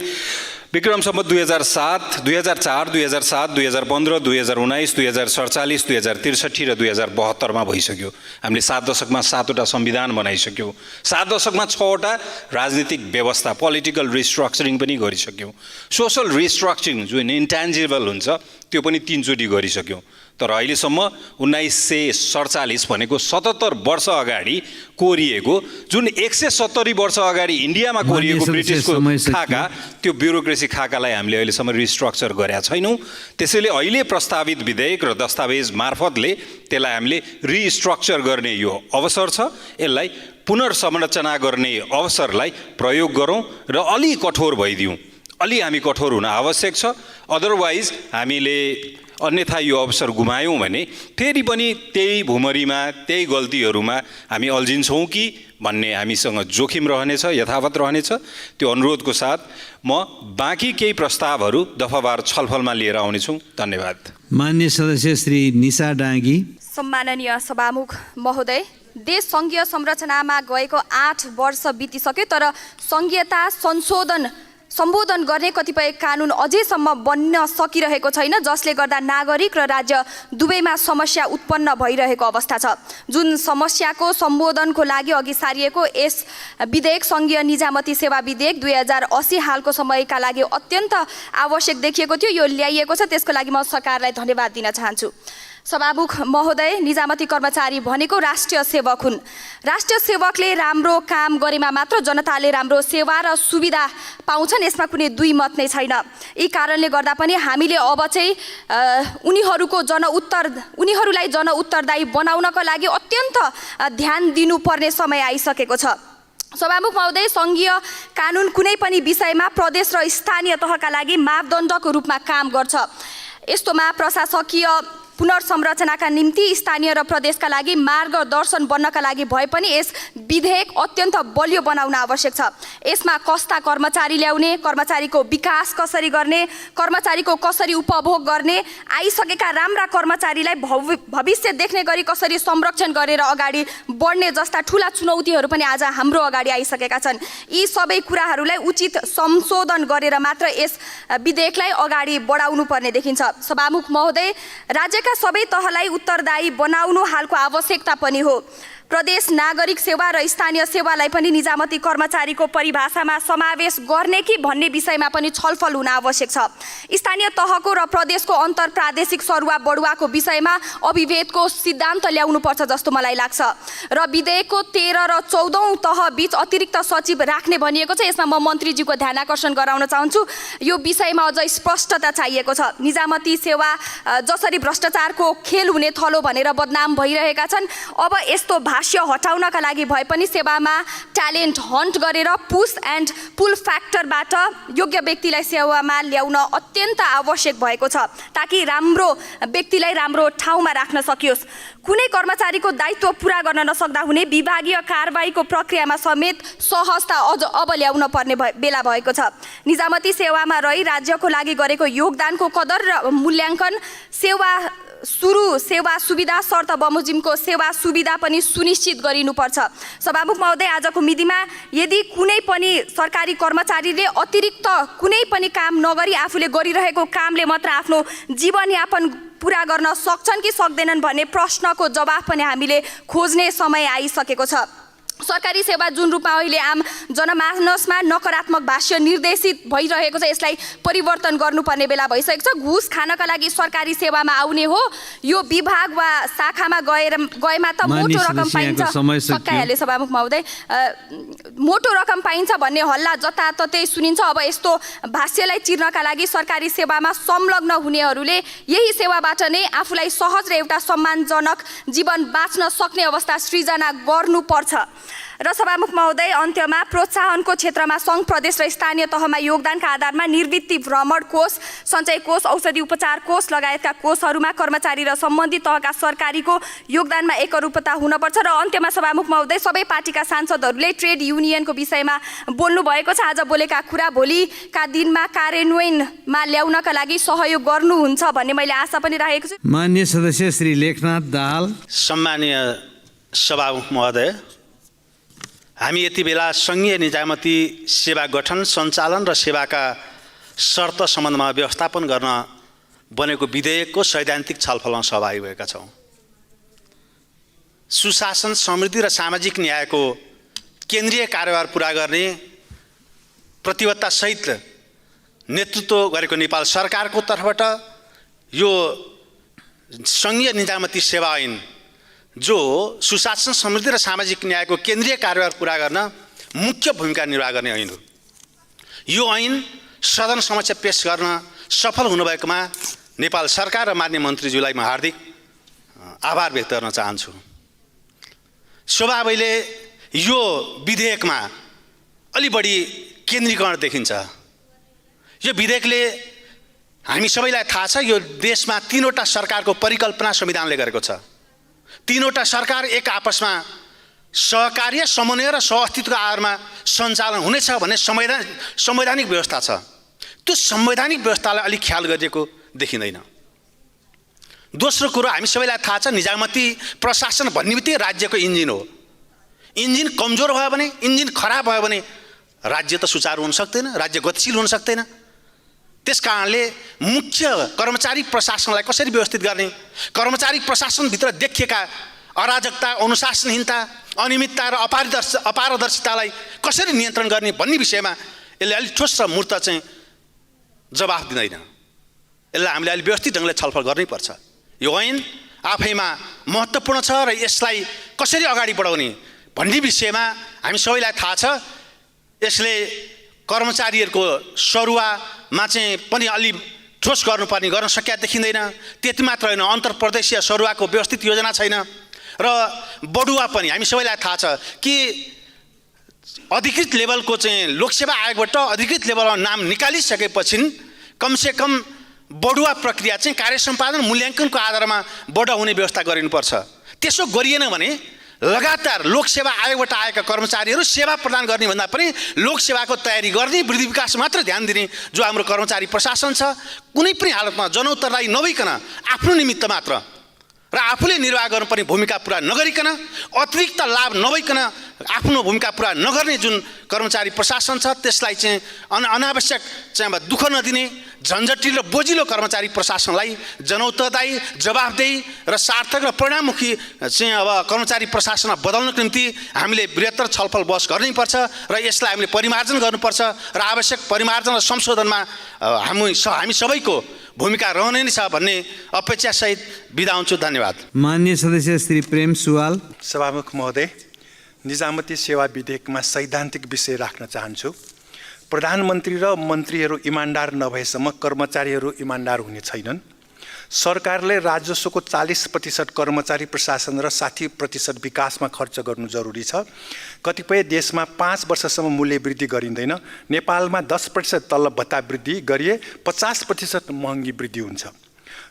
Vikram Samvat 2007, 2004, 2007, 2015, 2019, 2047, 2063 र 2072 मा भइसक्यो। हामीले 7 दशकमा 7 वटा संविधान बनाइसक्यौँ, 7 दशकमा 6 वटा राजनीतिक व्यवस्था पोलिटिकल रिस्ट्रक्चरिङ पनि गरिसक्यौँ। सोसल रिस्ट्रक्चरिङ जुन इन्ट्यान्जिबल हुन्छ त्यो पनि 3 चोटि गरिसक्यौँ। तर अहिलेसम्म 1947 भनेको 77 वर्ष अगाडि कोरिएको, जुन 170 वर्ष अगाडि इन्डियामा कोरिएको ब्रिटिसको खाका, त्यो ब्युरोक्रेसी खाकालाई हामीले अहिलेसम्म रिस्ट्रक्चर गरेका छैनौँ। त्यसैले अहिले प्रस्तावित विधेयक र दस्तावेज मार्फतले त्यसलाई हामीले रिस्ट्रक्चर गर्ने यो अवसर छ। यसलाई पुनर्संरचना गर्ने अवसरलाई प्रयोग गरौँ र अलि कठोर भइदिउँ। अलि हामी कठोर हुन आवश्यक छ, अदरवाइज हामीले अन्यथा यो अवसर गुमायौँ भने फेरि पनि त्यही भुमरीमा, त्यही गल्तीहरूमा हामी अल्झिन्छौँ कि भन्ने हामीसँग जोखिम रहनेछ, यथावत रहनेछ। त्यो अनुरोधको साथ म बाँकी केही प्रस्तावहरू दफावार छलफलमा लिएर आउनेछु। धन्यवाद। माननीय सदस्य श्री निशा डाँगी। सम्माननीय सभामुख महोदय, देश सङ्घीय संरचनामा गएको 8 वर्ष बितिसक्यो, तर सङ्घीयता सम्बोधन गर्ने कतिपय कानुन अझैसम्म बन्न सकिरहेको छैन, जसले गर्दा नागरिक र राज्य दुवैमा समस्या उत्पन्न भइरहेको अवस्था छ। जुन समस्याको सम्बोधनको लागि अघि सारिएको यस विधेयक सङ्घीय निजामती सेवा विधेयक 2080 हालको समयका लागि अत्यन्त आवश्यक देखिएको थियो, यो ल्याइएको छ। त्यसको लागि म सरकारलाई धन्यवाद दिन चाहन्छु। सभामुख महोदय, निजामती कर्मचारी भनेको राष्ट्रिय सेवक हुन्। राष्ट्रिय सेवकले राम्रो काम गरेमा मात्र जनताले राम्रो सेवा र सुविधा पाउँछन्, यसमा कुनै दुई मत नै छैन। यी कारणले गर्दा पनि हामीले अब चाहिँ उनीहरूलाई जनउत्तरदायी बनाउनको लागि अत्यन्त ध्यान दिनुपर्ने समय आइसकेको छ। सभामुख महोदय, सङ्घीय कानुन कुनै पनि विषयमा प्रदेश र स्थानीय तहका लागि मापदण्डको रूपमा काम गर्छ। यस्तोमा प्रशासकीय पुनर्संरचनाका निम्ति स्थानीय र प्रदेशका लागि मार्गदर्शन बन्नका लागि भए पनि यस विधेयक अत्यन्त बलियो बनाउन आवश्यक छ। यसमा कस्ता कर्मचारी ल्याउने, कर्मचारीको विकास कसरी गर्ने, कर्मचारीको कसरी उपभोग गर्ने, आइसकेका राम्रा कर्मचारीलाई भविष्य देख्ने गरी कसरी संरक्षण गरेर अगाडि बढ्ने जस्ता ठूला चुनौतीहरू पनि आज हाम्रो अगाडि आइसकेका छन्। यी सबै कुराहरूलाई उचित संशोधन गरेर मात्र यस विधेयकलाई अगाडि बढाउनु पर्ने देखिन्छ। सभामुख महोदय, राज्यका सबै तहलाई उत्तरदायी बनाउनु हालको आवश्यकता पनि हो। प्रदेश नागरिक सेवा र स्थानीय सेवालाई पनि निजामती कर्मचारीको परिभाषामा समावेश गर्ने कि भन्ने विषयमा पनि छलफल हुन आवश्यक छ। स्थानीय तहको र प्रदेशको अन्तर प्रादेशिक सरुवा बढुवाको विषयमा अभिभेदको सिद्धान्त ल्याउनुपर्छ जस्तो मलाई लाग्छ र विधेयकको 13 र 14औं तह बीच अतिरिक्त सचिव राख्ने भनिएको छ। यसमा म मन्त्रीज्यूको ध्यान आकर्षण गराउन चाहन्छु। यो विषयमा अझ स्पष्टता चाहिएको छ। निजामती सेवा जसरी भ्रष्टाचारको खेल हुने थलो भनेर बदनाम भइरहेका छन्, अब यस्तो भाष्य हटाउनका लागि भए पनि सेवामा ट्यालेन्ट हन्ट गरेर पुश एन्ड पुल फ्याक्टरबाट योग्य व्यक्तिलाई सेवामा ल्याउन अत्यन्त आवश्यक भएको छ, ताकि राम्रो व्यक्तिलाई राम्रो ठाउँमा राख्न सकियोस्। कुनै कर्मचारीको दायित्व पुरा गर्न नसक्दा हुने विभागीय कारबाहीको प्रक्रियामा समेत सहजता अब ल्याउन पर्ने बेला भएको छ। निजामती सेवामा रही राज्यको लागि गरेको योगदानको कदर र मूल्याङ्कन, सेवा सुविधा शर्त बमोजिमको सेवा सुविधा पनि सुनिश्चित गरिनुपर्छ। सभामुख महोदय, आजको मितिमा यदि कुनै पनि सरकारी कर्मचारीले अतिरिक्त कुनै पनि काम नगरी आफूले गरिरहेको कामले मात्र आफ्नो जीवनयापन पुरा गर्न सक्छन् कि सक्दैनन् भन्ने प्रश्नको जवाफ पनि हामीले खोज्ने समय आइसकेको छ। सरकारी सेवा जुन रूपमा अहिले आम जनमानसमा नकारात्मक भाष्य निर्देशित भइरहेको छ, यसलाई परिवर्तन गर्नुपर्ने बेला भइसकेको छ। घुस खानका लागि सरकारी सेवामा आउने हो, यो विभाग वा शाखामा गएमा त मोटो रकम पाइन्छ। सकाइहाले सभामुख महोदय, मोटो रकम पाइन्छ भन्ने हल्ला जताततै सुनिन्छ। अब यस्तो भाष्यलाई चिर्नका लागि सरकारी सेवामा संलग्न हुनेहरूले यही सेवाबाट नै आफूलाई सहज र एउटा सम्मानजनक जीवन बाँच्न सक्ने अवस्था सृजना गर्नुपर्छ। र सभामुख महोदय, अन्त्यमा प्रोत्साहनको क्षेत्रमा सङ्घ प्रदेश र स्थानीय तहमा योगदानका आधारमा निवृत्ति भ्रमण कोष, सञ्चय कोष, औषधि उपचार कोष लगायतका कोषहरूमा कर्मचारी र सम्बन्धित तहका सरकारीको योगदानमा एकरूपता हुनुपर्छ। र अन्त्यमा सभामुख महोदय, सबै पार्टीका सांसदहरूले ट्रेड युनियनको विषयमा बोल्नु भएको छ। आज बोलेका कुरा भोलिका दिनमा कार्यान्वयनमा ल्याउनका लागि सहयोग गर्नुहुन्छ भन्ने मैले आशा पनि राखेको छु। माननीय सदस्य श्री लेखनाथ दाहाल। सम्मानीय सभामुख महोदय, हामी यति बेला सङ्घीय निजामती सेवा गठन, सञ्चालन र सेवाका शर्त सम्बन्धमा व्यवस्थापन गर्न बनेको विधेयकको सैद्धान्तिक छलफलमा सहभागी भएका छौँ। सुशासन, समृद्धि र सामाजिक न्यायको केन्द्रीय कार्यभार पुरा गर्ने प्रतिबद्धतासहित नेतृत्व गरेको नेपाल सरकारको तर्फबाट यो सङ्घीय निजामती सेवा ऐन जो सुशासन, समृद्धि र सामाजिक न्यायको केन्द्रीय कार्यभार पुरा गर्न मुख्य भूमिका निर्वाह गर्ने ऐन हो। यो ऐन सदन समक्ष पेश गर्न सफल हुनुभएकोमा नेपाल सरकार र माननीय मन्त्रीज्यूलाई म हार्दिक आभार व्यक्त गर्न चाहन्छु। स्वभावैले यो विधेयकमा अलि बढी केन्द्रीकरण देखिन्छ। यो विधेयकले हामी सबैलाई थाहा छ, यो देशमा 3वटा सरकारको परिकल्पना संविधानले गरेको छ। 3वटा सरकार एक आपसमा सहकार्य, समन्वय र सहअस्तित्वको आधारमा सञ्चालन हुनेछ भन्ने संवैधानिक व्यवस्था छ। त्यो संवैधानिक व्यवस्थालाई अलिक ख्याल गरिएको देखिँदैन। दोस्रो कुरो, हामी सबैलाई थाहा छ, निजामती प्रशासन भन्ने बित्तिकै राज्यको इन्जिन हो। इन्जिन कमजोर भयो भने, इन्जिन खराब भयो भने राज्य त सुचारू हुन सक्दैन, राज्य गतिशील हुन सक्दैन। त्यस कारणले मुख्य कर्मचारी प्रशासनलाई कसरी व्यवस्थित गर्ने, कर्मचारी प्रशासनभित्र देखिएका अराजकता, अनुशासनहीनता, अनियमितता र अपारदर्शितालाई कसरी नियन्त्रण गर्ने भन्ने विषयमा यसले अलिक ठोस र मूर्त चाहिँ जवाफ दिँदैन। यसलाई हामीले अलिक व्यवस्थित ढङ्गले छलफल गर्नैपर्छ। यो ऐन आफैमा महत्त्वपूर्ण छ र यसलाई कसरी अगाडि बढाउने भन्ने विषयमा हामी सबैलाई थाहा छ। यसले कर्मचारीहरूको सरुवामा चाहिँ पनि अलि ठोस गर्नुपर्ने, गर्न सकिया देखिँदैन। त्यति मात्र होइन, अन्तर्प्रदेशीय सरुवाको व्यवस्थित योजना छैन र बढुवा पनि हामी सबैलाई थाहा छ कि अधिकृत लेभलको चाहिँ लोकसेवा आयोगबाट अधिकृत लेभलमा नाम निकालिसकेपछि कमसेकम बढुवा प्रक्रिया चाहिँ कार्य सम्पादन मूल्याङ्कनको आधारमा बढा हुने व्यवस्था गरिनुपर्छ। त्यसो गरिएन भने लगातार लोकसेवा आयोगबाट आएका कर्मचारीहरू सेवा प्रदान गर्ने भन्दा पनि लोकसेवाको तयारी गर्ने, वृद्धि विकास मात्र ध्यान दिने जो हाम्रो कर्मचारी प्रशासन छ, कुनै पनि हालतमा जनउत्तरदायी नभइकन आफ्नो निमित्त मात्र र आफूले निर्वाह गर्नुपर्ने भूमिका पुरा नगरिकन, अतिरिक्त लाभ नभइकन आफ्नो भूमिका पुरा नगर्ने जुन कर्मचारी प्रशासन छ त्यसलाई चाहिँ अनावश्यक चाहिँ अब दुःख नदिने, झन्झटिलो र बोझिलो कर्मचारी प्रशासनलाई जनउत्तरदायी, जवाफदेही र सार्थक र परिणाममुखी चाहिँ अब कर्मचारी प्रशासनमा बदल्नको निम्ति हामीले बृहत्तर छलफल बहस गर्नैपर्छ र यसलाई हामीले परिमार्जन गर्नुपर्छ र आवश्यक परिमार्जन र संशोधनमा हामी सबैको भूमिका रहने नै छ भन्ने अपेक्षासहित बिदा हुन्छु। धन्यवाद। माननीय सदस्य श्री प्रेम सुवाल। सभामुख महोदय, निजामती सेवा विधेयकमा सैद्धान्तिक विषय राख्न चाहन्छु। प्रधानमन्त्री र मन्त्रीहरू इमान्दार नभएसम्म कर्मचारीहरू इमान्दार हुने छैनन्। सरकारले राजस्वको 40% कर्मचारी प्रशासन र 60% विकासमा खर्च गर्नु जरुरी छ। कतिपय देशमा 5 वर्षसम्म मूल्य वृद्धि गरिँदैन। नेपालमा 10% तलब भत्ता वृद्धि गरिए 50% महँगी वृद्धि हुन्छ।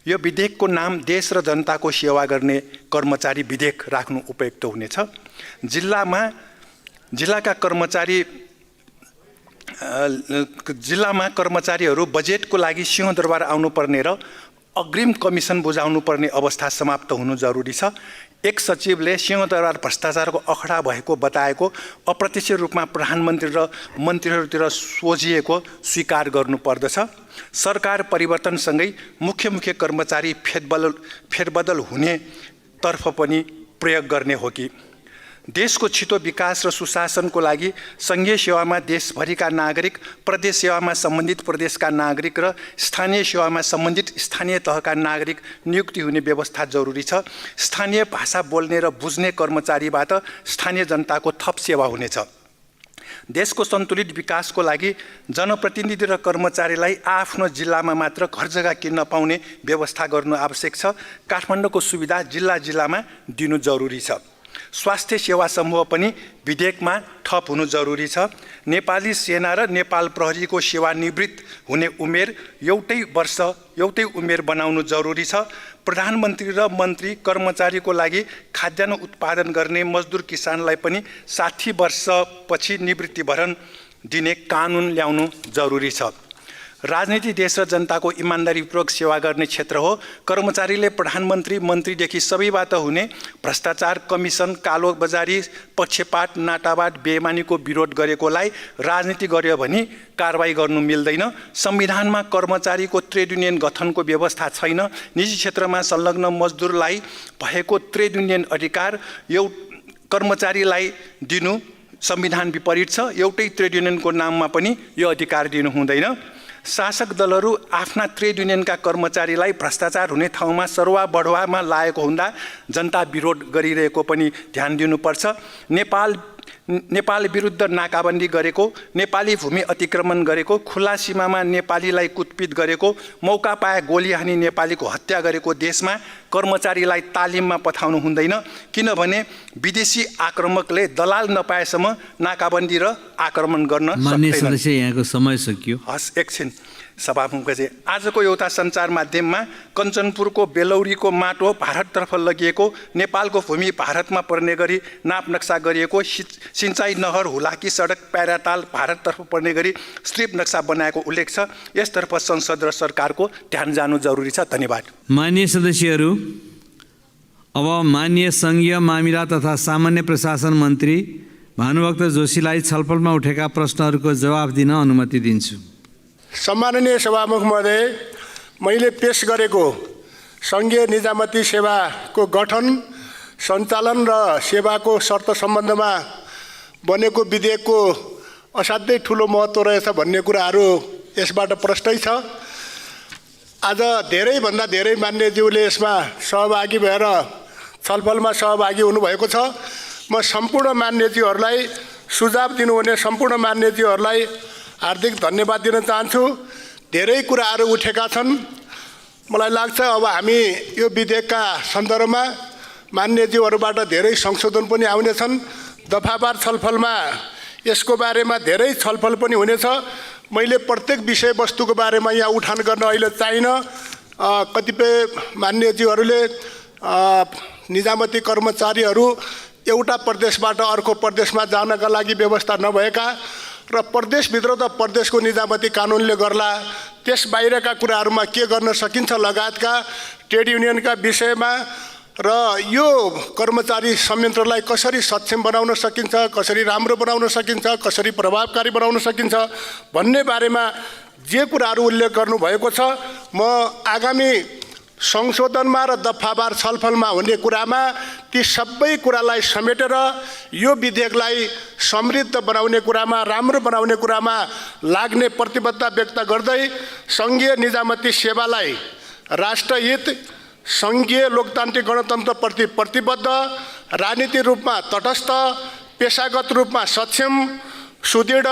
यो विधेयकको नाम देश र जनताको सेवा गर्ने कर्मचारी विधेयक राख्नु उपयुक्त हुनेछ। जिल्लामा कर्मचारीहरू बजेटको लागि सिंहदरबार आउनुपर्ने र अग्रिम कमिसन बुझाउनु पर्ने अवस्था समाप्त हुनु जरुरी छ। एक सचिवले सिंहदरबार भ्रष्टाचारको अखडा भएको बताएको अप्रत्यक्ष रूपमा प्रधानमन्त्री र मन्त्रीहरूतिर सोझिएको स्वीकार गर्नुपर्दछ। सरकार परिवर्तनसँगै मुख्य कर्मचारी फेरबदल हुनेतर्फ पनि प्रयोग गर्ने हो कि? देशको छिटो विकास र सुशासनको लागि सङ्घीय सेवामा देशभरिका नागरिक, प्रदेश सेवामा सम्बन्धित प्रदेशका नागरिक र स्थानीय सेवामा सम्बन्धित स्थानीय तहका नागरिक नियुक्ति हुने व्यवस्था जरुरी छ। स्थानीय भाषा बोल्ने र बुझ्ने कर्मचारीबाट स्थानीय जनताको थप सेवा हुनेछ। देशको सन्तुलित विकासको लागि जनप्रतिनिधि र कर्मचारीलाई आफ्नो जिल्लामा मात्र घर जग्गा किन्न पाउने व्यवस्था गर्नु आवश्यक छ। काठमाडौँको सुविधा जिल्लामा दिनु जरुरी छ। स्वास्थ्य सेवा समूह पनि विधेयकमा थप हुनु जरुरी छ। नेपाली सेना र नेपाल प्रहरीको सेवानिवृत्त हुने उमेर एउटै उमेर बनाउनु जरुरी छ। प्रधानमन्त्री र मन्त्री कर्मचारीको लागि खाद्यान्न उत्पादन गर्ने मजदुर किसानलाई पनि 60 वर्षपछि निवृत्तिभरण दिने कानुन ल्याउनु जरुरी छ। राजनीति देश र जनताको इमान्दारीपूर्वक सेवा गर्ने क्षेत्र हो। कर्मचारीले प्रधानमन्त्री, मन्त्रीदेखि सबैबाट हुने भ्रष्टाचार, कमिसन, कालोबजारी, पक्षपात, नाटावाट, बेइमानीको विरोध गरेकोलाई राजनीति गर्यो भने कारबाही गर्नु मिल्दैन। संविधानमा कर्मचारीको ट्रेड युनियन गठनको व्यवस्था छैन। निजी क्षेत्रमा संलग्न मजदुरलाई भएको ट्रेड युनियन अधिकार कर्मचारीलाई दिनु संविधान विपरीत छ। एउटै ट्रेड युनियनको नाममा पनि यो अधिकार दिनु हुँदैन। शासक दलहरू आफ्ना ट्रेड युनियनका कर्मचारीलाई भ्रष्टाचार हुने ठाउँमा सरुवा बढुवामा लागेको हुँदा जनता विरोध गरिरहेको पनि ध्यान दिनुपर्छ। नेपाल विरुद्ध नाकाबन्दी गरेको, नेपाली भूमि अतिक्रमण गरेको, खुला सीमामा नेपालीलाई कुटपिट गरेको, मौका पाए गोली हानी नेपालीको हत्या गरेको देशमा कर्मचारीलाई तालिममा पठाउनु हुँदैन। किनभने विदेशी आक्रमकले दलाल नपाएसम्म नाकाबन्दी र आक्रमण गर्न सक्दैन। माननीय सदस्य, यहाँको समय सकियो। हस्, एकछिन सभामुखजी, आजको एउटा सञ्चार माध्यममा कञ्चनपुरको बेलौरीको माटो भारततर्फ लगिएको, नेपालको भूमि भारतमा पर्ने गरी नाप नक्सा गरिएको, सिँचाइ नहर, हुलाकी सडक, प्याराताल भारततर्फ पर्ने गरी स्ट्रिप नक्सा बनाएको उल्लेख छ। यसतर्फ संसद र सरकारको ध्यान जानु जरुरी छ। धन्यवाद। माननीय सदस्यहरू, अब माननीय सङ्घीय मामिला तथा सामान्य प्रशासन मन्त्री भानुभक्त जोशीलाई छलफलमा उठेका प्रश्नहरूको जवाफ दिन अनुमति दिन्छु। सम्माननीय सभामुख महोदय, मैले पेश गरेको सङ्घीय निजामती सेवाको गठन, सञ्चालन र सेवाको शर्त सम्बन्धमा बनेको विधेयकको असाध्यै ठुलो महत्त्व रहेछ भन्ने कुराहरू यसबाट प्रष्टै छ। आज धेरैभन्दा धेरै मान्यज्यूले यसमा सहभागी भएर छलफलमा सहभागी हुनुभएको छ। म सम्पूर्ण मान्यज्यूहरूलाई सुझाव दिनुहुने सम्पूर्ण मान्यज्यूहरूलाई हार्दिक धन्यवाद दिन चाहन्छु। धेरै कुराहरू उठेका छन्। मलाई लाग्छ अब हामी यो विधेयकका सन्दर्भमा मान्यज्यूहरूबाट धेरै संशोधन पनि आउनेछन्। दफावार छलफलमा यसको बारेमा धेरै छलफल पनि हुनेछ। मैले प्रत्येक विषयवस्तुको बारेमा यहाँ उठान गर्न अहिले चाहिनँ। कतिपय मान्यज्यूहरूले निजामती कर्मचारीहरू एउटा प्रदेशबाट अर्को प्रदेशमा जानका लागि व्यवस्था नभएका र प्रदेशभित्र त प्रदेशको निजामती कानुनले गर्ला, त्यस बाहिरका कुराहरूमा के गर्न सकिन्छ लगायतका ट्रेड युनियनका विषयमा र यो कर्मचारी संयन्त्रलाई कसरी सक्षम बनाउन सकिन्छ, कसरी राम्रो बनाउन सकिन्छ, कसरी प्रभावकारी बनाउन सकिन्छ भन्ने बारेमा जे कुराहरू उल्लेख गर्नुभएको छ, म आगामी संशोधनमा र दफावार छलफलमा हुने कुरामा ती सबै कुरालाई समेटेर यो विधेयकलाई समृद्ध बनाउने कुरामा, राम्रो बनाउने कुरामा लाग्ने प्रतिबद्धता व्यक्त गर्दै सङ्घीय निजामती सेवालाई राष्ट्रहित, सङ्घीय लोकतान्त्रिक गणतन्त्रप्रति प्रतिबद्ध, राजनीतिक रूपमा तटस्थ, पेशागत रूपमा सक्षम, सुदृढ,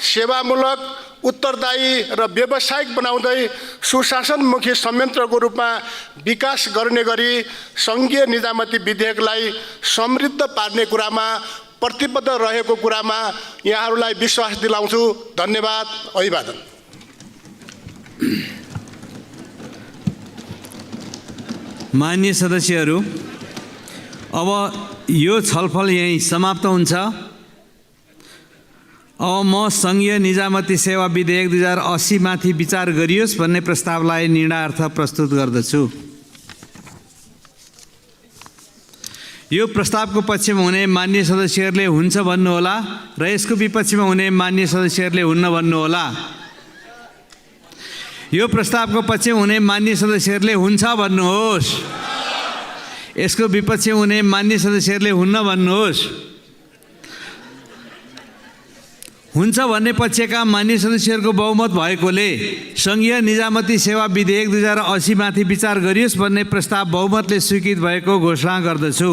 सेवामूलक, उत्तरदायी र व्यावसायिक बनाउँदै सुशासनमुखी संयन्त्रको रूपमा विकास गर्ने गरी सङ्घीय निजामती विधेयकलाई समृद्ध पार्ने कुरामा प्रतिबद्ध रहेको कुरामा यहाँहरूलाई विश्वास दिलाउँछु। धन्यवाद। अभिवादन। माननीय सदस्यहरू, अब यो छलफल यहीँ समाप्त हुन्छ। अब म सङ्घीय निजामती सेवा विधेयक 2080 माथि विचार गरियोस् भन्ने प्रस्तावलाई निर्णयार्थ प्रस्तुत गर्दछु। यो प्रस्तावको पक्षमा हुने मान्य सदस्यहरूले हुन्छ भन्नुहोला र यसको विपक्षमा हुने मान्य सदस्यहरूले हुन्न भन्नुहोला। यो प्रस्तावको पक्षमा हुने मान्य सदस्यहरूले हुन्छ भन्नुहोस्। यसको विपक्षमा हुने मान्य सदस्यहरूले हुन्न भन्नुहोस्। हुन्छ भन्ने पक्षका मान्य सदस्यहरूको बहुमत भएकोले सङ्घीय निजामती सेवा विधेयक 2080 माथि विचार गरियोस् भन्ने प्रस्ताव बहुमतले स्वीकृत भएको घोषणा गर्दछु।